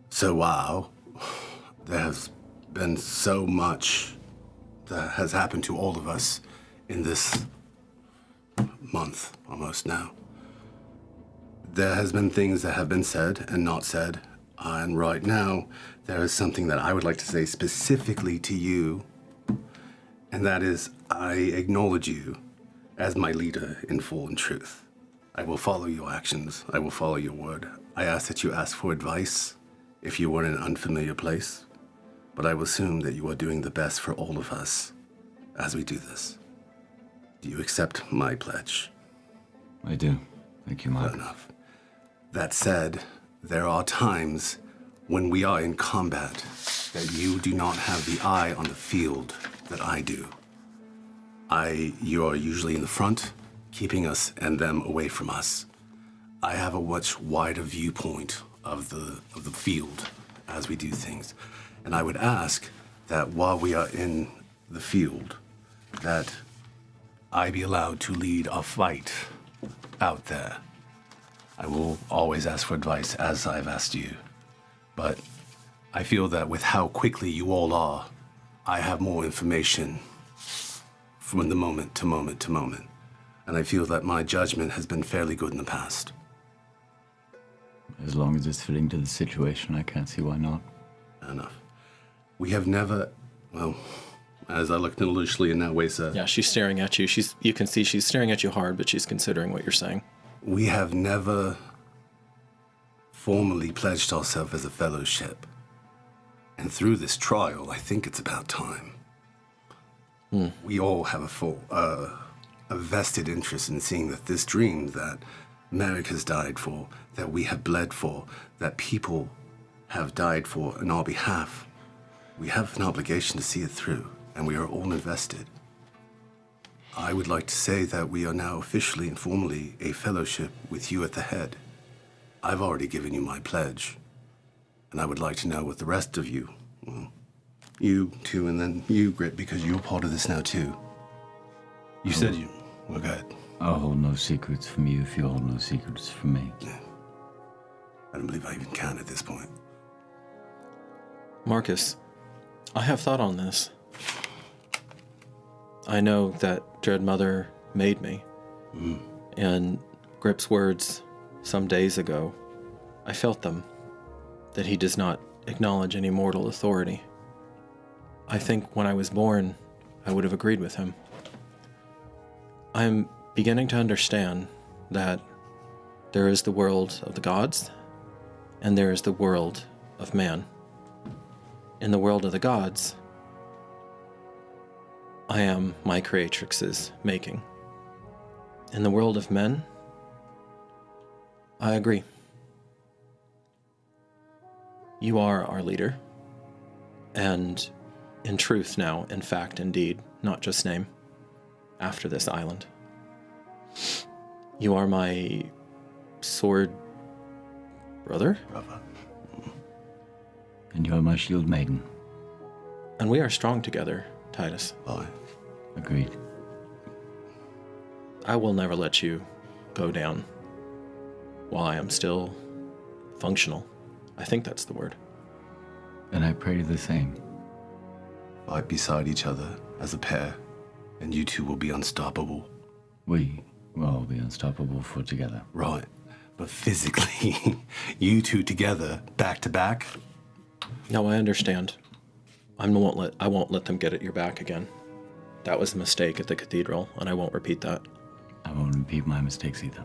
So wow, there has been so much that has happened to all of us in this month almost now. There has been things that have been said and not said, and right now there is something that I would like to say specifically to you, and that is I acknowledge you as my leader in full and truth. I will follow your actions. I will follow your word. I ask that you ask for advice if you were in an unfamiliar place, but I will assume that you are doing the best for all of us as we do this. Do you accept my pledge? I do. Thank you, Mark. Fair enough. That said, there are times when we are in combat that you do not have the eye on the field that I do. You are usually in the front, keeping us and them away from us. I have a much wider viewpoint of the field as we do things. And I would ask that while we are in the field, that I be allowed to lead a fight out there. I will always ask for advice as I've asked you. But I feel that with how quickly you all are, I have more information from the moment to moment to moment. And I feel that my judgment has been fairly good in the past. As long as it's fitting to the situation, I can't see why not. Fair enough. We have never, well, as I look loosely in that way, sir. Yeah, she's staring at you. You can see she's staring at you hard, but she's considering what you're saying. We have never formally pledged ourselves as a fellowship. And through this trial, I think it's about time. We all have a vested interest in seeing that this dream that Merrick has died for, that we have bled for, that people have died for on our behalf, we have an obligation to see it through, and we are all invested. I would like to say that we are now officially and formally a fellowship with you at the head. I've already given you my pledge, and I would like to know what the rest of you, well, you too, and then you, Grit, because you're part of this now too. You said you were good. I'll hold no secrets from you if you hold no secrets from me. Yeah. I don't believe I even can at this point. Marcus, I have thought on this. I know that Dread Mother made me. And Grip's words some days ago, I felt them, that he does not acknowledge any mortal authority. I think when I was born, I would have agreed with him. I'm beginning to understand that there is the world of the gods, and there is the world of man. In the world of the gods, I am my creatrix's making. In the world of men, I agree. You are our leader, and in truth now, in fact, indeed, not just name, after this island. You are my sword brother? And you are my shield maiden. And we are strong together, Titus. Aye. Agreed. I will never let you go down while I am still functional. I think that's the word. And I pray the same. Fight beside each other as a pair, and you two will be unstoppable. We will all be unstoppable for together. Right. But physically, you two together, back to back? No, I understand. I won't let them get at your back again. That was a mistake at the cathedral, and I won't repeat that. I won't repeat my mistakes either.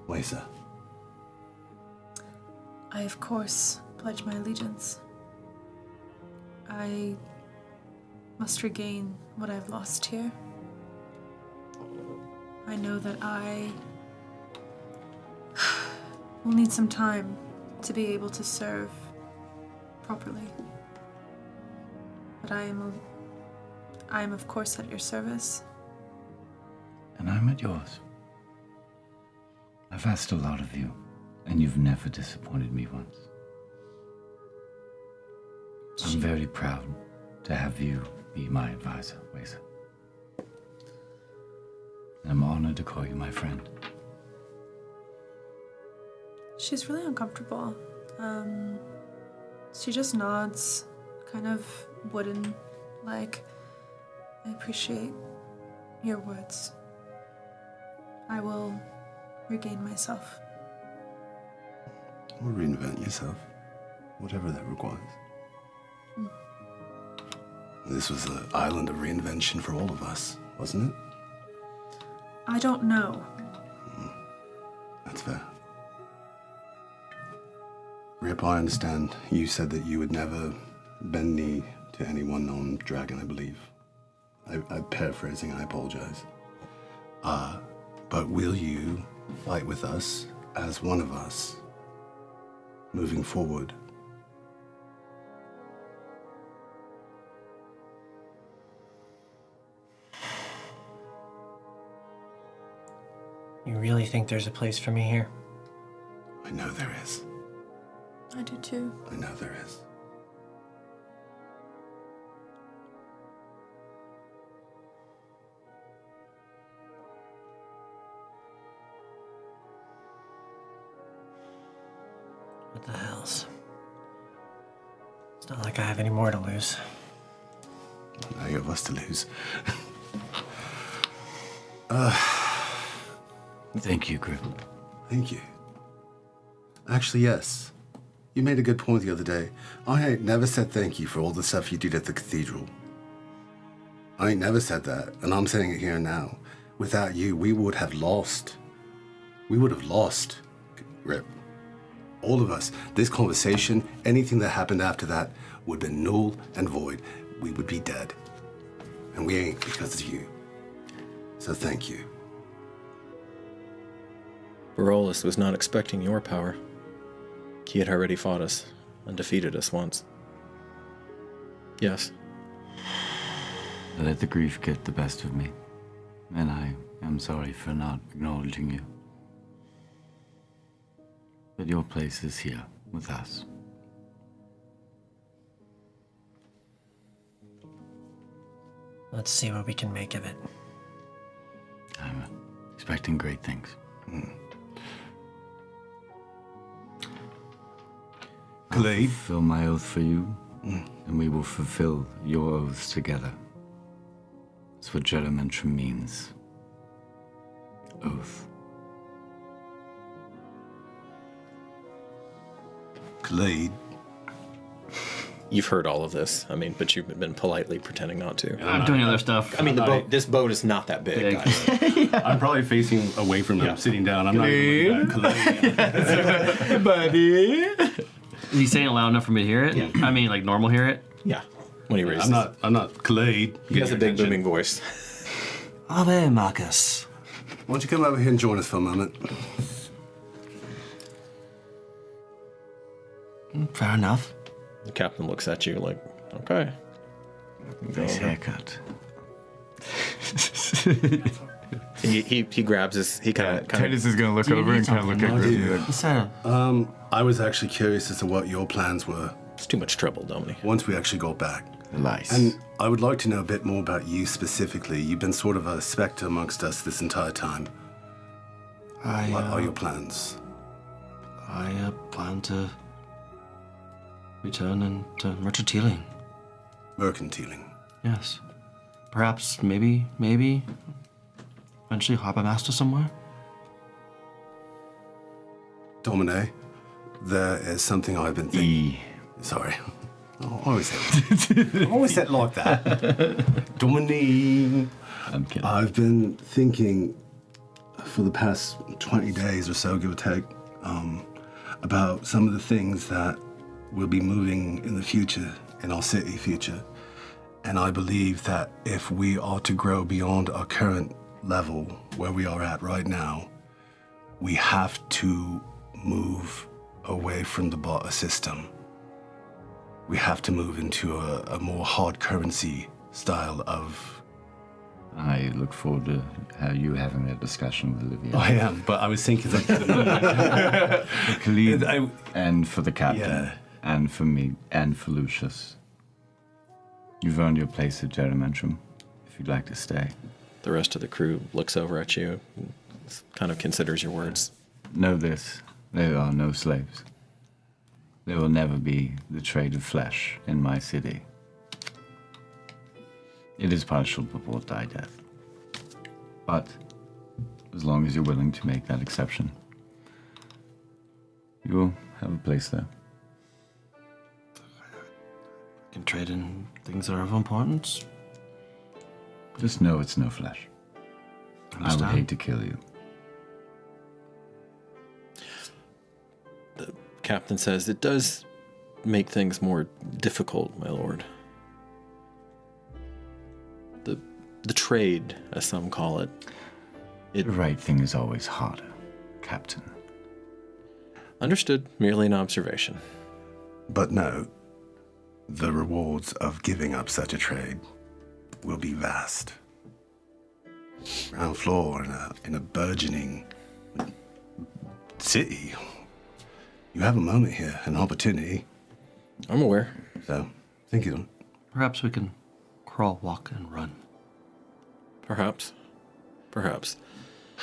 Waisa. I, of course, pledge my allegiance. I must regain what I've lost here. I know that I will need some time to be able to serve properly. But I am of course at your service. And I'm at yours. I've asked a lot of you, and you've never disappointed me once. I'm very proud to have you be my advisor, Waisa. I'm honored to call you my friend. She's really uncomfortable. She just nods, kind of wooden, like, I appreciate your words. I will regain myself. Or reinvent yourself, whatever that requires. This was an island of reinvention for all of us, wasn't it? I don't know. That's fair. Rip, I understand you said that you would never bend knee to anyone on Dragon, I believe. I'm paraphrasing, I apologize. But will you fight with us as one of us moving forward? You really think there's a place for me here? I know there is. I do too. I know there is. What the hells? It's not like I have any more to lose. Now you have us to lose. Thank you, Grip. Thank you. Actually, yes. You made a good point the other day. I ain't never said thank you for all the stuff you did at the cathedral. I ain't never said that, and I'm saying it here now. Without you, we would have lost. We would have lost, Rip. All of us. This conversation, anything that happened after that, would have been null and void. We would be dead. And we ain't because of you. So thank you. Varolus was not expecting your power. He had already fought us and defeated us once. Yes. I let the grief get the best of me, and I am sorry for not acknowledging you. But your place is here with us. Let's see what we can make of it. I'm expecting great things. Glade. I'll fulfill my oath for you, and we will fulfill your oaths together. That's what Jedimentrum means. Oath. Glade. You've heard all of this, but you've been politely pretending not to. I'm doing other stuff. This boat is not that big, guys. I'm probably facing away from him, sitting down. I'm not even looking back. Buddy. Is he saying it loud enough for me to hear it? Yeah. Like normal hear it? Yeah. When he raises. I'm not Glade. He has a big booming voice. Ave Marcus. Why don't you come over here and join us for a moment? Fair enough. The captain looks at you like, okay. Nice haircut. he grabs his, he kind of. Titus is gonna look over and kind of look at Griffey. I was actually curious as to what your plans were. It's too much trouble, Dominic. Once we actually got back. Nice. And I would like to know a bit more about you specifically. You've been sort of a specter amongst us this entire time. What are your plans? I plan to return into mercantiling. Mercantiling? Yes. Perhaps, maybe, eventually harbor master somewhere. Domine, there is something I've been thinking. Sorry. Oh, always said like that. Domine. I'm kidding. I've been thinking for the past 20 days or so, give or take, about some of the things that will be moving in the future, in our city future. And I believe that if we are to grow beyond our current level where we are at right now, we have to move away from the barter system. We have to move into a more hard currency style of... I look forward to you having that discussion with Olivia. I am, but I was thinking that... Khalid, and for the captain, Yeah. and for me, and for Lucius. You've earned your place at Jedimentrum, if you'd like to stay. The rest of the crew looks over at you and kind of considers your words. Know this, there are no slaves. There will never be the trade of flesh in my city. It is punishable before die death. But, as long as you're willing to make that exception, you will have a place there. Can trade in things that are of importance. Just know it's no flesh. I would hate to kill you. The captain says, it does make things more difficult, my lord. The trade, as some call it, The right thing is always harder, Captain. Understood. Merely an observation. But no, the rewards of giving up such a trade will be vast. Ground floor in a burgeoning city. You have a moment here, an opportunity. I'm aware. So, think you. Perhaps we can crawl, walk, and run. Perhaps. Perhaps.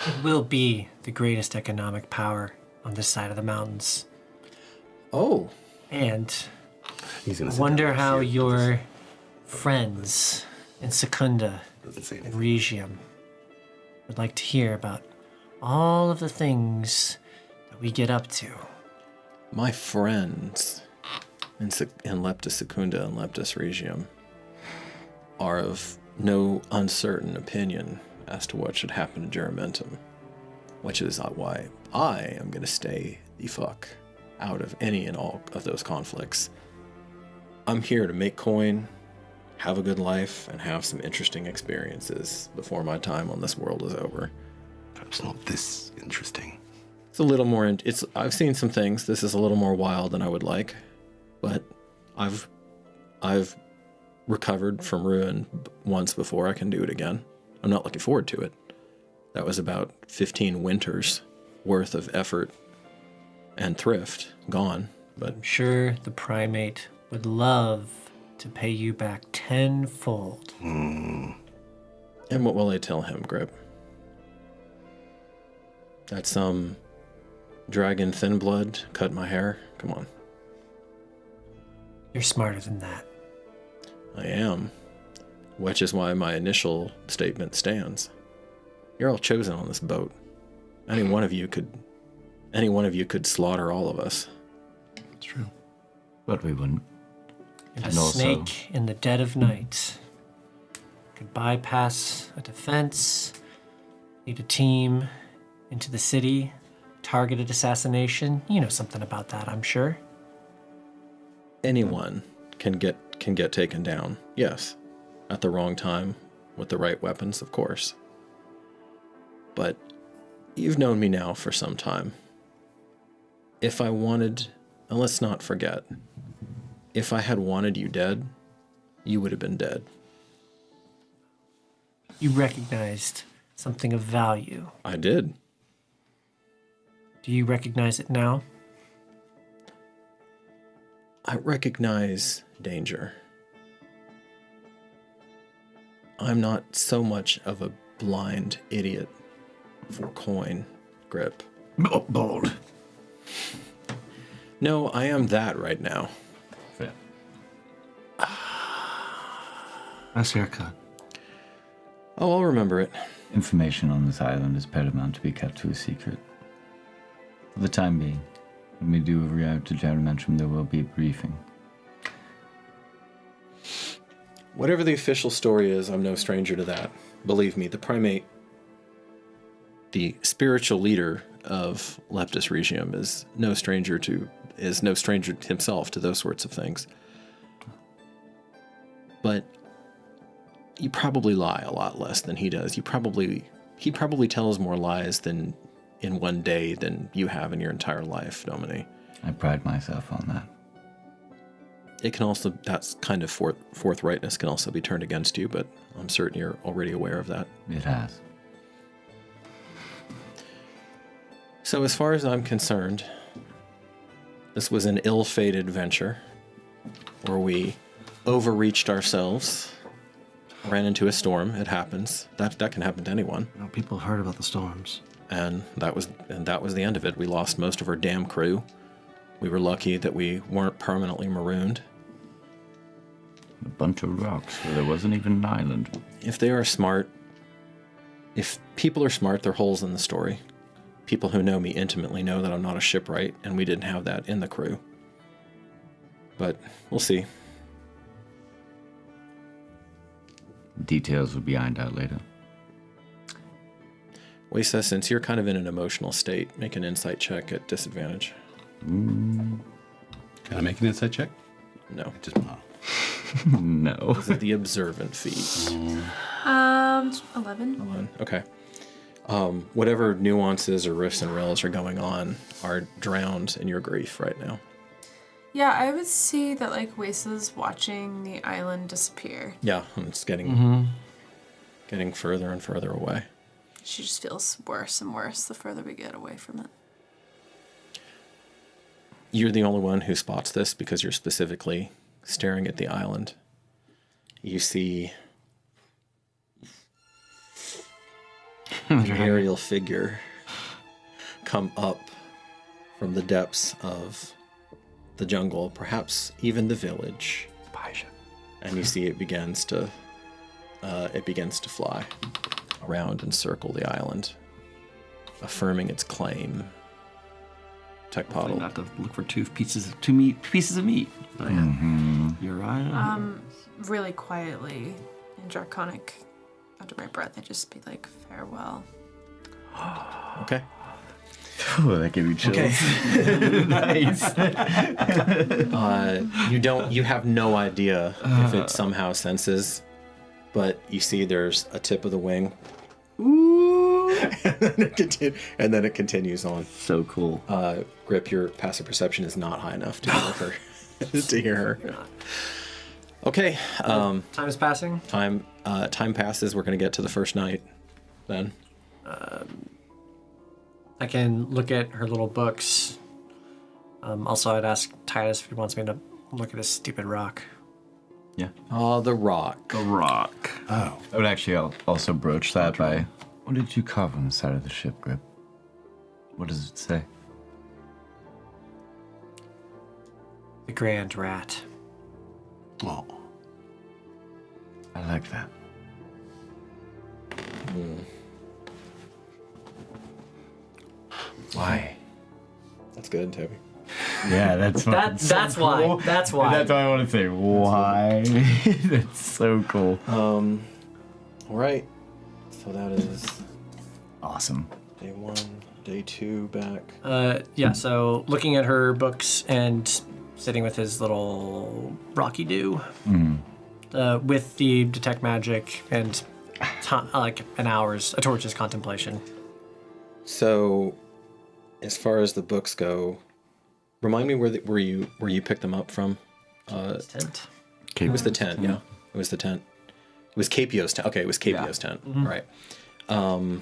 It will be the greatest economic power on this side of the mountains. Oh. And He's gonna I sit wonder down and how see it. your friends in Secunda Doesn't say and anything. Regium would like to hear about all of the things that we get up to. My friends in Leptis Secunda and Leptis Regium are of no uncertain opinion as to what should happen to Juramentum, which is why I am going to stay the fuck out of any and all of those conflicts. I'm here to make coin, have a good life, and have some interesting experiences before my time on this world is over. Perhaps not this interesting. It's a little more. I've seen some things. This is a little more wild than I would like, but I've recovered from ruin once before. I can do it again. I'm not looking forward to it. That was about 15 winters worth of effort and thrift gone. But I'm sure the primate would love to pay you back tenfold. And what will I tell him, Grip? That some dragon thin blood cut my hair? Come on. You're smarter than that. I am. Which is why my initial statement stands. You're all chosen on this boat. Any one of you could slaughter all of us. It's true. But we wouldn't. And a And also- snake in the dead of night could bypass a defense, lead a team into the city, targeted assassination. You know something about that, I'm sure. Anyone can get taken down. Yes. At the wrong time, with the right weapons, of course. But you've known me now for some time. If I wanted, and let's not forget, if I had wanted you dead, you would have been dead. You recognized something of value. I did. Do you recognize it now? I recognize danger. I'm not so much of a blind idiot for coin, Grip. Bold. No, I am that right now. Fair. Nice haircut. Oh, I'll remember it. Information on this island is paramount to be kept to a secret. For the time being, when we do arrive to Juramentum, there will be a briefing. Whatever the official story is, I'm no stranger to that. Believe me, the primate, the spiritual leader of Leptis Regium, is no stranger himself to those sorts of things. But you probably lie a lot less than he does. He probably tells more lies than in one day than you have in your entire life, Domini. I pride myself on that. It can also, that's kind of forthrightness can also be turned against you, but I'm certain you're already aware of that. It has. So as far as I'm concerned, this was an ill-fated venture where we overreached ourselves, ran into a storm. It happens. That can happen to anyone. You know, people heard about the storms. And that was the end of it. We lost most of our damn crew. We were lucky that we weren't permanently marooned. A bunch of rocks where there wasn't even an island. If people are smart, they're holes in the story. People who know me intimately know that I'm not a shipwright, and we didn't have that in the crew. But we'll see. Details will be ironed out later. Wesa, since you're kind of in an emotional state, make an insight check at disadvantage. Can I make an insight check? No. Just No. This is the observant feat. 11. 11. Okay. whatever nuances or riffs and rails are going on are drowned in your grief right now. Yeah, I would see that like Wasa's watching the island disappear. Yeah, and it's getting further and further away. She just feels worse and worse the further we get away from it. You're the only one who spots this because you're specifically staring at the island. You see an aerial figure come up from the depths of the jungle, perhaps even the village. And you see it begins to fly around and circle the island, affirming its claim. Tecpotl. Not to look for two pieces of meat. Oh, yeah. You're right. Really quietly in Draconic, under my breath, I just be like, farewell. Okay. Oh, that gave me chills. Okay. Nice. You have no idea if it somehow senses, but you see there's a tip of the wing. Ooh. and then it continues on. So cool. Grip, your passive perception is not high enough to hear her. To hear her. Okay. Time is passing. Time passes. We're going to get to the first night then. I can look at her little books. Also, I'd ask Titus if he wants me to look at his stupid rock. Yeah. Oh, the rock. The rock. Oh. I would actually also broach that by, what did you carve on the side of the ship, Grip? What does it say? The Grand Rat. Oh. I like that. Why? That's good, Toby. Yeah, that's That's why. cool. That's why. That's why I want to say why. That's so cool. All right. So that is awesome. Day 1, day 2 back. Yeah, so looking at her books and sitting with his little Rocky Doo, with the detect magic and like a torch's contemplation. So, as far as the books go, remind me where you picked them up from. Tent. It was the tent. Yeah, it was the tent. It was Capio's tent. Okay, it was Capio's tent. Right. They're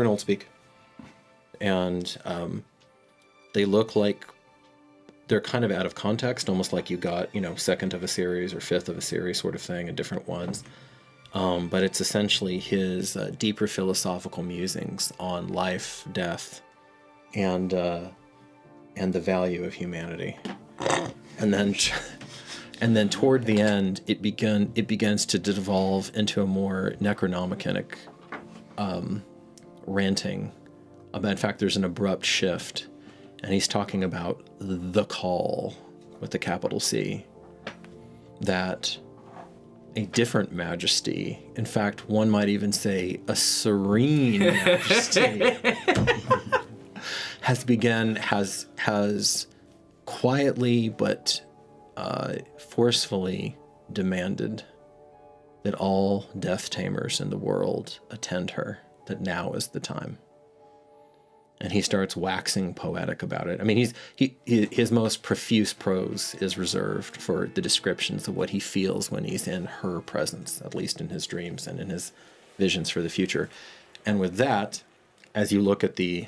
in Old Speak, and they look like they're kind of out of context, almost like you got second of a series or fifth of a series sort of thing, and different ones. But it's essentially his deeper philosophical musings on life, death, and the value of humanity. And then toward the end, it begins to devolve into a more Necronomiconic ranting. In fact, there's an abrupt shift, and he's talking about the call with the capital C, that a different majesty, in fact, one might even say a serene majesty, has quietly but forcefully demanded that all death tamers in the world attend her, that now is the time. And he starts waxing poetic about it. I mean, his most profuse prose is reserved for the descriptions of what he feels when he's in her presence, at least in his dreams and in his visions for the future. And with that, as you look at the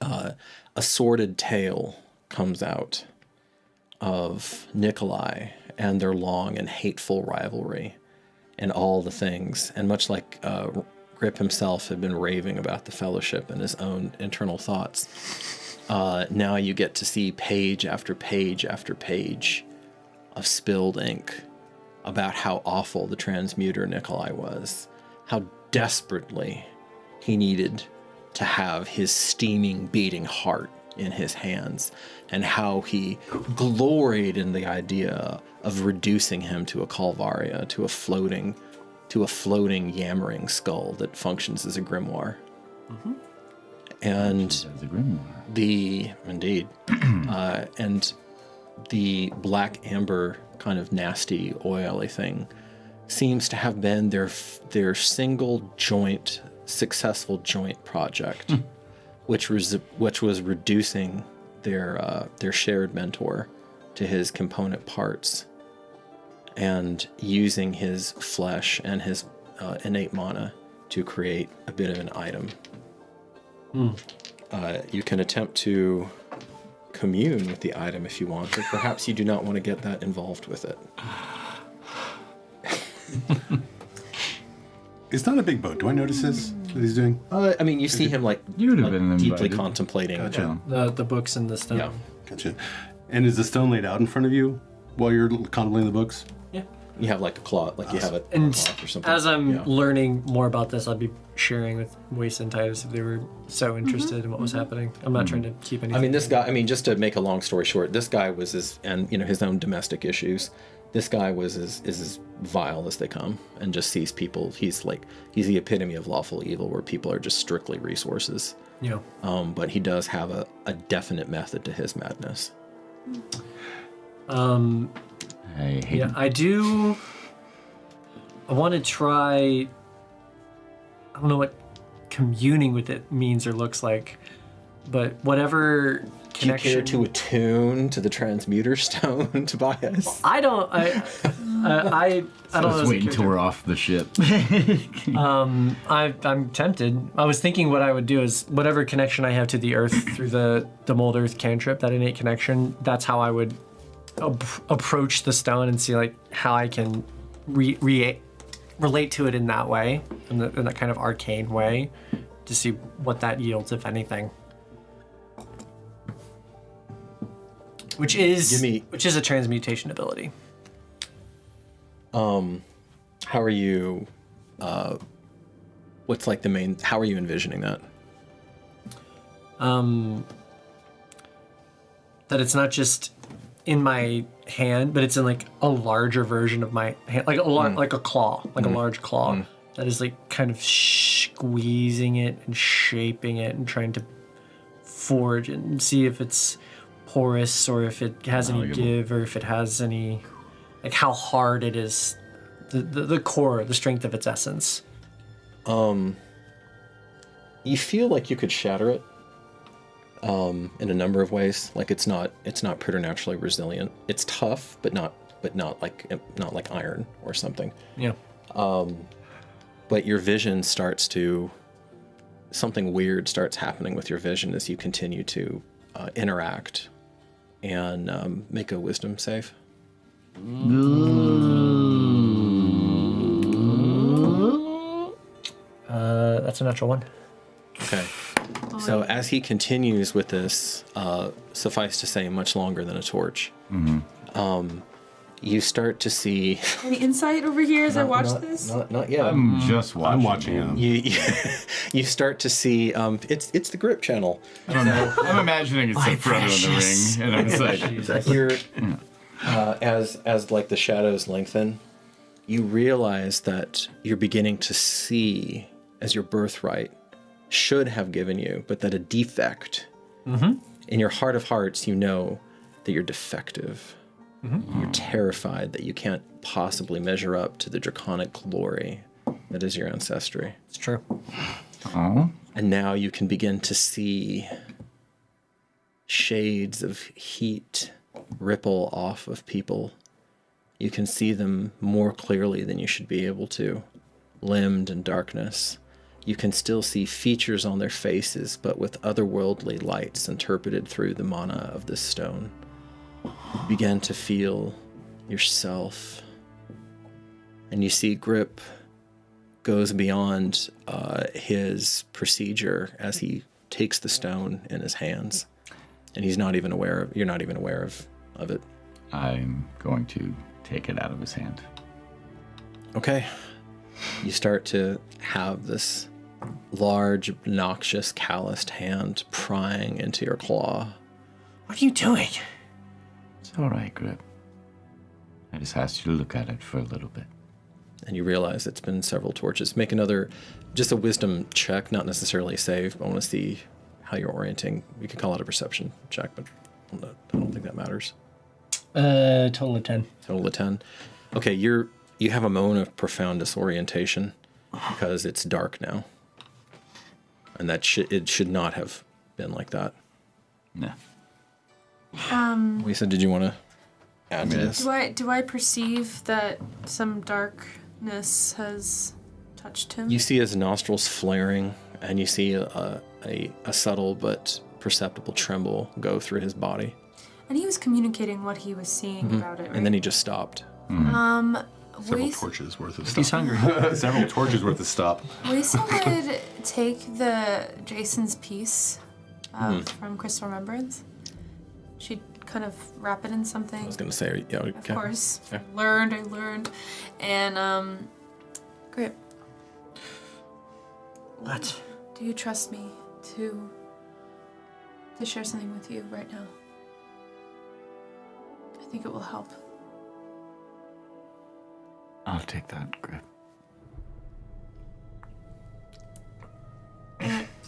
a sordid tale comes out of Nikolai and their long and hateful rivalry and all the things. And much like Grip himself had been raving about the Fellowship and his own internal thoughts, now you get to see page after page after page of spilled ink about how awful the transmuter Nikolai was, how desperately he needed to have his steaming, beating heart in his hands, and how he gloried in the idea of reducing him to a Calvaria, to a floating yammering skull that functions as a grimoire. And as a grimoire. And the black amber kind of nasty oily thing seems to have been their single joint, successful joint project, which was reducing their shared mentor to his component parts and using his flesh and his innate mana to create a bit of an item. You can attempt to commune with the item if you want, or perhaps you do not want to get that involved with it. It's not a big boat. Do I notice this? What he's doing? I mean, you see him like You'd have been deeply invited. contemplating. Gotcha. The books and the stone. Yeah. Gotcha. And is the stone laid out in front of you while you're contemplating the books? Yeah. You have like a cloth, like you have a And cloth or something. as I'm Yeah. learning more about this, I'd be sharing with Wace and Titus if they were so interested in what was happening. I'm not trying to keep anything. I mean, this guy. I mean, just to make a long story short, this guy was his own domestic issues. This guy was as vile as they come, and just sees people. He's the epitome of lawful evil, where people are just strictly resources. Yeah. But he does have a definite method to his madness. I hate Yeah, I do. I want to try. I don't know what communing with it means or looks like, but whatever Do you care connection. to attune to the transmuter stone, Tobias? I don't. I don't know. Let's as a wait until character. we're off the ship. I'm tempted. I was thinking what I would do is whatever connection I have to the earth through the mold earth cantrip, that innate connection. That's how I would approach the stone and see like how I can relate to it in that way, in that kind of arcane way, to see what that yields, if anything. Which is a transmutation ability. How are you? What's like the main? How are you envisioning that? That it's not just in my hand, but it's in like a larger version of my hand, like like a claw, like a large claw that is like kind of squeezing it and shaping it and trying to forge it and see if it's porous or if it has any give or if it has any, like how hard it is, the core, the strength of its essence. You feel like you could shatter it in a number of ways. Like it's not preternaturally resilient. It's tough, but not like iron or something. Yeah. But your vision something weird starts happening with your vision as you continue to interact and make a wisdom save. That's a natural one. Okay. So as he continues with this, suffice to say, much longer than a torch, you start to see. Any insight over here as I watch this? Not yet. I'm just watching. I'm watching him. You start to see. It's the grip channel. I don't know. I'm imagining it's like Frodo in the Ring, and I'm just like, You're as like the shadows lengthen, you realize that you're beginning to see as your birthright should have given you, but that a defect. In your heart of hearts, you know that you're defective. You're terrified that you can't possibly measure up to the draconic glory that is your ancestry. It's true. oh, And now you can begin to see shades of heat ripple off of people. You can see them more clearly than you should be able to, limbed in darkness. You can still see features on their faces, but with otherworldly lights interpreted through the mana of this stone. You begin to feel yourself, and you see Grip goes beyond his procedure as he takes the stone in his hands, and you're not even aware of it. I'm going to take it out of his hand. Okay. You start to have this large, obnoxious, calloused hand prying into your claw. What are you doing? It's all right, Grip. I just asked you to look at it for a little bit. And you realize it's been several torches. Make just a wisdom check, not necessarily a save. I want to see how you're orienting. You can call it a perception check, but I don't think that matters. Total of 10. Total of 10. Okay, you're You have a moment of profound disorientation because it's dark now. And that it should not have been like that. No. Lisa, did you want to add to this? Do I perceive that some darkness has touched him? You see his nostrils flaring, and you see a subtle but perceptible tremble go through his body. And he was communicating what he was seeing about it, right? And then he just stopped. Several torches worth of stop. He's hungry. Several torches worth of stop. Lisa would take Jason's piece from Crystal Remembrance. She'd kind of wrap it in something. I was going to say, yeah, okay. Of course. Yeah. I learned. And, Grip. What? Do you trust me to share something with you right now? I think it will help. I'll take that, Grip.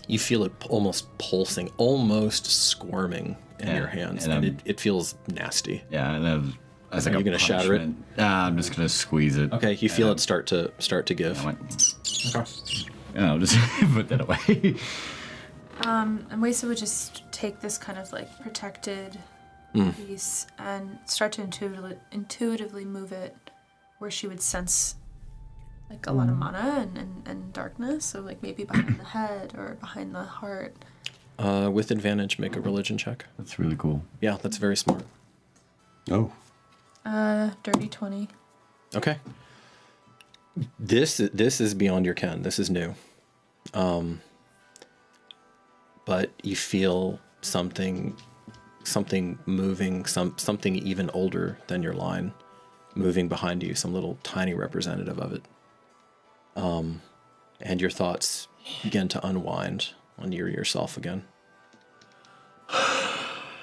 You feel it almost pulsing, almost squirming in your hands, and it feels nasty. Yeah, and then as Are you going to shatter it? I'm just going to squeeze it. Okay, you feel it start to give. And I'll just put that away. And Wesa would just take this kind of like protected piece and start to intuitively move it where she would sense like a lot of mana and darkness. So like maybe behind the head or behind the heart. With advantage, make a religion check. That's really cool. Yeah, that's very smart. Oh. Dirty 20. Okay. This is beyond your ken. This is new. But you feel something moving, something even older than your line, moving behind you, some little tiny representative of it. And your thoughts begin to unwind on yourself again.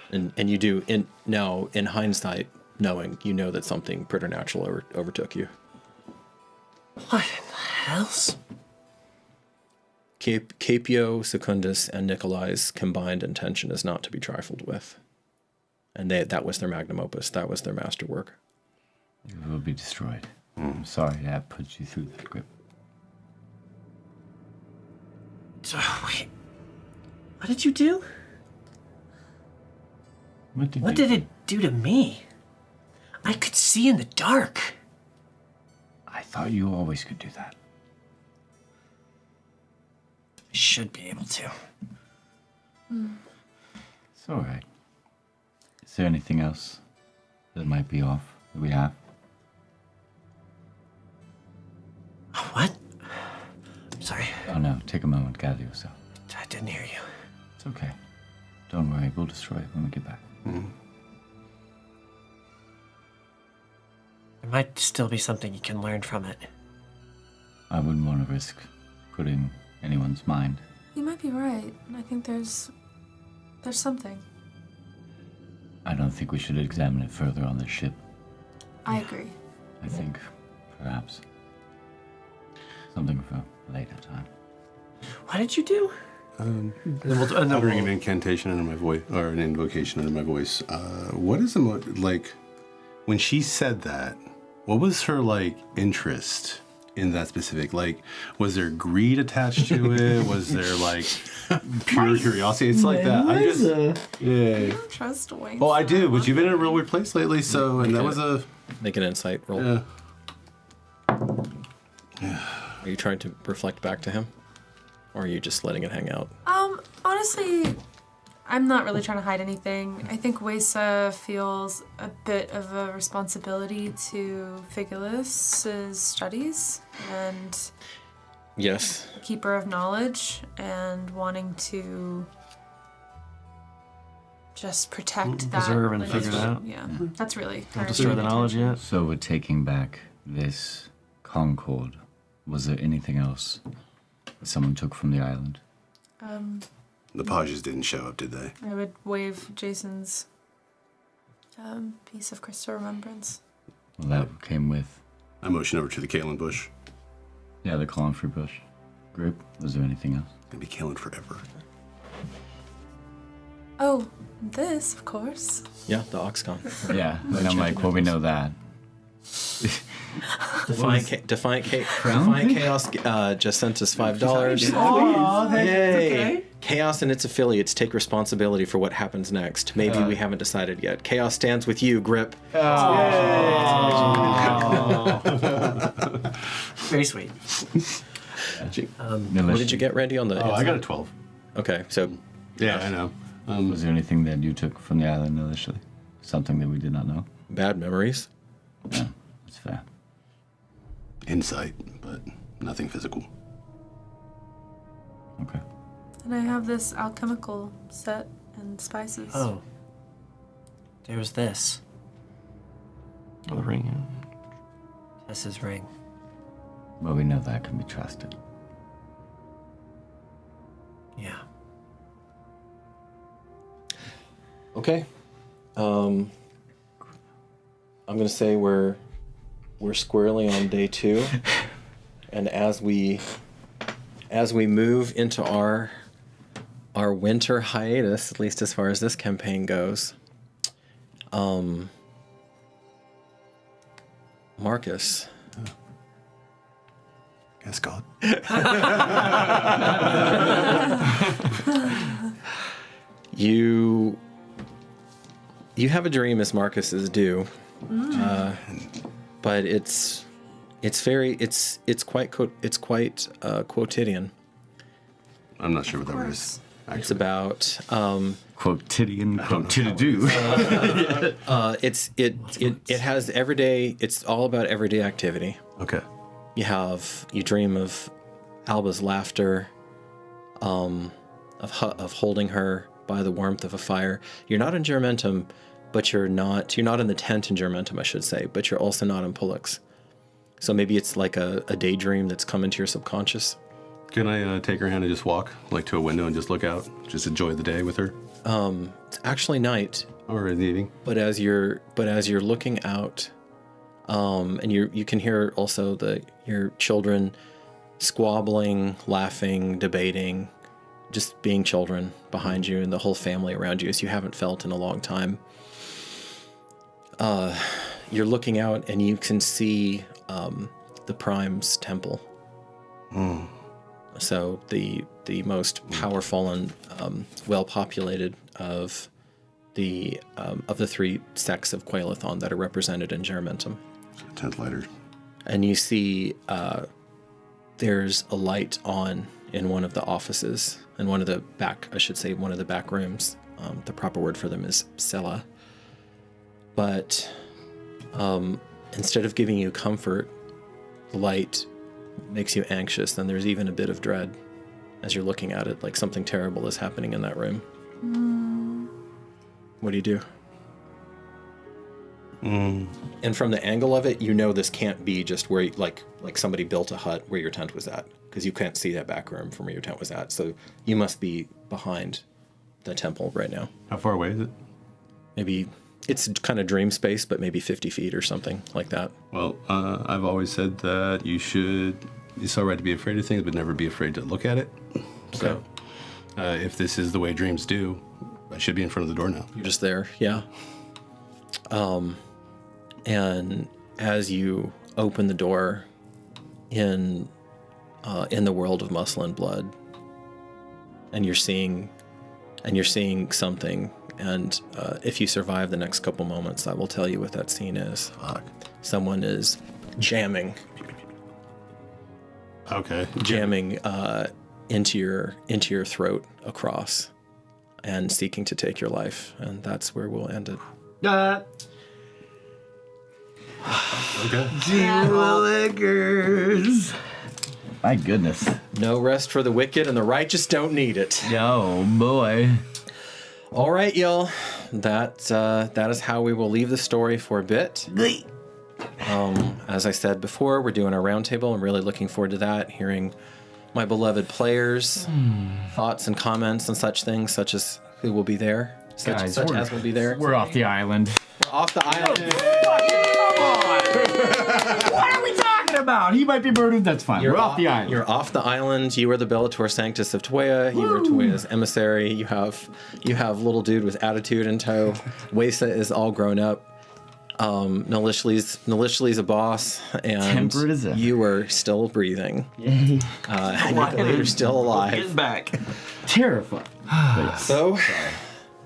And you do, in hindsight, knowing, you know that something preternatural overtook you. What in the hells? Capio, Secundus, and Nikolai's combined intention is not to be trifled with. And that was their magnum opus. That was their masterwork. You will be destroyed. I'm sorry I put you through that, Grip. Wait. What did you do? What did it do to me? I could see in the dark. I thought you always could do that. I should be able to. It's all right. Is there anything else that might be off that we have? What? I'm sorry. Oh no, take a moment, gather yourself. I didn't hear you. It's okay. Don't worry, we'll destroy it when we get back. There might still be something you can learn from it. I wouldn't want to risk putting anyone's mind. You might be right. I think there's something. I don't think we should examine it further on the ship. I agree. I think, perhaps, something for a later time. What did you do? Uttering an incantation under my voice, or an invocation under my voice. What is like when she said that? What was her like interest in that specific? Like, was there greed attached to it? Was there like pure curiosity? It's like that. I just I don't trust Wayne. Oh, I do, but you've been in a real weird place lately. So, and that was a make an insight roll. Yeah. Are you trying to reflect back to him? Or are you just letting it hang out? Honestly, I'm not really trying to hide anything. I think Wesa feels a bit of a responsibility to Figulus's studies and yes, keeper of knowledge, and wanting to just protect that. Preserve and figure it out. Yeah, that's really Don't destroy the knowledge yet. So we're taking back this Concord. Was there anything else that someone took from the island? The Pages didn't show up, did they? I would wave Jason's piece of crystal remembrance. Well, that came with... I motion over to the Kalen bush. Yeah, the Columnfree bush. Grip, was there anything else? Gonna be Kalen forever. Oh, this, of course. Yeah, the Oxcon. Yeah, and I'm like, well, we know that. Defiant Chaos just sent us $5. Oh, Yay! okay. Chaos and its affiliates take responsibility for what happens next. Maybe we haven't decided yet. Chaos stands with you, Grip. Very sweet. What did you get, Randy, on the? Oh, I got a 12. Okay, so Yeah, I know. Was there anything that you took from the island initially? Something that we did not know? bad memories. Yeah, that's fair. Insight, but nothing physical. Okay. And I have this alchemical set and spices. Oh. There's this. Oh, the ring. Tessa's ring. Well, we know that can be trusted. Yeah. Okay. I'm gonna say we're squarely on day 2, and as we move into our winter hiatus, at least as far as this campaign goes, Marcus. Guess God. You have a dream, as Marcus is due, but it's quite quotidian. I'm not sure what that word is. It's about quotidian, quotidoo. It has everyday. It's all about everyday activity. Okay. You dream of Alba's laughter, of holding her by the warmth of a fire. You're not in Germentum, but you're not in the tent in Germentum, I should say, but you're also not in Pullux. So maybe it's like a daydream that's come into your subconscious. Can I take her hand and just walk like to a window and just look out, just enjoy the day with her? It's actually night. Or in the evening. But as you're looking out, and you can hear also your children squabbling, laughing, debating, just being children behind you, and the whole family around you, as you haven't felt in a long time. You're looking out and you can see the Prime's temple. So the most powerful and well-populated of the 3 sects of Quaelathon that are represented in Germentum. Tent lighter. And you see there's a light on in one of the offices, in one of the back rooms. The proper word for them is cella. But instead of giving you comfort, the light makes you anxious, and there's even a bit of dread as you're looking at it, like something terrible is happening in that room. What do you do? And from the angle of it, you know this can't be just where like somebody built a hut where your tent was at, because you can't see that back room from where your tent was at. So you must be behind the temple right now. How far away is it? Maybe it's kind of dream space, but maybe 50 feet or something like that. Well, I've always said that it's all right to be afraid of things, but never be afraid to look at it. Okay. So if this is the way dreams do, I should be in front of the door now. You're just there, yeah. And as you open the door in the world of muscle and blood, and you're seeing something, and if you survive the next couple moments, I will tell you what that scene is. Someone is jamming. Okay. Jamming into your throat across, and seeking to take your life, and that's where we'll end it. Okay. Lickers. My goodness. No rest for the wicked, and the righteous don't need it. Oh boy. All right, y'all. That is how we will leave the story for a bit. As I said before, we're doing our roundtable. I'm really looking forward to that, hearing my beloved players' thoughts and comments on such things, such as who will be there. Such as will be there. We're off the island. We're off the island. What are we talking about? He might be murdered. That's fine. We're off the island. You're off the island. You are the Bellator Sanctus of Toya. You are Toya's emissary. You have little dude with attitude in tow. Wesa is all grown up. Nalishli's a boss, and Temperate as ever. you are still breathing. Yay. And you're still alive. Get back. Terrifying. But yes, So,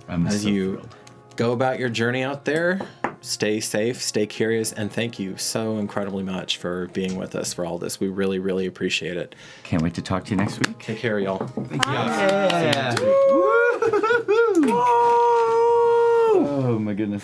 I'm as so you thrilled. go about your journey out there, stay safe, stay curious, and thank you so incredibly much for being with us for all this. We really, really appreciate it. Can't wait to talk to you next week. Take care, y'all. Yeah. Oh my goodness.